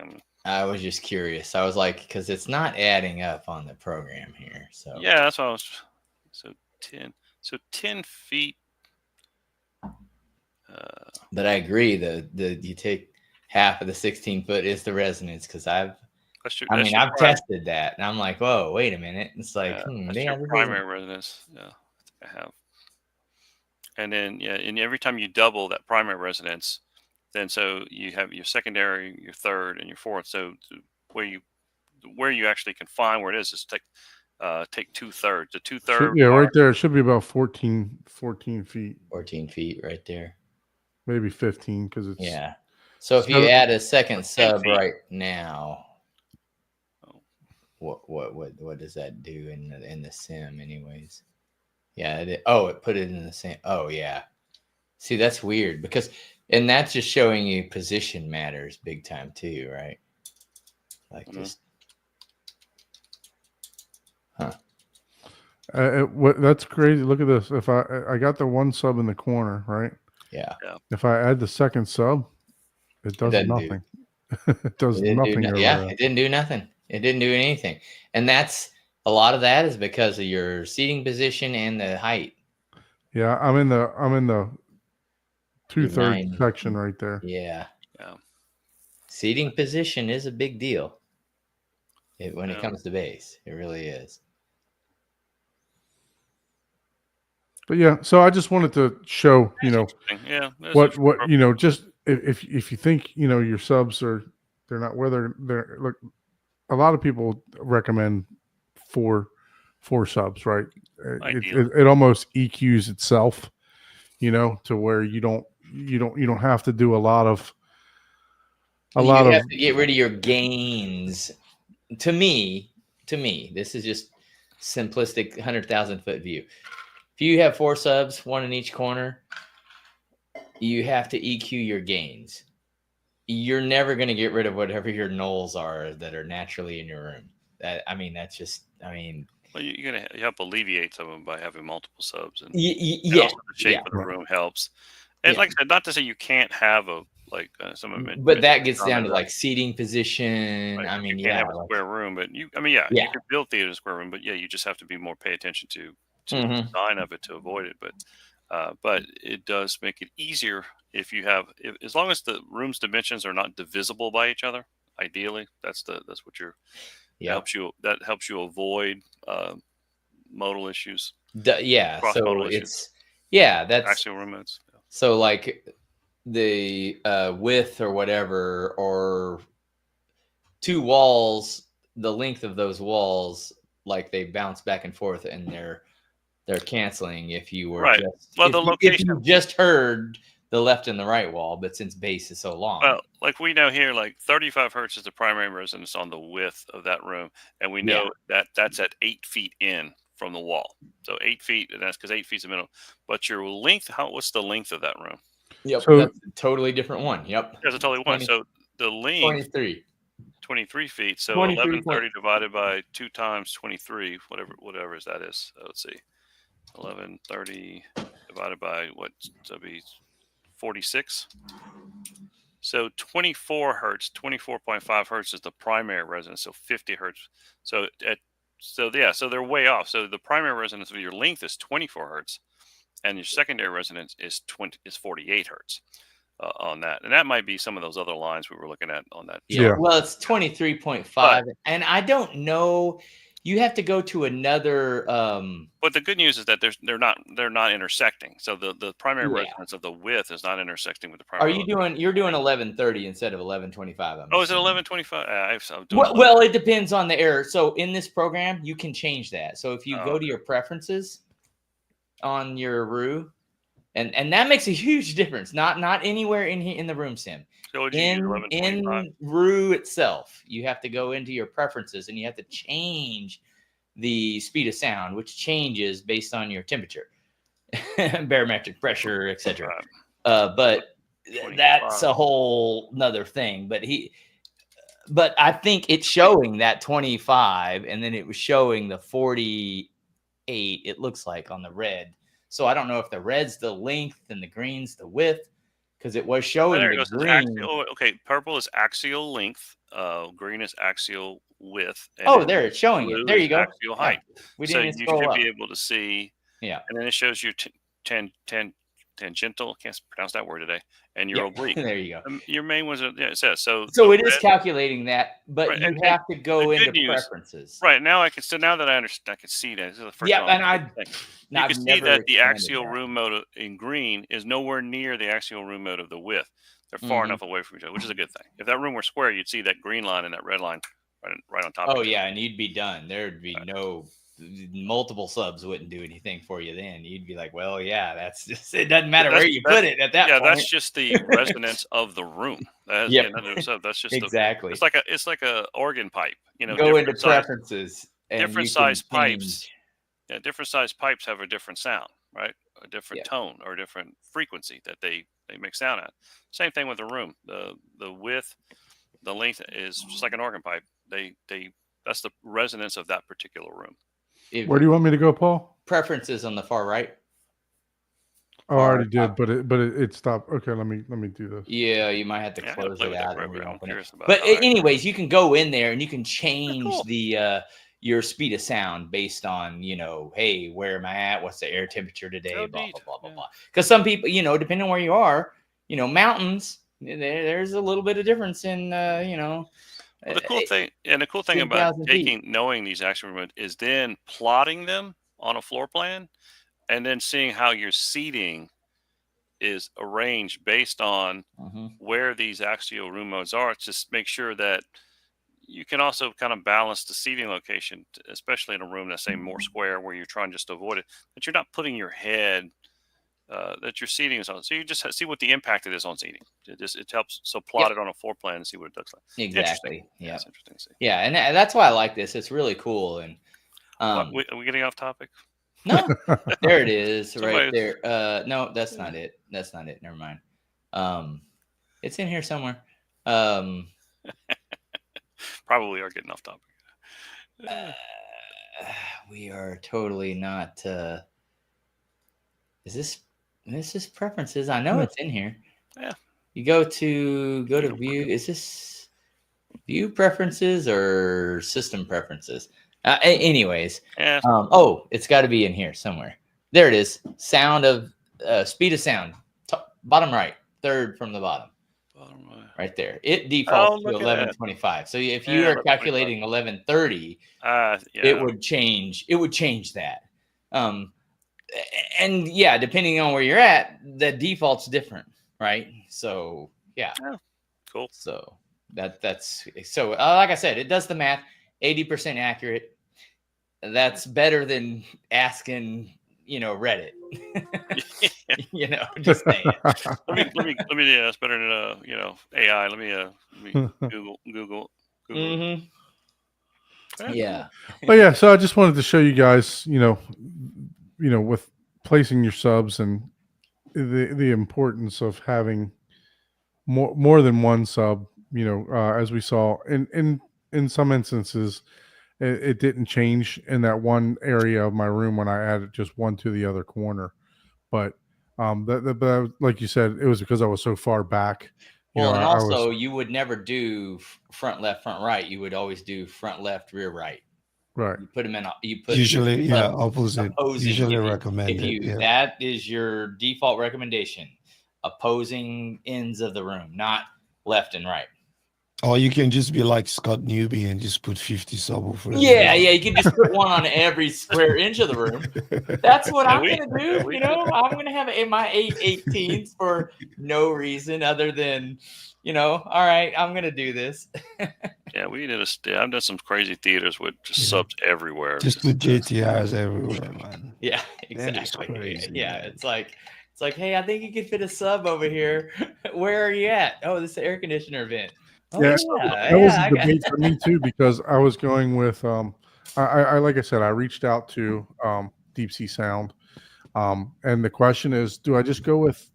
S2: I was just curious. I was like, because it's not adding up on the program here. So
S4: yeah, that's what I was. So 10 feet.
S2: But I agree. The you take half of the 16 foot is the resonance because I've tested that and I'm like, whoa, wait a minute. It's like
S4: that's your primary resonance. Yeah, I have. And then and every time you double that primary resonance, then so you have your secondary, your third, and your fourth. So where you actually can find where it is take 2/3. The 2/3.
S3: Yeah, right there. It should be about 14 feet.
S2: 14 feet right there.
S3: Maybe 15 because it's
S2: So if you add a second sub right now, what does that do in the sim anyways? Yeah. It put it in the same. Oh yeah. See, that's weird and that's just showing you position matters big time too, right? Like just. Huh.
S3: That's crazy. Look at this. If I got the one sub in the corner, right?
S2: Yeah.
S3: If I add the second sub, it does nothing. It does nothing.
S2: It didn't do nothing. It didn't do anything. And a lot of that is because of your seating position and the height.
S3: Yeah, I'm in the 2/3 section right there.
S2: Yeah. Seating position is a big deal. When it comes to bass, it really is.
S3: But yeah, so I just wanted to show, what just if you think, your subs they're not where they're look, a lot of people recommend four subs, right? It almost EQs itself, to where you don't have to do a lot of
S2: have to get rid of your gains. To me, this is just simplistic 100,000 foot view. If you have 4 subs, 1 in each corner, you have to EQ your gains. You're never going to get rid of whatever your nulls are that are naturally in your room.
S4: Well, you help alleviate some of them by having multiple subs, and
S2: the
S4: shape of the room helps. And like I said, not to say you can't have
S2: but that gets down to like seating position.
S4: Right. You can't have a square room, but you can build theater square room, but you just have to be more pay attention to design of it to avoid it, but it does make it easier if you have, as long as the room's dimensions are not divisible by each other. Ideally, that's what you're. That helps you avoid modal issues.
S2: Yeah.
S4: Cross
S2: So
S4: modal
S2: it's
S4: issues.
S2: that's
S4: Axial room modes.
S2: so like the width or whatever, or two walls, the length of those walls, like they bounce back and forth and they're canceling if you were
S4: right.
S2: Just,
S4: well,
S2: if
S4: the
S2: you,
S4: location.
S2: if you just heard the left and the right wall, but since base is so long.
S4: Well, like we know here, like 35 hertz is the primary resonance on the width of that room, and we know that that's at 8 feet in from the wall. So 8 feet, and that's because 8 feet's the middle. But your length, what's the length of that room?
S2: Yep,
S3: So-
S2: that's a totally different one. Yep,
S4: That's a totally one. So the length 23 feet. So 1130 divided by 2 times 23, whatever that is. Let's see, 1130 divided by what? So be 46. So 24 hertz, 24.5 hertz is the primary resonance. So 50 hertz. So they're way off. So the primary resonance of your length is 24 hertz, and your secondary resonance is 48 hertz on that. And that might be some of those other lines we were looking at on that.
S3: Yeah.
S2: Well, it's 23.5, and I don't know. You have to go to another.
S4: But the good news is that they're not intersecting. So the primary resonance of the width is not intersecting with the primary.
S2: You're doing 1130 instead of 1125?
S4: Oh, is it 1125?
S2: Well, it depends on the error. So in this program, you can change that. So if you go to your preferences on your RU, and that makes a huge difference. Not anywhere in the room sim.
S4: So
S2: in RU itself, you have to go into your preferences and you have to change the speed of sound, which changes based on your temperature, barometric pressure, etc. But that's a whole nother thing. But I think it's showing that 25, and then it was showing the 48. It looks like on the red. So I don't know if the red's the length and the green's the width, because it was showing the green.
S4: Purple is axial length. Green is axial width. And
S2: there it's showing it. There you go.
S4: Axial height.
S2: We
S4: so
S2: didn't
S4: you
S2: scroll
S4: should
S2: up.
S4: be able to see.
S2: Yeah.
S4: And then it shows you tangential. Can't pronounce that word today. And your oblique.
S2: There you go.
S4: Your main ones. It says so.
S2: So it is calculating that, but you have to go into preferences.
S4: Right now, now that I understand, I can see that. This is the first
S2: and
S4: you can see that the axial room mode in green is nowhere near the axial room mode of the width. They're far enough away from each other, which is a good thing. If that room were square, you'd see that green line and that red line right on top.
S2: Oh yeah, and you'd be done. There'd be no multiple subs wouldn't do anything for you. Then you'd be like, well, yeah, that's just it. Doesn't matter where you put it at that point.
S4: That's just the resonance of the room. That's just
S2: exactly.
S4: It's like a organ pipe.
S2: Go into preferences.
S4: Different size pipes. Yeah, different size pipes have a different sound, right? A different tone or a different frequency that they make sound at. Same thing with the room. The width, the length is just like an organ pipe. That's the resonance of that particular room.
S3: Where do you want me to go, Paul?
S2: Preferences on the far right.
S3: Oh, I already did, but it stopped. Okay, let me do this.
S2: Yeah, you might have to close it out. But anyways, you can go in there and you can change the your speed of sound based on, hey, where am I at? What's the air temperature today? Blah, blah, blah, blah, blah. Because some people, depending on where you are, mountains, there's a little bit of difference in,
S4: Well, the cool thing about knowing these axial room modes is then plotting them on a floor plan and then seeing how your seating is arranged based on where these axial room modes are. Just make sure that you can also kind of balance the seating location, especially in a room that's say more square where you're trying just to avoid it, that you're not putting your head, that your seating is on. So you just see what the impact it is on seating. It helps. So plot it on a floor plan and see what it looks like.
S2: Exactly. Yeah.
S4: It's interesting to see.
S2: Yeah. And that's why I like this. It's really cool. And
S4: are we getting off topic?
S2: No, there it is right there. No, that's not it. That's not it. Never mind. It's in here somewhere.
S4: Probably are getting off topic.
S2: We are totally not. This is preferences? I know it's in here.
S4: Yeah.
S2: You go to view. Is this view preferences or system preferences? Anyways,
S4: Yeah.
S2: Oh, it's got to be in here somewhere. There it is. Sound of speed of sound. Bottom right, third from the bottom. Right there. It defaults to
S4: look at that.
S2: 1125. So if
S4: Yeah,
S2: you are
S4: 1125.
S2: calculating 1130,
S4: Yeah.
S2: it would change. It would change that. And yeah, depending on where you're at, the default's different, right? So yeah.
S4: Cool.
S2: So that's so like I said, it does the math, 80% accurate. That's better than asking, Reddit. Just saying.
S4: Let me. It's better than AI. Let me Google.
S2: Mm-hmm. Yeah.
S3: But yeah, so I just wanted to show you guys, with placing your subs and the importance of having more than one sub. As we saw in some instances, it didn't change in that one area of my room when I added just one to the other corner. But but like you said, it was because I was so far back.
S2: Well, and also you would never do front left, front right. You would always do front left, rear right.
S3: Right.
S2: You put them in. You put
S1: usually opposite. Usually recommended.
S2: That is your default recommendation. Opposing ends of the room, not left and right.
S1: Or you can just be like Scott Newby and just put 50 subwoofers.
S2: Yeah, you can just put one on every square inch of the room. That's what I'm going to do. I'm going to have my 818s for no reason other than, all right, I'm going to do this.
S4: Yeah, I've done some crazy theaters with just subs everywhere.
S1: Just put JTRs everywhere, man.
S2: Yeah, exactly. Yeah, it's like, hey, I think you could fit a sub over here. Where are you at? Oh, this is the air conditioner vent.
S3: That was a debate for me too, because I was going with I like I said, I reached out to Deep Sea Sound, and the question is, do I just go with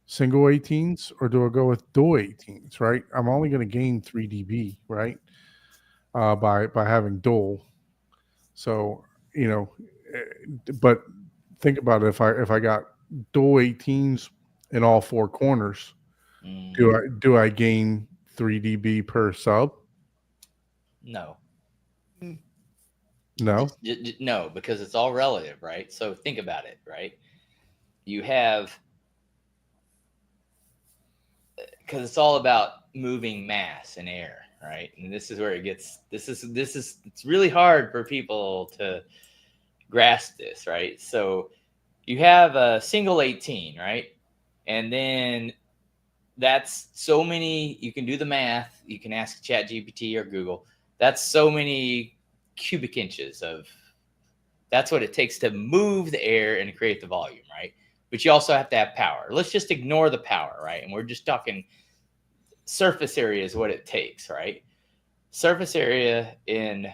S3: single 18s or do I go with dual 18s? Right, I'm only going to gain 3 dB, right, by having dual. So but think about it, if I got dual 18s in all four corners, do I gain 3 dB per sub?
S2: No.
S3: No,
S2: because it's all relative, right? So think about it, right? You have, because it's all about moving mass and air, right? And this is where it gets. It's really hard for people to grasp this, right? So you have a single 18, right? And then that's so many, you can do the math, you can ask ChatGPT or Google, that's so many cubic inches that's what it takes to move the air and create the volume, right? But you also have to have power. Let's just ignore the power, right? And we're just talking surface area is what it takes, right? Surface area in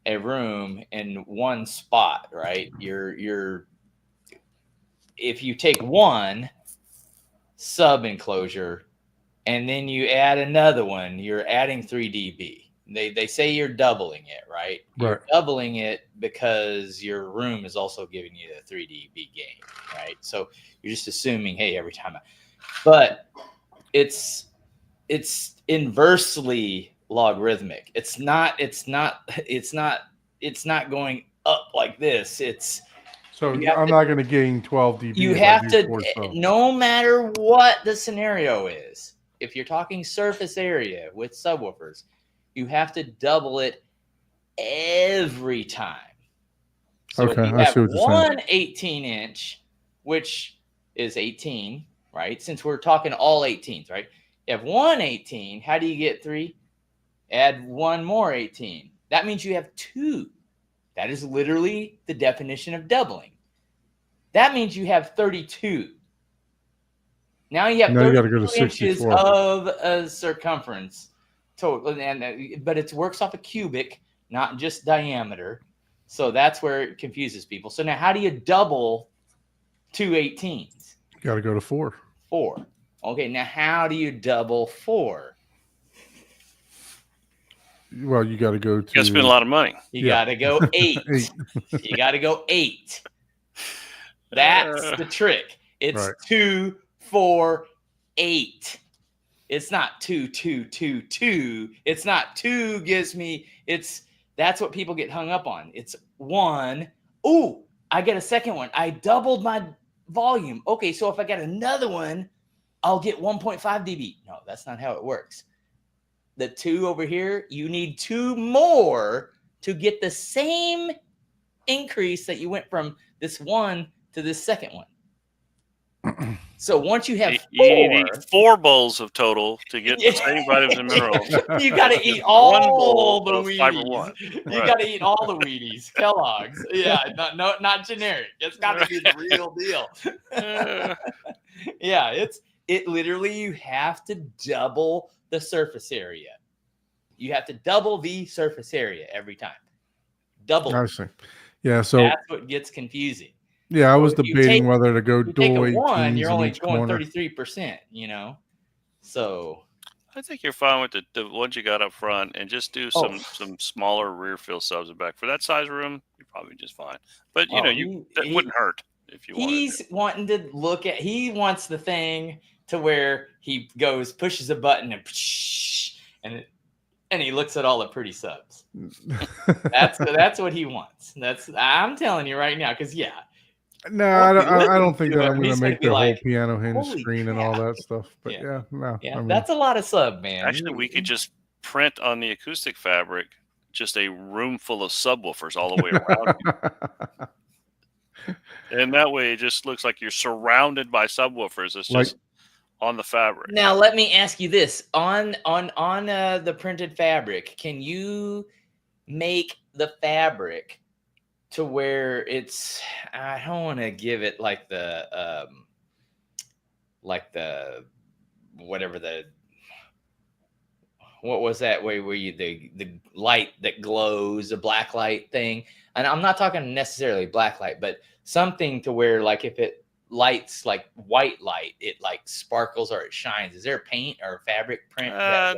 S2: a room in one spot, right? If you take one sub enclosure and then you add another one, you're adding 3 dB. They say you're doubling it, right? You're doubling it because your room is also giving you a 3 dB gain, right? So you're just assuming, hey, every time. But it's inversely logarithmic. It's not going up like this.
S3: So I'm not going to gain 12 dB.
S2: You have to, no matter what the scenario is, if you're talking surface area with subwoofers, you have to double it every time. So
S3: okay,
S2: if you have one 18-inch, which is 18, right? Since we're talking all 18s, right? You have one 18. How do you get 3? Add one more 18. That means you have 2. That is literally the definition of doubling. That means you have 32. Now you have 32 inches of a circumference total, but it works off a cubic, not just diameter. So that's where it confuses people. So now, how do you double 2 18s?
S3: You got to go to 4.
S2: 4. Okay, now how do you double 4?
S3: Well, you got to go to.
S4: You got to spend a lot of money.
S2: You got to go 8. You got to go 8. That's the trick. It's 2, 4, 8. It's not 2, 2, 2, 2. It's not 2 gives me. That's what people get hung up on. It's one, ooh, I get a second one. I doubled my volume. Okay, so if I get another one, I'll get 1.5 dB. No, that's not how it works. The 2 over here, you need 2 more to get the same increase that you went from this one to this second one. So once you have
S4: you need 4 bowls of total to get the same vitamins and minerals.
S2: You got to eat
S4: One
S2: all
S4: bowl
S2: the
S4: of fiber
S2: Wheaties.
S4: one.
S2: You
S4: Right.
S2: got to eat all the Wheaties, Kellogg's. Yeah, not generic. It's got to be the real deal. Yeah, it literally, you have to double the surface area. You have to double the surface area every time. Double.
S3: I see. Yeah, so
S2: That's what gets confusing.
S3: yeah, I was
S2: if you
S3: debating
S2: take-
S3: whether to go
S2: If you take
S3: dual
S2: a 1,
S3: 18s
S2: you're
S3: in
S2: only
S3: each
S2: going
S3: corner.
S2: 33%, you know? So
S4: I think you're fine with the ones you got up front, and just do some smaller rear fill subs back for that size room. You're probably just fine. But you know, that wouldn't hurt if you wanted.
S2: He's wanting to look at. He wants the thing to where he goes, pushes a button, and he looks at all the pretty subs. That's what he wants. I'm telling you right now, because
S3: No, I don't think
S2: to
S3: that
S2: him,
S3: I'm going
S2: he's
S3: to
S2: gonna
S3: make
S2: be
S3: the whole
S2: like,
S3: piano hinge
S2: "Holy
S3: screen and all
S2: crap."
S3: that stuff. But
S2: Yeah.
S3: no.
S2: Yeah,
S3: I mean,
S2: that's a lot of sub, man.
S4: Actually, we could just print on the acoustic fabric just a room full of subwoofers all the way around you. And that way it just looks like you're surrounded by subwoofers. It's
S3: Like-
S4: just on the fabric.
S2: Now let me ask you this: on the printed fabric, can you make the fabric to where it's? I don't want to give it like the whatever the. What was that way where you the light that glows, the black light thing? And I'm not talking necessarily black light, but something to where, like, if it lights like white light, it like sparkles or it shines. Is there paint or fabric print?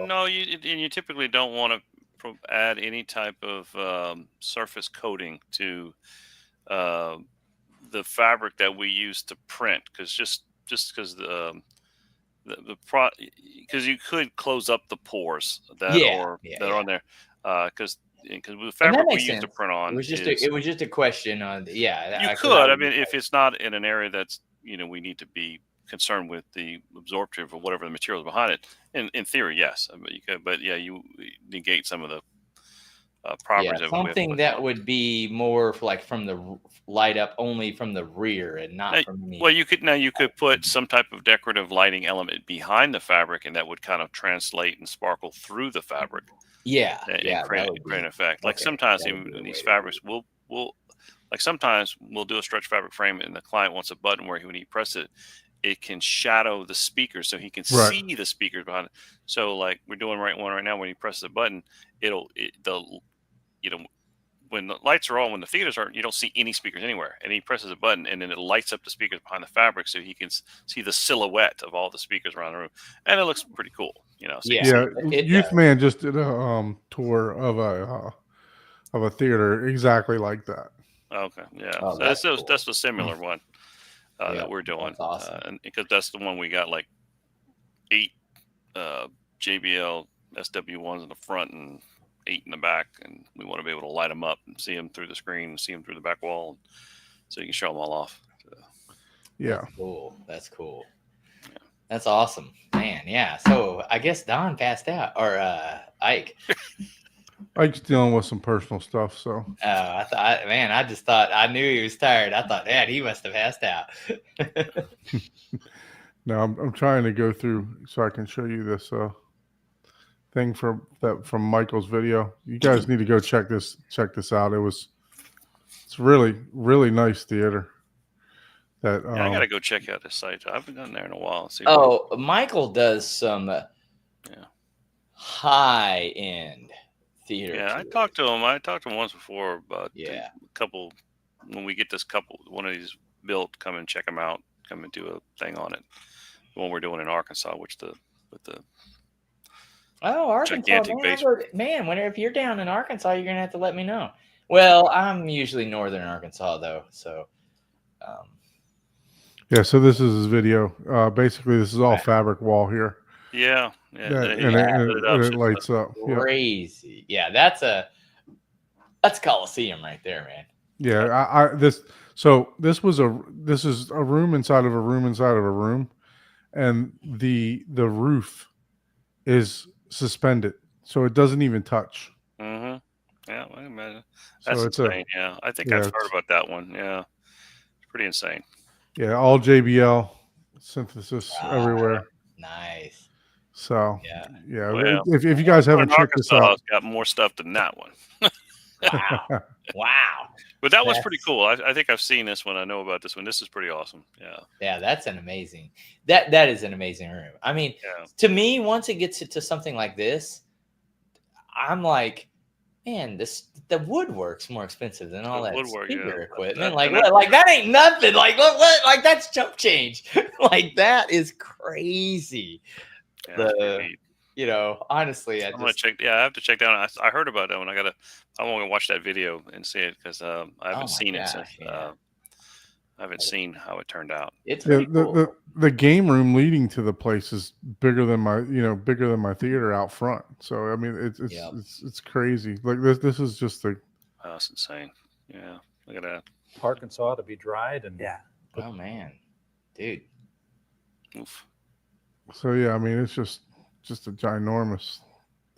S4: No, you typically don't want to add any type of surface coating to the fabric that we use to print, because just because because you could close up the pores that are on there, because the fabric we use to print on
S2: it was just a question on
S4: you could. I mean, if it's not in an area that's, we need to be concerned with the absorptive or whatever the material is behind it. In theory, yes, but you could. But yeah, you negate some of the properties.
S2: Something that would be more like from the light up only from the rear and not from the.
S4: Well, you could put some type of decorative lighting element behind the fabric, and that would kind of translate and sparkle through the fabric. And create an effect. Like sometimes even these fabrics will like sometimes we'll do a stretch fabric frame, and the client wants a button where when he presses it, it can shadow the speakers so he can see the speakers behind it. So like we're doing one right now, when he presses a button, when the lights are on, when the theaters aren't, you don't see any speakers anywhere. And he presses a button, and then it lights up the speakers behind the fabric so he can see the silhouette of all the speakers around the room. And it looks pretty cool, So
S3: Youth Man just did a tour of a theater exactly like that.
S4: Okay, yeah.
S2: Oh,
S4: So
S2: cool.
S4: that's a similar one that we're doing.
S2: That's awesome.
S4: And because that's the one we got like 8 JBL SW1s in the front and 8 in the back, and we want to be able to light them up and see them through the screen and see them through the back wall, so you can show them all off. So.
S3: Yeah,
S2: That's cool. Yeah. That's awesome, man. Yeah. So I guess Don passed out, or Ike.
S3: Ike's dealing with some personal stuff, so.
S2: I just thought, I knew he was tired. I thought, man, he must have passed out.
S3: No, I'm trying to go through so I can show you this thing from Michael's video. You guys need to go check this out. It's really, really nice theater. That
S4: I gotta go check out this site. I haven't gone there in a while.
S2: Michael does some high end theater.
S4: Yeah, I talked to him. Once before about
S2: a
S4: couple. When we get this one of these built, come and check them out. Come and do a thing on it. The one we're doing in Arkansas, with the
S2: Arkansas,
S4: gigantic
S2: man. If you're down in Arkansas, you're gonna have to let me know. Well, I'm usually northern Arkansas though, so.
S3: Yeah, so this is his video. Basically, this is all fabric wall here.
S4: Yeah,
S3: and it lights up.
S2: Crazy. Yeah, that's That's Coliseum right there, man.
S3: Yeah, this is a room inside of a room inside of a room, and the roof is suspended, so it doesn't even touch.
S4: Mm-hmm. Yeah, I imagine.
S3: So
S4: That's
S3: it's
S4: insane. Yeah, I think I've heard
S3: it's
S4: about that one. Yeah, it's pretty insane.
S3: all JBL synthesis
S2: Ah,
S3: everywhere.
S2: Nice.
S3: So
S2: Yeah.
S4: Well,
S3: if you guys haven't
S4: One
S3: checked this
S4: Arkansas
S3: out,
S4: has got more stuff than that one.
S2: Wow. Wow.
S4: But that was pretty
S2: That's-
S4: cool. I think I've seen this one. I know about this one. This is pretty awesome. Yeah.
S2: Yeah, that's an amazing. That is an amazing room. I mean,
S4: Yeah.
S2: to me, once it gets to something like this, I'm like, man, the woodwork's more expensive than all
S4: The
S2: that
S4: woodwork,
S2: speaker
S4: yeah.
S2: equipment.
S4: That-
S2: Like,
S4: and that-
S2: like that ain't nothing. Like, what? Like that's chump change. Like that is crazy.
S4: Yeah, it's pretty
S2: The-
S4: neat.
S2: You know, honestly,
S4: I'm gonna check. Yeah, I have to check that out. I heard about that one. I want to watch that video and see it because I haven't
S2: my
S4: seen it
S2: gosh,
S4: since.
S2: yeah.
S4: I haven't seen how it turned out.
S2: It's
S3: the,
S2: pretty cool.
S3: the game room leading to the place is bigger than my theater out front. So I mean, it's
S2: Yep.
S3: it's crazy. Like this is just a
S4: Oh, that's insane. Yeah, look at that.
S7: Arkansas to be dried and
S2: Oh man, dude.
S4: Oof.
S3: so yeah. I mean, it's just a ginormous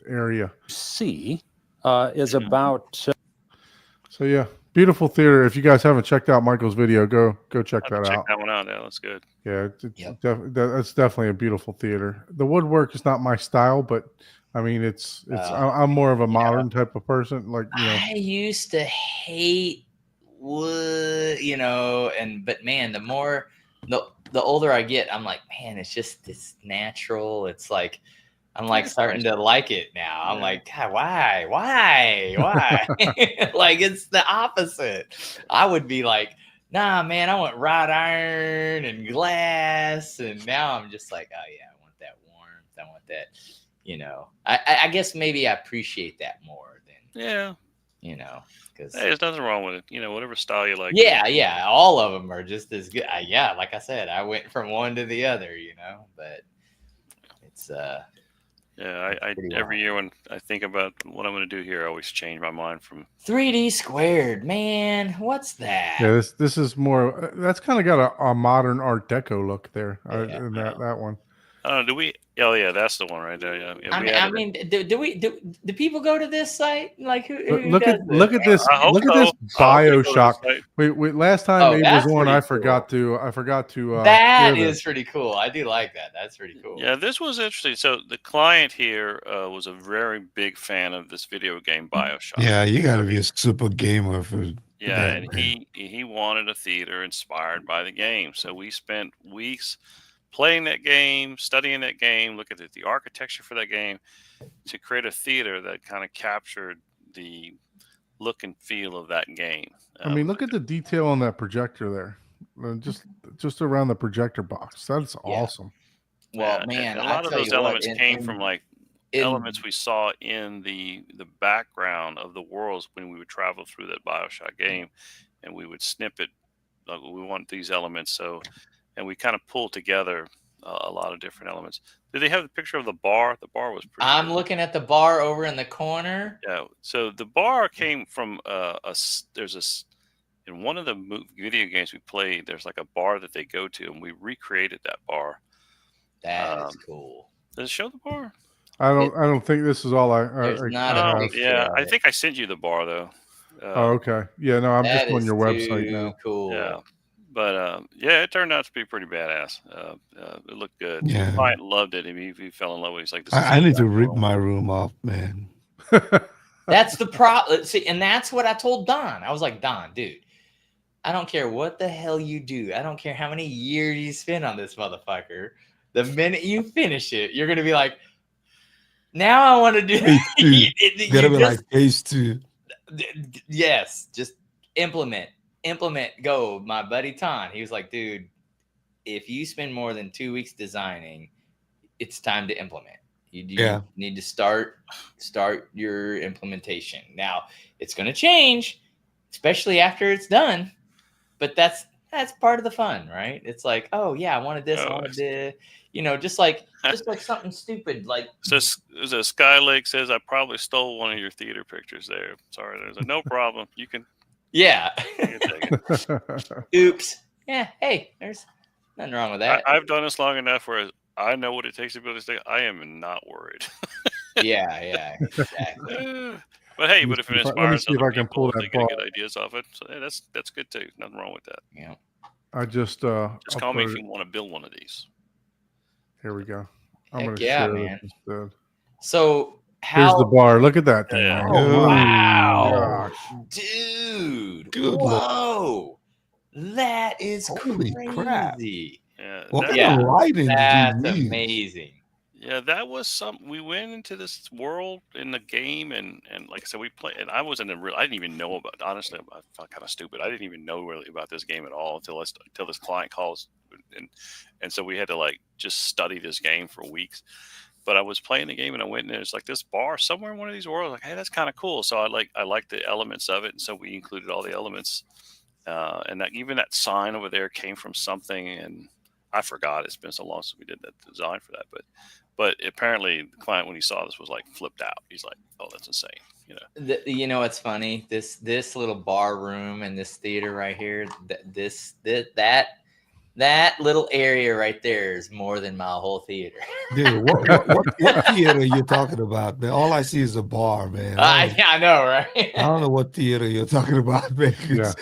S3: area.
S7: C is about
S3: So yeah, beautiful theater. If you guys haven't checked out Michael's video, go check
S4: I have
S3: that
S4: to check
S3: out.
S4: that one out. Yeah, that's good.
S3: Yeah,
S2: Yep.
S3: that's definitely a beautiful theater. The woodwork is not my style, but I mean, it's I'm more of a modern type of person. Like
S2: I used to hate wood, but man, the older I get, I'm like, man, it's natural. It's like I'm like starting to like it now. I'm like, God, why? Like it's the opposite. I would be like, nah, man, I want wrought iron and glass, and now I'm just like, oh yeah, I want that warmth. I want that. I guess maybe I appreciate that more than
S4: Yeah.
S2: because
S4: Hey, there's nothing wrong with it. Whatever style you like.
S2: yeah, all of them are just as good. Yeah, like I said, I went from one to the other, but it's
S4: Yeah, I
S2: Pretty
S4: every
S2: wild.
S4: year when I think about what I'm going to do here, I always change my mind from.
S2: 3D squared, man. What's that?
S3: yeah, this is more. That's kind of got a modern Art Deco look there
S2: Yeah.
S3: in that one.
S4: I don't know. Do we? Oh yeah, that's the one right there. Yeah. Yeah, we
S2: I
S4: added it.
S2: mean, do people go to this site? Like who
S3: Look
S2: does
S3: at look at this
S4: I hope
S3: look at
S4: so.
S3: this
S4: I hope they go to the
S3: Bioshock.
S4: site.
S3: Wait, last time
S2: Oh,
S3: Abe was
S2: that's
S3: on,
S2: pretty
S3: I
S2: cool.
S3: forgot to.
S2: That
S3: hear
S2: is pretty cool. I do like that. That's pretty cool.
S4: Yeah, this was interesting. So the client here was a very big fan of this video game Bioshock.
S1: Yeah, you got to be a super gamer for
S4: Yeah,
S1: that,
S4: and
S1: man.
S4: he wanted a theater inspired by the game. So we spent weeks playing that game, studying that game, looking at the architecture for that game to create a theater that kind of captured the look and feel of that game.
S3: I mean, look at the detail on that projector there. Just around the projector box. That's awesome.
S2: Well,
S4: and
S2: man,
S4: a
S2: I
S4: lot of
S2: tell
S4: those
S2: you what,
S4: elements came from like
S2: in-
S4: elements we saw in the background of the worlds when we would travel through that Bioshock game, and we would snip it. We want these elements, so and we kind of pulled together a lot of different elements. Did they have the picture of the bar? The bar was pretty.
S2: I'm
S4: cool.
S2: looking at the bar over in the corner.
S4: Yeah. So the bar came from in one of the video games we played. There's like a bar that they go to, and we recreated that bar.
S2: That is cool.
S4: Does it show the bar?
S3: I don't think this is all I
S2: There's not
S3: I
S2: a
S3: have.
S2: picture
S4: Yeah,
S2: of
S4: I
S2: it.
S4: think I sent you the bar though.
S3: Oh, okay. Yeah, no, I'm
S2: That
S3: just on
S2: is
S3: your website
S2: too
S3: now.
S2: Cool.
S4: Yeah, but yeah, it turned out to be pretty badass. It looked good.
S1: Yeah.
S4: The client loved it. I mean, he fell in love with it. He's like, this is
S1: I need to
S4: exactly
S1: rip
S4: what I
S1: my
S4: want.
S1: room off, man.
S2: That's the problem. See, and that's what I told Don. I was like, Don, dude, I don't care what the hell you do. I don't care how many years you spend on this motherfucker. The minute you finish it, you're gonna be like, now I want to do.
S1: Phase two.
S2: You
S1: Gotta be
S2: just-
S1: like phase 2.
S2: Yes, just implement, go. My buddy Ton, he was like, dude, if you spend more than 2 weeks designing, it's time to implement. You
S1: Yeah.
S2: need to start your implementation. Now it's going to change, especially after it's done, but that's part of the fun, right? It's like, oh yeah, I wanted this, I
S4: Oh,
S2: wanted to, just like something stupid like.
S4: So Skylake says I probably stole one of your theater pictures there. Sorry, there's no problem. You can.
S2: Yeah.
S4: You can take it.
S2: Oops. Yeah. Hey, there's nothing wrong with that.
S4: I've done this long enough where I know what it takes to build this thing. I am not worried.
S2: Yeah. Exactly.
S4: But hey, but if it
S3: Let me
S4: inspires
S3: see if
S4: other
S3: I can
S4: people,
S3: pull
S4: they
S3: that
S4: get
S3: bar.
S4: good ideas off it. So hey, that's good too. Nothing wrong with that.
S2: Yeah.
S3: I just
S4: Just call me if
S3: uploaded-
S4: you want to build one of these.
S3: Here we go. I'm
S2: Heck
S3: going to
S2: yeah,
S3: share
S2: man.
S3: this instead.
S2: So
S3: Here's the
S2: how,
S3: bar. Look at that thing.
S4: Yeah.
S3: man.
S2: Oh,
S3: Oh,
S2: wow.
S3: gosh.
S2: dude?
S1: Good Lord.
S2: Whoa, that is
S1: Holy crap.
S2: crazy.
S4: Yeah,
S1: What
S4: that,
S1: kind of lighting
S2: That's
S1: did you use?
S2: amazing.
S4: yeah, that was some. We went into this world in the game, and like I said, we played. And I wasn't a real. I didn't even know about. Honestly, I felt kind of stupid. I didn't even know really about this game at all until this client calls, and so we had to like just study this game for weeks. But I was playing the game, and I went in there. It's like this bar somewhere in one of these worlds. Like, hey, that's kind of cool. So I like the elements of it, and so we included all the elements. And that even that sign over there came from something, and I forgot. It's been so long since we did that design for that, but apparently the client, when he saw this, was like flipped out. He's like, "Oh, that's insane!"
S2: You know what's funny? This little bar room and this theater right here. That little area right there is more than my whole theater.
S1: Dude, what theater are you talking about, man? All I see is a bar, man.
S2: I know, right?
S1: I don't know what theater you're talking about, man.
S3: Yeah.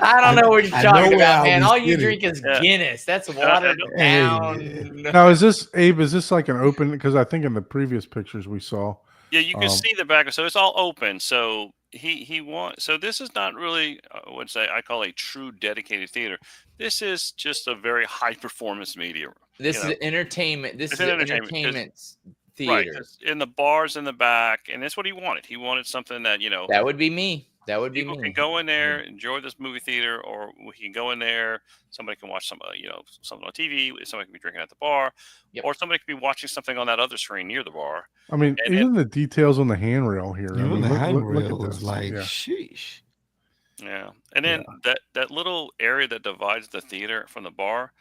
S2: I don't know what you're
S1: I
S2: talking
S1: know where
S2: about,
S1: I
S2: man.
S1: was
S2: All you
S1: sitting.
S2: drink is
S4: Yeah.
S2: Guinness. That's watered
S1: Hey.
S2: down.
S3: Now, is this, Abe, is this like an open? Because I think in the previous pictures we saw.
S4: Yeah, you can see the back. So it's all open. So he wants. So this is not really, I would say, I call a true dedicated theater. This is just a very high performance media.
S2: This
S4: you
S2: is entertainment. This
S4: It's
S2: is
S4: an
S2: an
S4: entertainment, 'cause-
S2: entertainment
S4: Right.
S2: theater.
S4: 'Cause in the bars in the back, and that's what he wanted. He wanted something that,
S2: That would be me. That would be
S4: people
S2: me.
S4: can go in there, enjoy this movie theater, or we can go in there. Somebody can watch something on TV. Somebody can be drinking at the bar,
S2: Yep.
S4: or somebody can be watching something on that other screen near the bar.
S3: I mean,
S4: And
S3: even the details on the handrail here. I
S1: Even
S3: mean,
S1: the
S3: look
S1: handrail
S3: at
S1: was
S3: this.
S1: like,
S3: Yeah.
S1: sheesh.
S4: Yeah, and then that little area that divides the theater from the bar,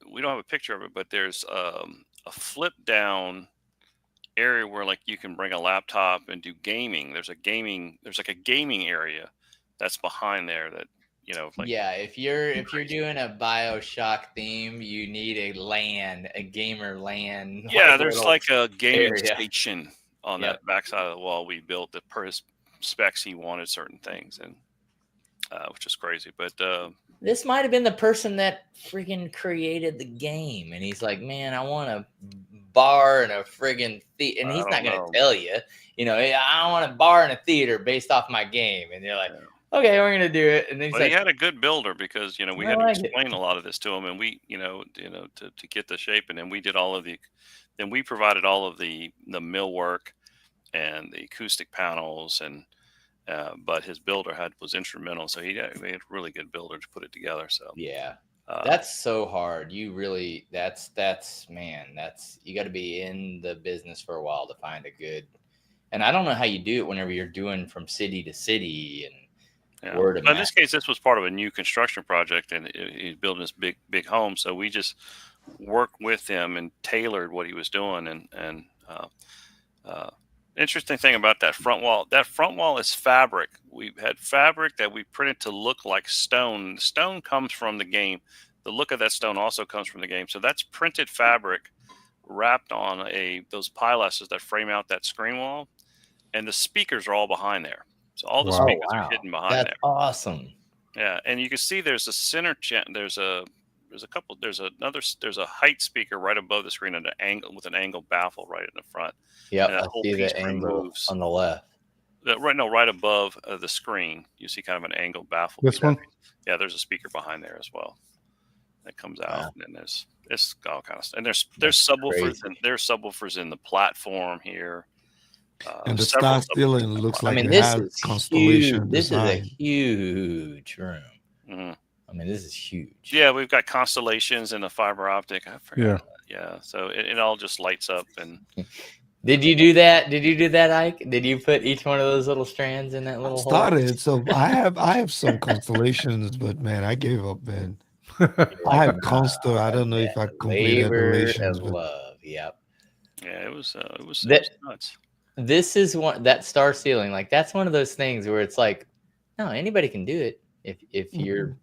S4: we don't have a picture of it, but there's a flip down area where like you can bring a laptop and do gaming. There's like a gaming area that's behind there that like
S2: Yeah, if you're doing a BioShock theme, you need a gamer LAN.
S4: yeah, there's
S2: little-
S4: like a gaming
S2: area.
S4: station on
S2: Yep.
S4: that backside of the wall we built that per his specs he wanted certain things, and which is crazy, but
S2: This might have been the person that freaking created the game, and he's like, "Man, I want a bar and a friggin' theater," and
S4: I
S2: he's not
S4: don't
S2: gonna
S4: know.
S2: tell you, I want a bar and a theater based off my game, and you're like, "Okay, we're gonna do it," and then he's
S4: but
S2: like,
S4: he had a good builder because we
S2: I
S4: had to
S2: like it.
S4: explain a lot of this to him, and we to get the shape, and then we did all of then we provided all of the millwork and the acoustic panels, and but his builder was instrumental, so he had a really good builder to put it together. So
S2: "Yeah."
S4: uh,
S2: That's so hard. You really, that's you got to be in the business for a while to find a good. And I don't know how you do it whenever you're doing from city to city and
S4: yeah.
S2: word of
S4: But in
S2: mouth.
S4: this case, this was part of a new construction project, and he's building this big home. So we just worked with him and tailored what he was doing. And interesting thing about that front wall is fabric. We had fabric that we printed to look like stone. The stone comes from the game. The look of that stone also comes from the game. So that's printed fabric wrapped on those pilasters that frame out that screen wall, and the speakers are all behind there. So all the
S3: Wow.
S4: speakers
S2: Wow.
S4: are hidden behind
S2: That's
S4: there.
S2: awesome.
S4: Yeah, and you can see there's a center there's a height speaker right above the screen at an angle with an angled baffle right in the front.
S2: Yep,
S4: And that
S2: I
S4: whole
S2: see
S4: piece
S2: the angle
S4: removes.
S2: on the left.
S4: Right above the screen, you see kind of an angled baffle.
S3: This one?
S4: Yeah, there's a speaker behind there as well that comes out,
S2: Wow.
S4: and then it's all kind of stuff. And there's
S2: That's
S4: subwoofers
S2: crazy.
S4: and there's subwoofers in the platform here.
S1: And the
S4: several
S1: star ceiling
S4: subwoofers in the
S1: looks
S4: platform.
S1: like it
S2: this
S1: has
S2: is
S1: constellation
S2: huge. This
S1: design.
S2: is a huge room.
S4: Mhm.
S2: This is huge.
S4: Yeah, we've got constellations and the fiber optic. I forgot.
S3: Yeah.
S4: Yeah, so it all just lights up, and
S2: Did you do that? Did you do that, Ike? Did you put each one of those little strands in that little hole?
S1: Started, so I have some constellations, but man, I gave up, man. I have Consto. I don't know if I completed the
S2: Labor
S1: relations,
S2: of
S1: but
S2: love. Yep.
S4: Yeah, it was
S2: That
S4: nuts.
S2: this is one that star ceiling. Like that's one of those things where it's like, no, anybody can do it if you're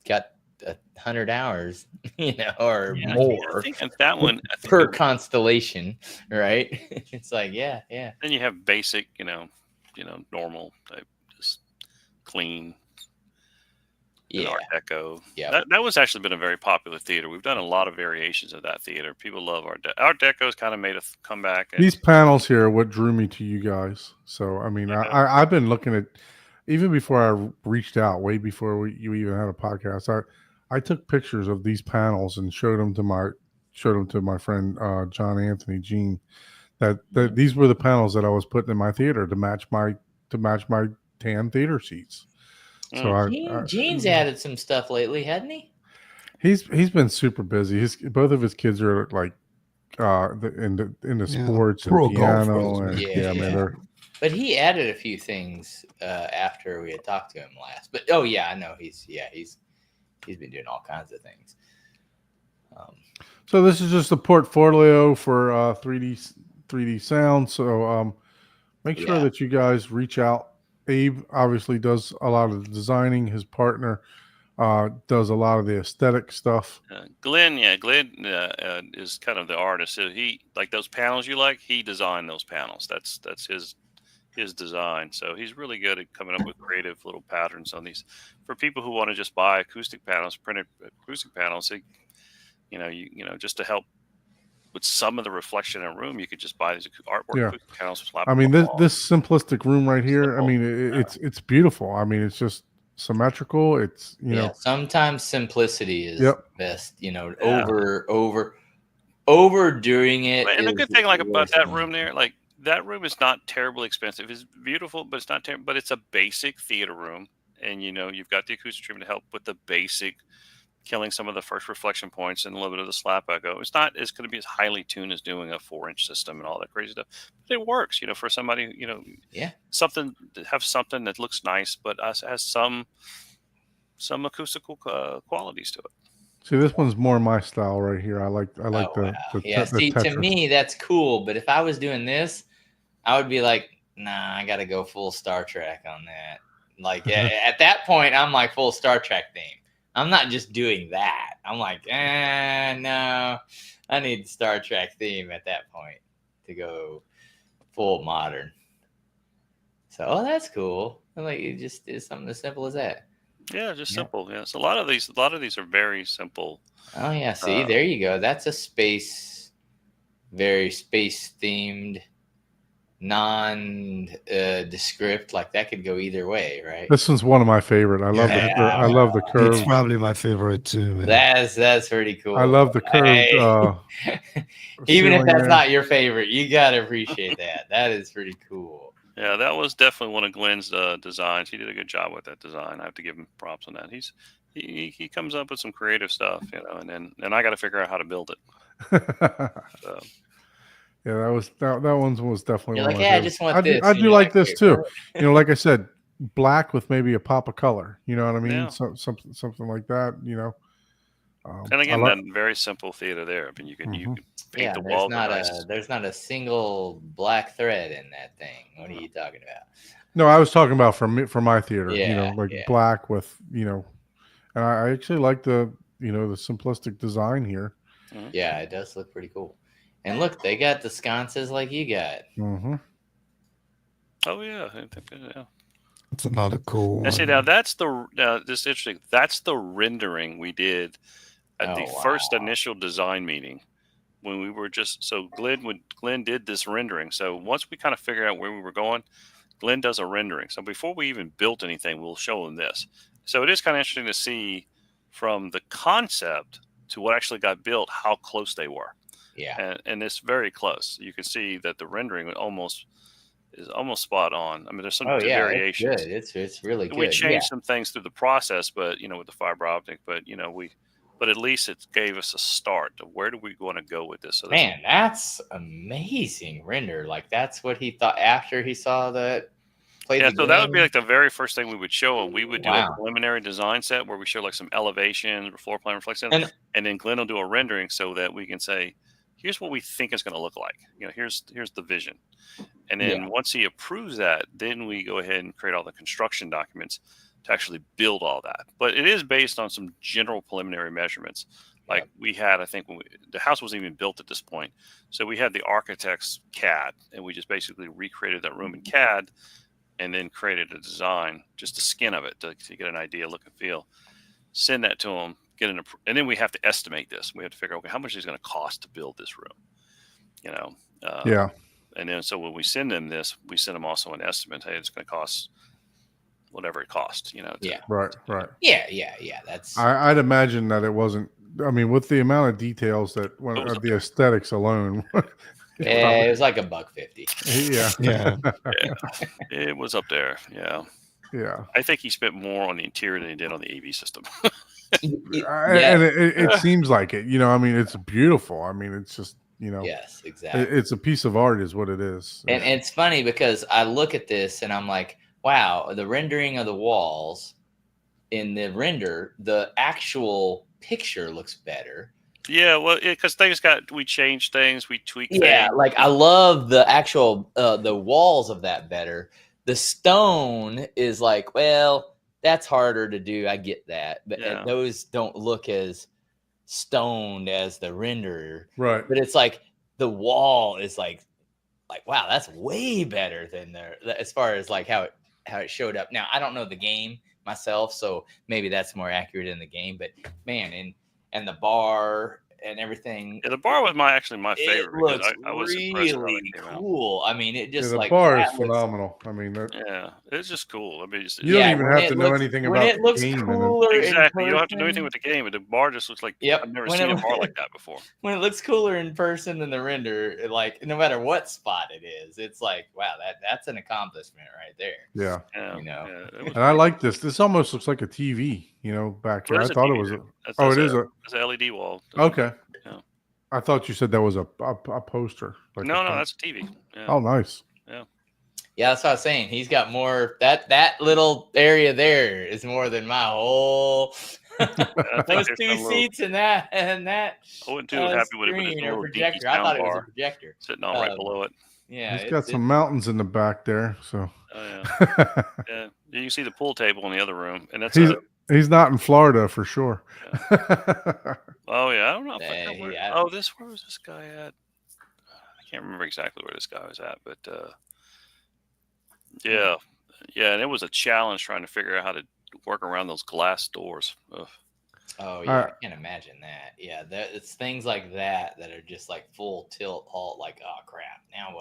S2: got 100 hours, or
S4: Yeah, I
S2: more
S4: think that one. I think
S2: per constellation, right? It's like, yeah.
S4: then you have basic, normal type, just clean.
S2: Yeah.
S4: Art Deco.
S2: Yeah.
S4: That was actually been a very popular theater. We've done a lot of variations of that theater. People love Art Deco. Art Deco's kind of made a comeback.
S3: These panels here are what drew me to you guys. So I mean, I've been looking at even before I reached out, way before you even had a podcast. I took pictures of these panels and showed them to my friend John Anthony Jean. That these were the panels that I was putting in my theater to match my tan theater seats. So
S2: Gene's added some stuff lately, hadn't he?
S3: He's been super busy. Both of his kids are like in the sports and piano, and
S2: but he added a few things after we had talked to him last. But I know he's been doing all kinds of things.
S3: So this is just a portfolio for 3D sound. So make sure that you guys reach out. Abe obviously does a lot of the designing. His partner does a lot of the aesthetic stuff.
S4: Glenn is kind of the artist. So he, like those panels you like, he designed those panels. That's his design. So he's really good at coming up with creative little patterns on these. For people who want to just buy printed acoustic panels, just to help with some of the reflection in a room, you could just buy these artwork acoustic panels.
S3: I mean, this simplistic room right here. I mean, it's beautiful. I mean, it's just symmetrical. It's
S2: sometimes simplicity is best. Overdoing it.
S4: And the good thing about that room there, like that room is not terribly expensive. It's beautiful, but it's not terrible. But it's a basic theater room, and you've got the acoustic treatment to help with the basic, killing some of the first reflection points and a little bit of the slap echo. It's not going to be as highly tuned as doing a 4-inch system and all that crazy stuff. But it works, for somebody, something that looks nice, but has some acoustical qualities to it.
S3: See, this one's more my style right here. I like the
S2: to me, that's cool. But if I was doing this, I would be like, nah, I got to go full Star Trek on that. Like at that point, I'm like full Star Trek theme. I'm not just doing that. I'm like, no, I need Star Trek theme at that point to go full modern. So, that's cool. Like, it just is something as simple as that.
S4: Yeah, just simple. Yeah, so a lot of these are very simple.
S2: Oh yeah, see, there you go. That's a very space themed, non-descript. Like that could go either way, right?
S3: This one's one of my favorite. I love the curve.
S1: It's probably my favorite too, man.
S2: That's pretty cool.
S3: I love the curved.
S2: Even if that's not your favorite, you gotta appreciate that. That is pretty cool.
S4: Yeah, that was definitely one of Glenn's designs. He did a good job with that design. I have to give him props on that. He comes up with some creative stuff, and then I got to figure out how to build it. So.
S3: Yeah, that one was definitely.
S2: You're like, I just want this.
S3: I do like this too. Like I said, black with maybe a pop of color. You know what I mean?
S4: Yeah.
S3: Something like that.
S4: And again, that very simple theater there. I mean, you can paint the wall.
S2: There's not a single black thread in that thing. What are you talking about?
S3: No, I was talking about for my theater.
S2: Yeah,
S3: black with and I actually like the the simplistic design here.
S2: Mm-hmm. Yeah, it does look pretty cool. And look, they got the sconces like you got.
S3: Mm-hmm.
S4: Oh yeah,
S1: It's another cool one.
S4: And see, now that's this interesting. That's the rendering we did at the first initial design meeting when we were Glenn did this rendering. So once we kind of figured out where we were going, Glenn does a rendering. So before we even built anything, we'll show them this. So it is kind of interesting to see from the concept to what actually got built, how close they were.
S2: Yeah.
S4: And it's very close. You can see that the rendering is almost spot on. I mean, there's some variations.
S2: It's really good.
S4: We changed some things through the process, but with the fiber optic, but at least it gave us a start of where do we want to go with this. So
S2: that's amazing render. Like that's what he thought after he saw that. Played
S4: Yeah,
S2: the
S4: so that would be
S2: game?
S4: like the very first thing we would show him. We would do a
S2: Wow.
S4: preliminary design set where we show like some elevations, floor plan reflection,
S2: And
S4: and then Glenn will do a rendering so that we can say, here's what we think it's going to look like. Here's the vision. And then once he approves that, then we go ahead and create all the construction documents to actually build all that. But it is based on some general preliminary measurements. Like we had, I think, when the house wasn't even built at this point. So we had the architect's CAD, and we just basically recreated that room in CAD and then created a design, just the skin of it to get an idea, look and feel. Send that to him, and then we have to estimate this. We have to figure out, okay, how much is it going to cost to build this room?
S3: Yeah.
S4: And then so when we send them this, we send them also an estimate. Hey, it's going to cost whatever it costs.
S3: Right.
S2: yeah. That's
S3: I'd imagine that it wasn't. I mean, with the amount of details that when
S4: It was
S3: the aesthetics alone.
S2: it was like $150.
S3: Yeah.
S1: Yeah.
S4: It was up there. Yeah.
S3: Yeah.
S4: I think he spent more on the interior than he did on the AV system.
S3: And it seems like it. I mean, it's beautiful. I mean, it's just
S2: Yes, exactly.
S3: it's a piece of art, is what it is.
S2: And it's funny because I look at this and I'm like, wow, the rendering of the walls in the render, the actual picture looks better.
S4: Yeah, well, because we changed things, we tweaked
S2: Yeah,
S4: things.
S2: like I love the actual the walls of that better. The stone is like, well, that's harder to do. I get that, but those don't look as stoned as the renderer.
S3: Right.
S2: But it's like the wall is like wow, that's way better than as far as like how it showed up. Now I don't know the game myself, so maybe that's more accurate in the game. But man, and the bar and everything.
S4: Yeah, the bar was my favorite.
S2: It looks
S4: I was impressed how
S2: really
S4: it came out.
S2: cool. I mean, it just
S3: the
S2: like
S3: bar is
S2: that looks-
S3: phenomenal. I mean,
S4: Yeah, it's just cool. I mean,
S3: you don't even
S2: when
S3: have
S2: it
S3: to know
S2: looks-
S3: anything
S2: when
S3: about
S2: it looks
S3: the game.
S2: cooler in
S4: exactly. You don't have to do anything
S2: person-
S4: with the game, but the bar just looks like
S2: Yep.
S4: I've never
S2: When
S4: seen
S2: it-
S4: a bar like that before.
S2: when it looks cooler in person than the render, like no matter what spot it is, it's like wow, that's an accomplishment right there.
S3: Yeah.
S4: Yeah,
S2: Yeah,
S4: it was
S3: And I like this. This almost looks like a TV, back here.
S4: Well,
S3: I
S4: it's a
S3: thought
S4: TV
S3: it was
S4: there.
S3: oh, it is a
S4: It's an LED wall.
S3: okay.
S4: Yeah.
S3: I thought you said that was a poster. Like
S4: No,
S3: a-
S4: that's a TV. Yeah.
S3: Oh, nice.
S2: Yeah, that's what I was saying. He's got more. That little area there is more than my whole.
S4: I think
S2: Those
S4: there's
S2: two
S4: some little-
S2: seats and that
S4: I wasn't too happy with it, but there's a
S2: screen or
S4: little dinky
S2: projector. I thought
S4: sound
S2: it was a
S4: bar
S2: projector.
S4: sitting on right
S2: Um,
S4: below it.
S2: Yeah,
S3: He's got some mountains in the back there, so
S4: Oh, yeah. Yeah, you can see the pool table in the other room, and that's
S3: he's not in Florida for sure.
S4: oh yeah, I don't know. If
S2: Yeah,
S4: where was this guy at? I can't remember exactly where this guy was at, but yeah, and it was a challenge trying to figure out how to work around those glass doors. Ugh.
S2: Oh yeah, I can't imagine that. Yeah, it's things like that that are just like full tilt halt. Like, oh crap! Now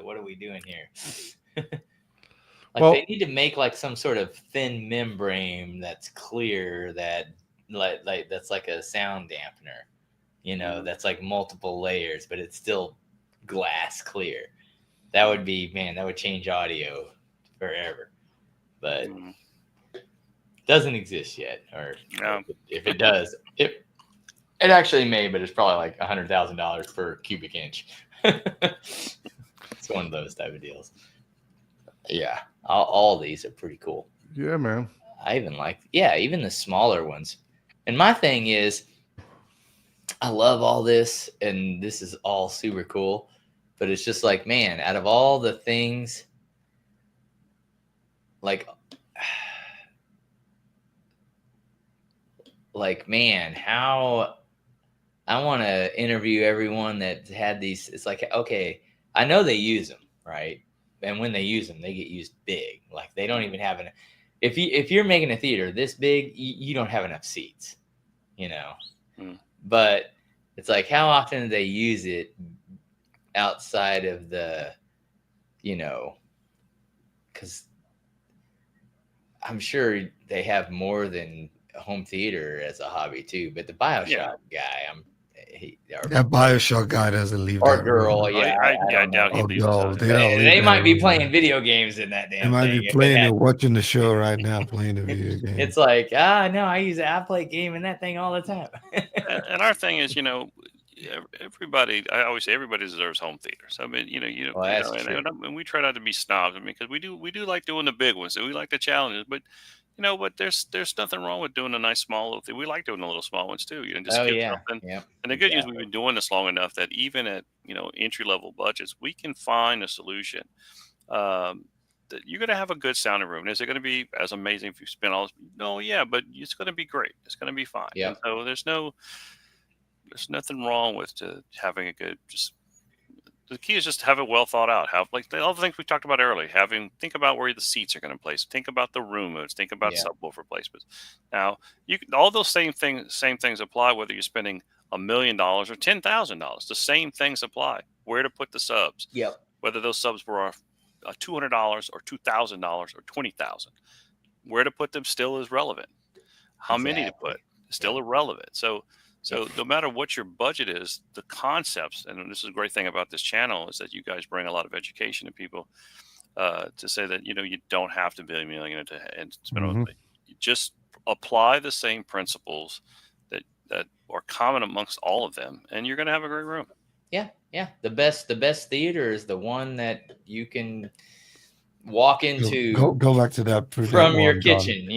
S2: what are we doing here?
S3: Well-
S2: they need to make like some sort of thin membrane that's clear that like that's like a sound dampener. That's like multiple layers, but it's still glass clear. That would be that would change audio forever. But
S4: Mm.
S2: doesn't exist yet, or
S4: No.
S2: if it does, it actually may, but it's probably like $100,000 per cubic inch. It's one of those type of deals. Yeah, all these are pretty cool.
S3: Yeah, man.
S2: I even like, even the smaller ones. And my thing is, I love all this, and this is all super cool, but it's just like, man, out of all the things, man, how I want to interview everyone that had these. It's like, okay, I know they use them, right? And when they use them, they get used big. Like they don't even have if you're making a theater this big, you don't have enough seats, But it's like, how often do they use it outside of the, because I'm sure they have more than a home theater as a hobby too. But the BioShock guy,
S1: That BioShock guy doesn't leave
S2: or
S1: that
S2: girl,
S1: room.
S4: I doubt he
S1: Oh,
S4: leaves
S1: no,
S4: us.
S1: they don't leave
S2: they
S1: that
S2: might be
S1: room.
S2: playing video games in that damn
S1: They might
S2: thing.
S1: be
S2: if
S1: playing
S2: it had-
S1: and watching the show right now, playing the video game.
S2: It's like, no, I play game in that thing all the time.
S4: And our thing is, everybody, I always say everybody deserves home theaters. I mean,
S2: Well, that's true.
S4: and we try not to be snobs. I mean, because we do like doing the big ones, and we like the challenges. But but there's nothing wrong with doing a nice small little thing. We like doing the little small ones too. Just
S2: Oh
S4: give
S2: yeah.
S4: something.
S2: Yep.
S4: And the good news, we've
S2: Exactly.
S4: been doing this long enough that even at entry level budgets, we can find a solution. That you're going to have a good sounding room. Is it going to be as amazing if you spend all this? No, yeah, but it's going to be great. It's going to be fine.
S2: Yep.
S4: And so there's nothing wrong with having a good. Just the key is just have it well thought out. Have like all the things we talked about earlier. Think about where the seats are going to place. Think about the room modes. Think about
S2: Yeah.
S4: subwoofer placements. Now all those same things apply whether you're spending $1 million or $10,000. The same things apply. Where to put the subs.
S2: Yep.
S4: Whether those subs were $200 or $2,000 or $20,000, where to put them still is relevant. How many to
S2: Exactly.
S4: put is still irrelevant. So no matter what your budget is, the concepts, and this is a great thing about this channel, is that you guys bring a lot of education to people to say that you don't have to be $1 million and spend all the money. You just apply the same principles that are common amongst all of them, and you're going to have a great room.
S2: Yeah. Yeah. The best theater is the one that you can walk into
S1: Go back to that
S2: from your
S1: one, Don.
S2: kitchen.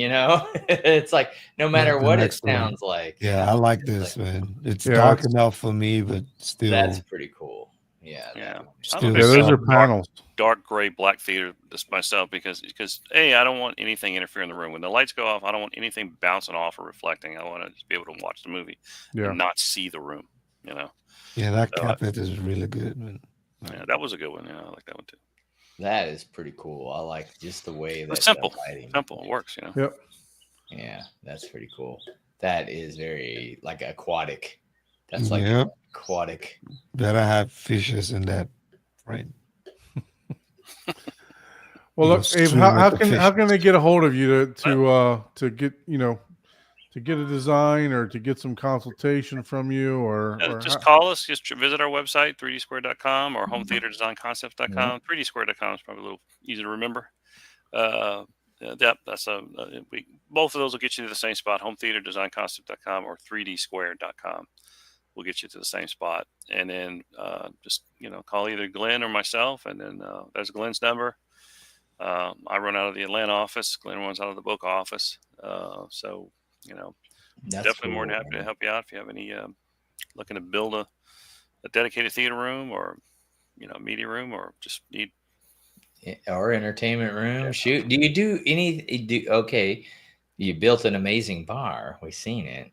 S2: It's like no matter
S1: the
S2: what it
S1: next one.
S2: sounds like.
S1: Yeah, I like
S2: It's
S1: this,
S2: like,
S1: man. It's
S3: Yeah,
S1: dark
S3: it's-
S1: enough for me, but still,
S2: that's pretty cool. Yeah.
S4: Yeah. I'm a
S1: still
S4: big
S3: Yeah, those
S4: fan
S3: are
S4: of
S3: panels.
S4: dark gray black theater just myself because I don't want anything interfering in the room. When the lights go off, I don't want anything bouncing off or reflecting. I want to just be able to watch the movie
S3: Yeah.
S4: and not see the room.
S1: Yeah, that
S4: So,
S1: carpet is really good, man.
S4: Yeah, that was a good one. Yeah, I like that one too.
S2: That is pretty cool. I like just the way that
S4: It's simple.
S2: the lighting.
S4: Simple, it works.
S3: Yep.
S2: Yeah, that's pretty cool. That is very like aquatic. That's like
S1: Yep.
S2: aquatic.
S1: Better have fishes in that, right?
S3: Well,
S1: You
S3: look,
S1: know,
S3: Abe,
S1: swim
S3: how
S1: with the
S3: can
S1: fish.
S3: they get a hold of you to get to get a design or to get some consultation from you or
S4: Just call us. Just visit our website, 3dsquare.com or hometheaterdesignconcepts.com. 3dsquare.com is probably a little easy to remember. That's both of those will get you to the same spot, hometheaterdesignconcept.com or 3dsquare.com. We'll get you to the same spot. And then just, call either Glenn or myself. And then there's Glenn's number. I run out of the Atlanta office. Glenn runs out of the Boca office. So,
S2: That's
S4: definitely more than
S2: cool,
S4: happy to
S2: man.
S4: help you out if you have any looking to build a dedicated theater room or media room or just need
S2: Or entertainment room. Shoot. Do you do any? Okay, you built an amazing bar. We've seen it.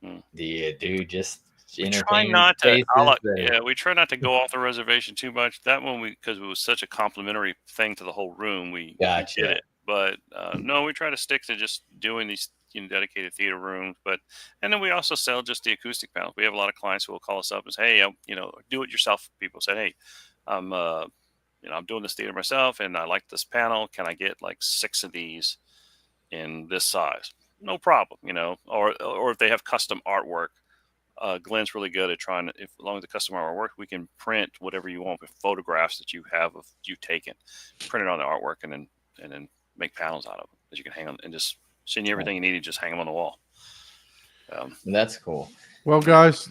S2: Do you do just
S4: we try
S2: entertainment
S4: not to
S2: spaces that are-
S4: we try not to go off the reservation too much. That one because it was such a complimentary thing to the whole room, we
S2: Gotcha.
S4: did it. But no, we try to stick to just doing these dedicated theater rooms. And then we also sell just the acoustic panels. We have a lot of clients who will call us up and say, hey, do it yourself. People said, hey, I'm I'm doing this theater myself and I like this panel. Can I get like 6 of these in this size? No problem, or if they have custom artwork, Glenn's really good at trying to, as long as the custom artwork, we can print whatever you want with photographs that you have of you taken, print it on the artwork and then make panels out of them that you can hang on and just send you everything you need and just hang them on the wall.
S2: That's cool.
S3: Well, guys,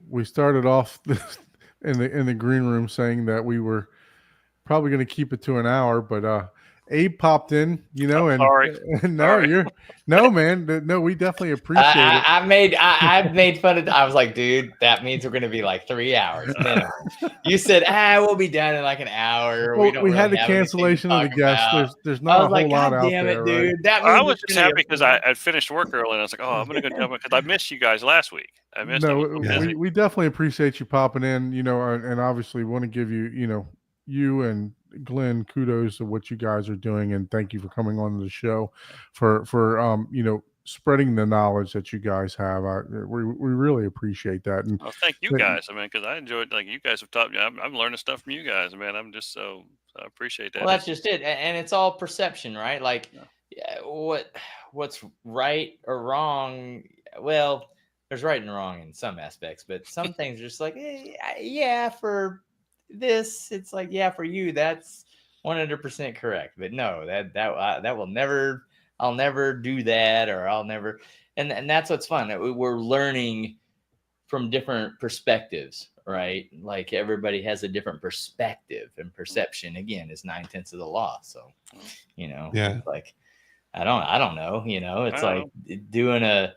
S3: we started off in the green room saying that we were probably going to keep it to an hour, but Abe popped in,
S4: Sorry.
S3: man, no, we definitely appreciate it.
S2: I've made fun of. I was like, dude, that means we're going to be like 3 hours minimum. You said, we'll be done in like an hour.
S3: Well, we had the
S2: have anything to
S3: cancellation of the
S2: talk
S3: guests.
S2: about.
S3: There's
S2: I
S3: not a
S2: was
S3: whole
S2: like,
S3: lot
S2: God
S3: out
S2: damn
S3: there,
S2: it, dude.
S3: right?
S2: That means
S4: I was
S2: it's
S4: just
S2: gonna
S4: happy
S2: be-
S4: because I finished work early and I was like, I'm going to go jump because I missed you guys last week. I missed
S3: No,
S4: them. Busy.
S3: we definitely appreciate you popping in, and obviously want to give you, you and Glenn, kudos of what you guys are doing, and thank you for coming on the show, for spreading the knowledge that you guys have. We really appreciate that. And
S4: Well, thank you guys. I mean, because I enjoyed, like, you guys have taught me. I'm learning stuff from you guys, man. I'm just so I appreciate that.
S2: Well, that's just it, and it's all perception, right? Like, what's right or wrong? Well, there's right and wrong in some aspects, but some things are just like, for this, it's like, for you, that's 100% correct. But no, that will never. I'll never do that, or I'll never. And that's what's fun. We're learning from different perspectives, right? Like everybody has a different perspective, and perception again is 9/10 of the law. So, you know,
S1: Yeah.
S2: like I don't know, you know, it's
S4: I
S2: like doing a,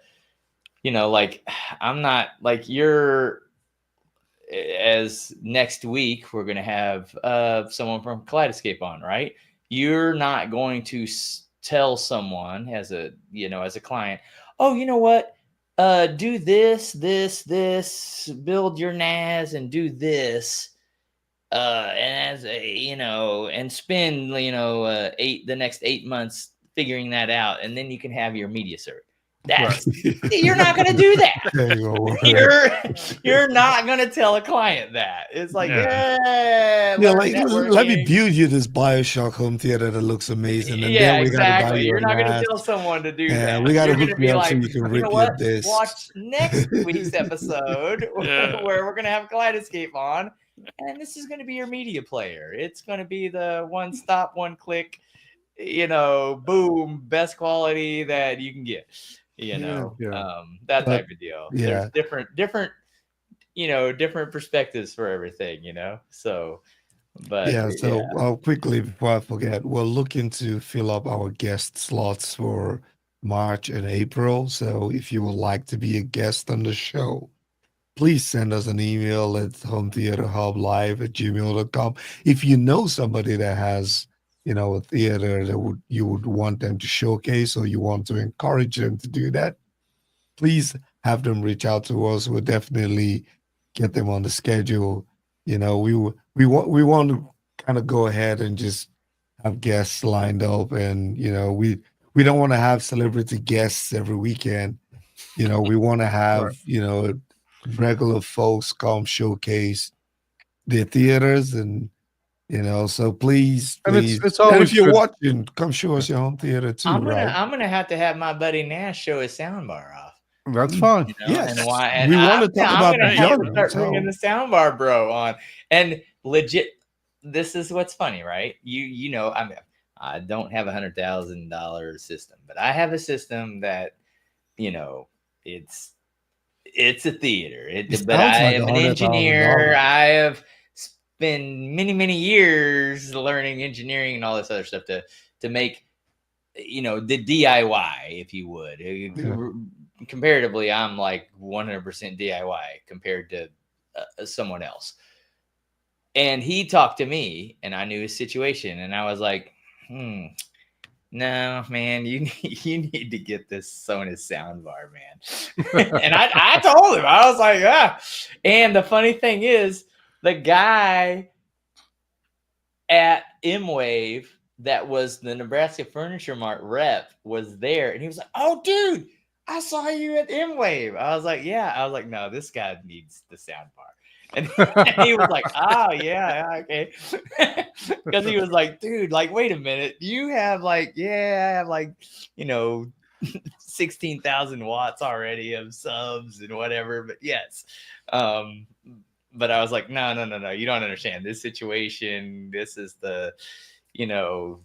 S2: you know, like I'm not like you're. As next week we're going to have someone from Kaleidoscape on, right? You're not going to tell someone as a, you know, as a client, oh, you know what, do this, build your NAS and do this, and as a, you know, and spend, you know, the next 8 months figuring that out, and then you can have your media cert. That's you're not going to do that. You're not going to tell a client that. It's like,
S1: yeah, like let me build you this BioShock home theater that looks amazing, and then we got to buy you.
S2: You're not going to tell someone to do that.
S1: We got to
S2: hook
S1: you up
S2: like,
S1: so you can
S2: you
S1: rip
S2: know
S1: your
S2: what?
S1: discs.
S2: Watch next week's episode where we're going to have Kaleidoscape on, and this is going to be your media player. It's going to be the one stop, one click, you know, boom, best quality that you can get. You know, that type of deal.
S1: Yeah.
S2: There's different, you know, different perspectives for everything, you know. So, but
S1: quickly before I forget, we're looking to fill up our guest slots for March and April. So if you would like to be a guest on the show, please send us an email at hometheaterhublive@gmail.com. If you know somebody that has, you know, a theater that you would want them to showcase, or you want to encourage them to do that, please have them reach out to us. We'll definitely get them on the schedule. You know, we want to kind of go ahead and just have guests lined up, and you know, we don't want to have celebrity guests every weekend. You know, we want to have you know, regular folks come showcase their theaters, and you know, so please.
S3: It's always,
S1: and if you're watching, come show us your home theater too.
S2: I'm gonna have to have my buddy Nash show his soundbar off.
S3: That's fine.
S2: You know?
S1: Yes,
S2: and
S1: we want to talk about
S2: Johnny. Start bringing the soundbar bro on, and legit. This is what's funny, right? You know, I don't have $100,000 system, but I have a system that, you know, it's a theater. But I am an engineer. I have spent many years learning engineering and all this other stuff to make, you know, the DIY, if you would. Comparatively, I'm like 100% DIY compared to someone else. And he talked to me, and I knew his situation, and I was like, no, man, you need to get this Sonos soundbar, man. And I told him, I was like, And the funny thing is, the guy at M-Wave that was the Nebraska Furniture Mart rep was there, and he was like, oh, dude, I saw you at M-Wave. I was like, yeah. I was like, no, this guy needs the soundbar. And he was like, oh, yeah, okay. Because he was like, dude, like, wait a minute. You have like, I have like, you know, 16,000 watts already of subs and whatever. But yes. But I was like, no. You don't understand this situation. This is the, you know,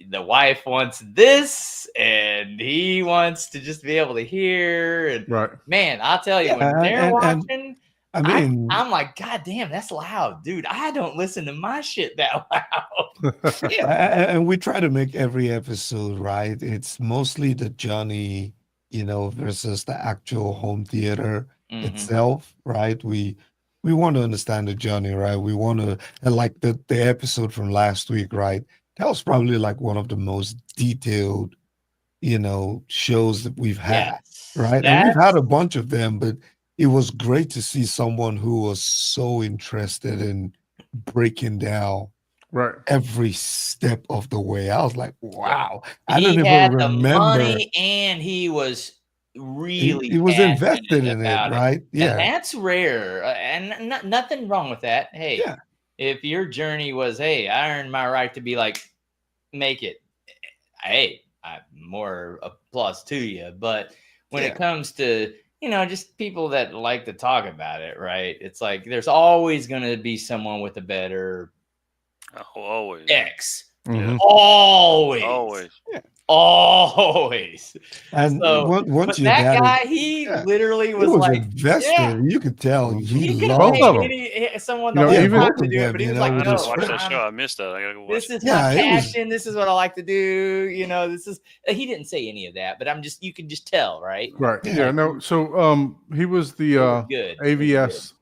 S2: the wife wants this, and he wants to just be able to hear. And man, I'll tell you, when they're watching, I mean, I'm like, God damn, that's loud, dude. I don't listen to my shit that loud.
S1: And we try to make every episode, right? It's mostly the Johnny, you know, versus the actual home theater itself, right? We want to understand the Johnny, right? We want to, and like the episode from last week, right? That was probably like one of the most detailed, you know, shows that we've had, right? And we've had a bunch of them, but it was great to see someone who was so interested in breaking down every step of the way. I was like, wow. I don't even remember.
S2: The money, and he was really
S1: he was invested in it, right?
S2: Yeah. And that's rare. And nothing wrong with that. Hey, if your journey was, hey, I earned my right to be like, make it. Hey, more applause to you. But when it comes to, you know, just people that like to talk about it, right? It's like there's always going to be someone with a better
S4: always
S2: X. Always.
S4: Always.
S2: Always.
S1: And
S2: So,
S1: once
S2: but
S1: your
S2: that
S1: dad,
S2: guy, he
S1: yeah,
S2: literally
S1: he
S2: was
S1: was
S2: like,
S1: invested.
S2: yeah.
S1: You could tell he
S2: He could have
S3: Both
S1: loved
S3: of
S2: paid
S3: them.
S2: someone
S3: You
S2: the
S3: know,
S2: whole
S3: even-
S2: time
S1: both
S2: to
S1: of
S2: do it,
S1: them,
S2: but he
S1: you
S2: was
S1: know,
S2: like,
S4: I
S1: with
S4: gotta
S1: his
S2: no,
S4: watch that
S1: friend.
S4: show. I missed that. I gotta watch
S2: this
S4: it.
S2: is
S1: Yeah,
S2: my
S1: it was.
S2: passion. This is what I like to do. You know, this is. He didn't say any of that, but you can just tell, right?
S3: Right.
S1: Yeah.
S3: Yeah. No. So he was the
S2: It was good. It was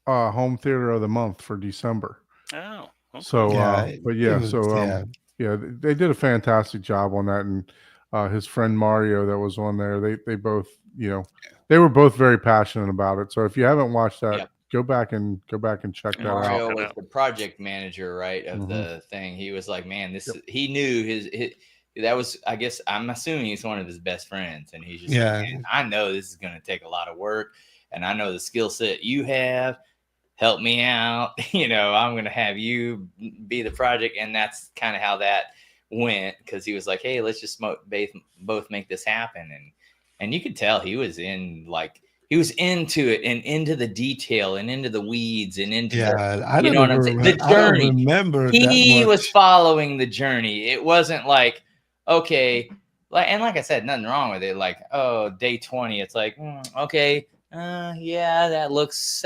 S3: AVS home theater of the month for December.
S4: Oh, okay.
S3: So
S1: Yeah,
S3: but
S1: it
S3: yeah,
S1: was,
S3: so
S1: yeah.
S3: yeah, they did a fantastic job on that, and his friend Mario that was on there, they both, you know, they were both very passionate about it. So if you haven't watched that,
S2: Yep.
S3: go back and check that out.
S2: Mario
S4: Check it
S2: was
S4: out.
S2: the project manager, right, of
S3: Mhm.
S2: the thing. He was like, man,
S3: Yep.
S2: he knew his that was, I guess, I'm assuming he's one of his best friends, and he's just
S1: Yeah.
S2: like, man, I know this is going to take a lot of work, and I know the skill set you have. Help me out. You know, I'm going to have you be the project, and that's kind of how that went, because he was like, hey, let's just both make this happen, and you could tell he was into it and into the detail and into the weeds and into
S1: Yeah, I
S2: you
S1: don't
S2: know what I'm saying? The
S1: I don't
S2: journey.
S1: remember
S2: He
S1: that
S2: was
S1: much.
S2: following the journey. It wasn't like, okay, like I said, nothing wrong with it. Like, oh, day 20, it's like, okay, yeah, that looks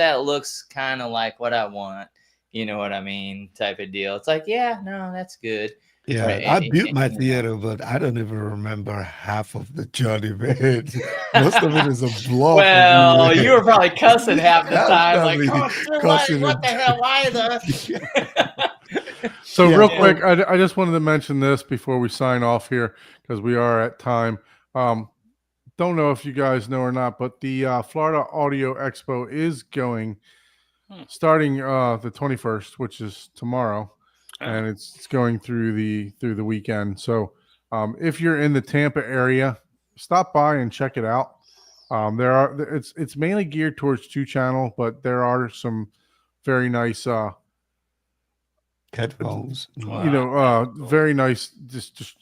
S2: kind of like what I want. You know what I mean? Type of deal. It's like, yeah, no, that's good.
S1: Yeah,
S2: Right.
S1: I built my
S2: You know.
S1: theater, but I don't even remember half of the journey, man. Most of it is a bluff.
S2: Well, you were probably cussing half the
S1: I was
S2: time, like,
S1: probably
S2: oh, it's too late.
S1: cussing
S2: What
S1: and-
S2: the hell? Why the?
S3: So
S1: Yeah.
S3: real quick, I just wanted to mention this before we sign off here, because we are at time. Don't know if you guys know or not, but the Florida Audio Expo is going starting the 21st, which is tomorrow, and it's going through the weekend. So if you're in the Tampa area, stop by and check it out. It's mainly geared towards 2-channel, but there are some very nice
S1: Headphones.
S3: very nice just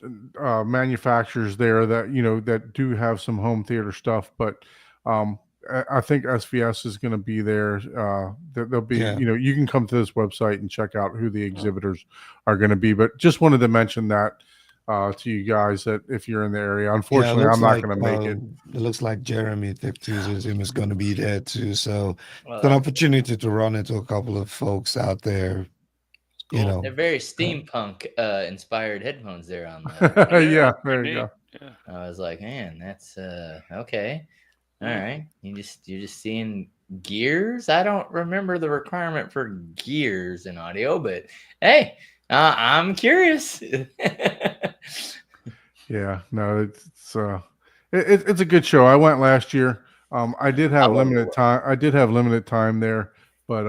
S3: manufacturers there that, you know, that do have some home theater stuff, but I think SVS is going to be there. There'll be,
S1: Yeah.
S3: you know, you can come to this website and check out who the exhibitors are going to be, but just wanted to mention that to you guys, that if you're in the area. Unfortunately, I'm not going to make it.
S1: It looks like Jeremy Thiptusis is going to be there too. So
S2: Well,
S1: it's an opportunity to run into a couple of folks out there. You know,
S2: they're very steampunk inspired headphones there on the.
S3: Yeah,
S4: they're
S3: there you
S4: neat.
S3: go.
S4: Yeah.
S2: I was like, man, that's okay. All right. You're just seeing gears. I don't remember the requirement for gears in audio, but hey, I'm curious.
S3: Yeah, no, it's a good show. I went last year. I did have limited time. I did have limited time there, but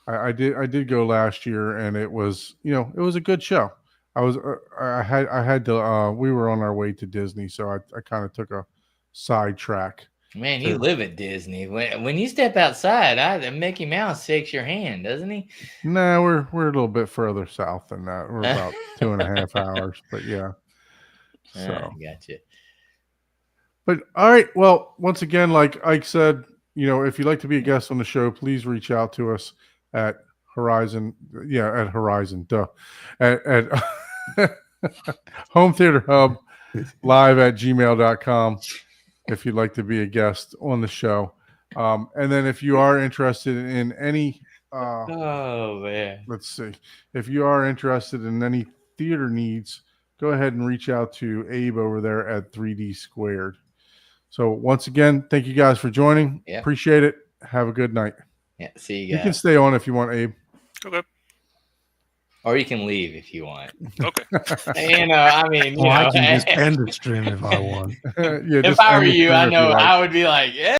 S3: I did go last year, and it was, you know, it was a good show. I had to we were on our way to Disney, so I kind of took a sidetrack.
S2: Man, you live at Disney. When you step outside, Mickey Mouse shakes your hand, doesn't he?
S3: Nah, we're a little bit further south than that. We're about 2.5 hours, but yeah. So
S2: Gotcha.
S3: But all right, well, once again, like Ike said, you know, if you'd like to be a guest on the show, please reach out to us at Horizon. Yeah, at Horizon. At Home Theater Hub live at gmail.com if you'd like to be a guest on the show. And then if you are interested in any
S2: Oh man.
S3: let's see, if you are interested in any theater needs, go ahead and reach out to Abe over there at 3D Squared. So once again, thank you guys for joining.
S2: Yeah.
S3: Appreciate it. Have a good night.
S2: Yeah. See you
S3: You
S2: guys.
S3: can stay on if you want, Abe.
S4: Okay.
S2: Or you can leave if you want.
S4: Okay.
S2: You know, I mean, you
S1: I
S2: know,
S1: can just end the stream if I want.
S3: Yeah,
S2: if
S3: just
S2: I
S3: end
S2: were
S3: the
S2: you,
S3: stream
S2: I
S3: if
S2: know
S3: like.
S2: I would be like, yeah.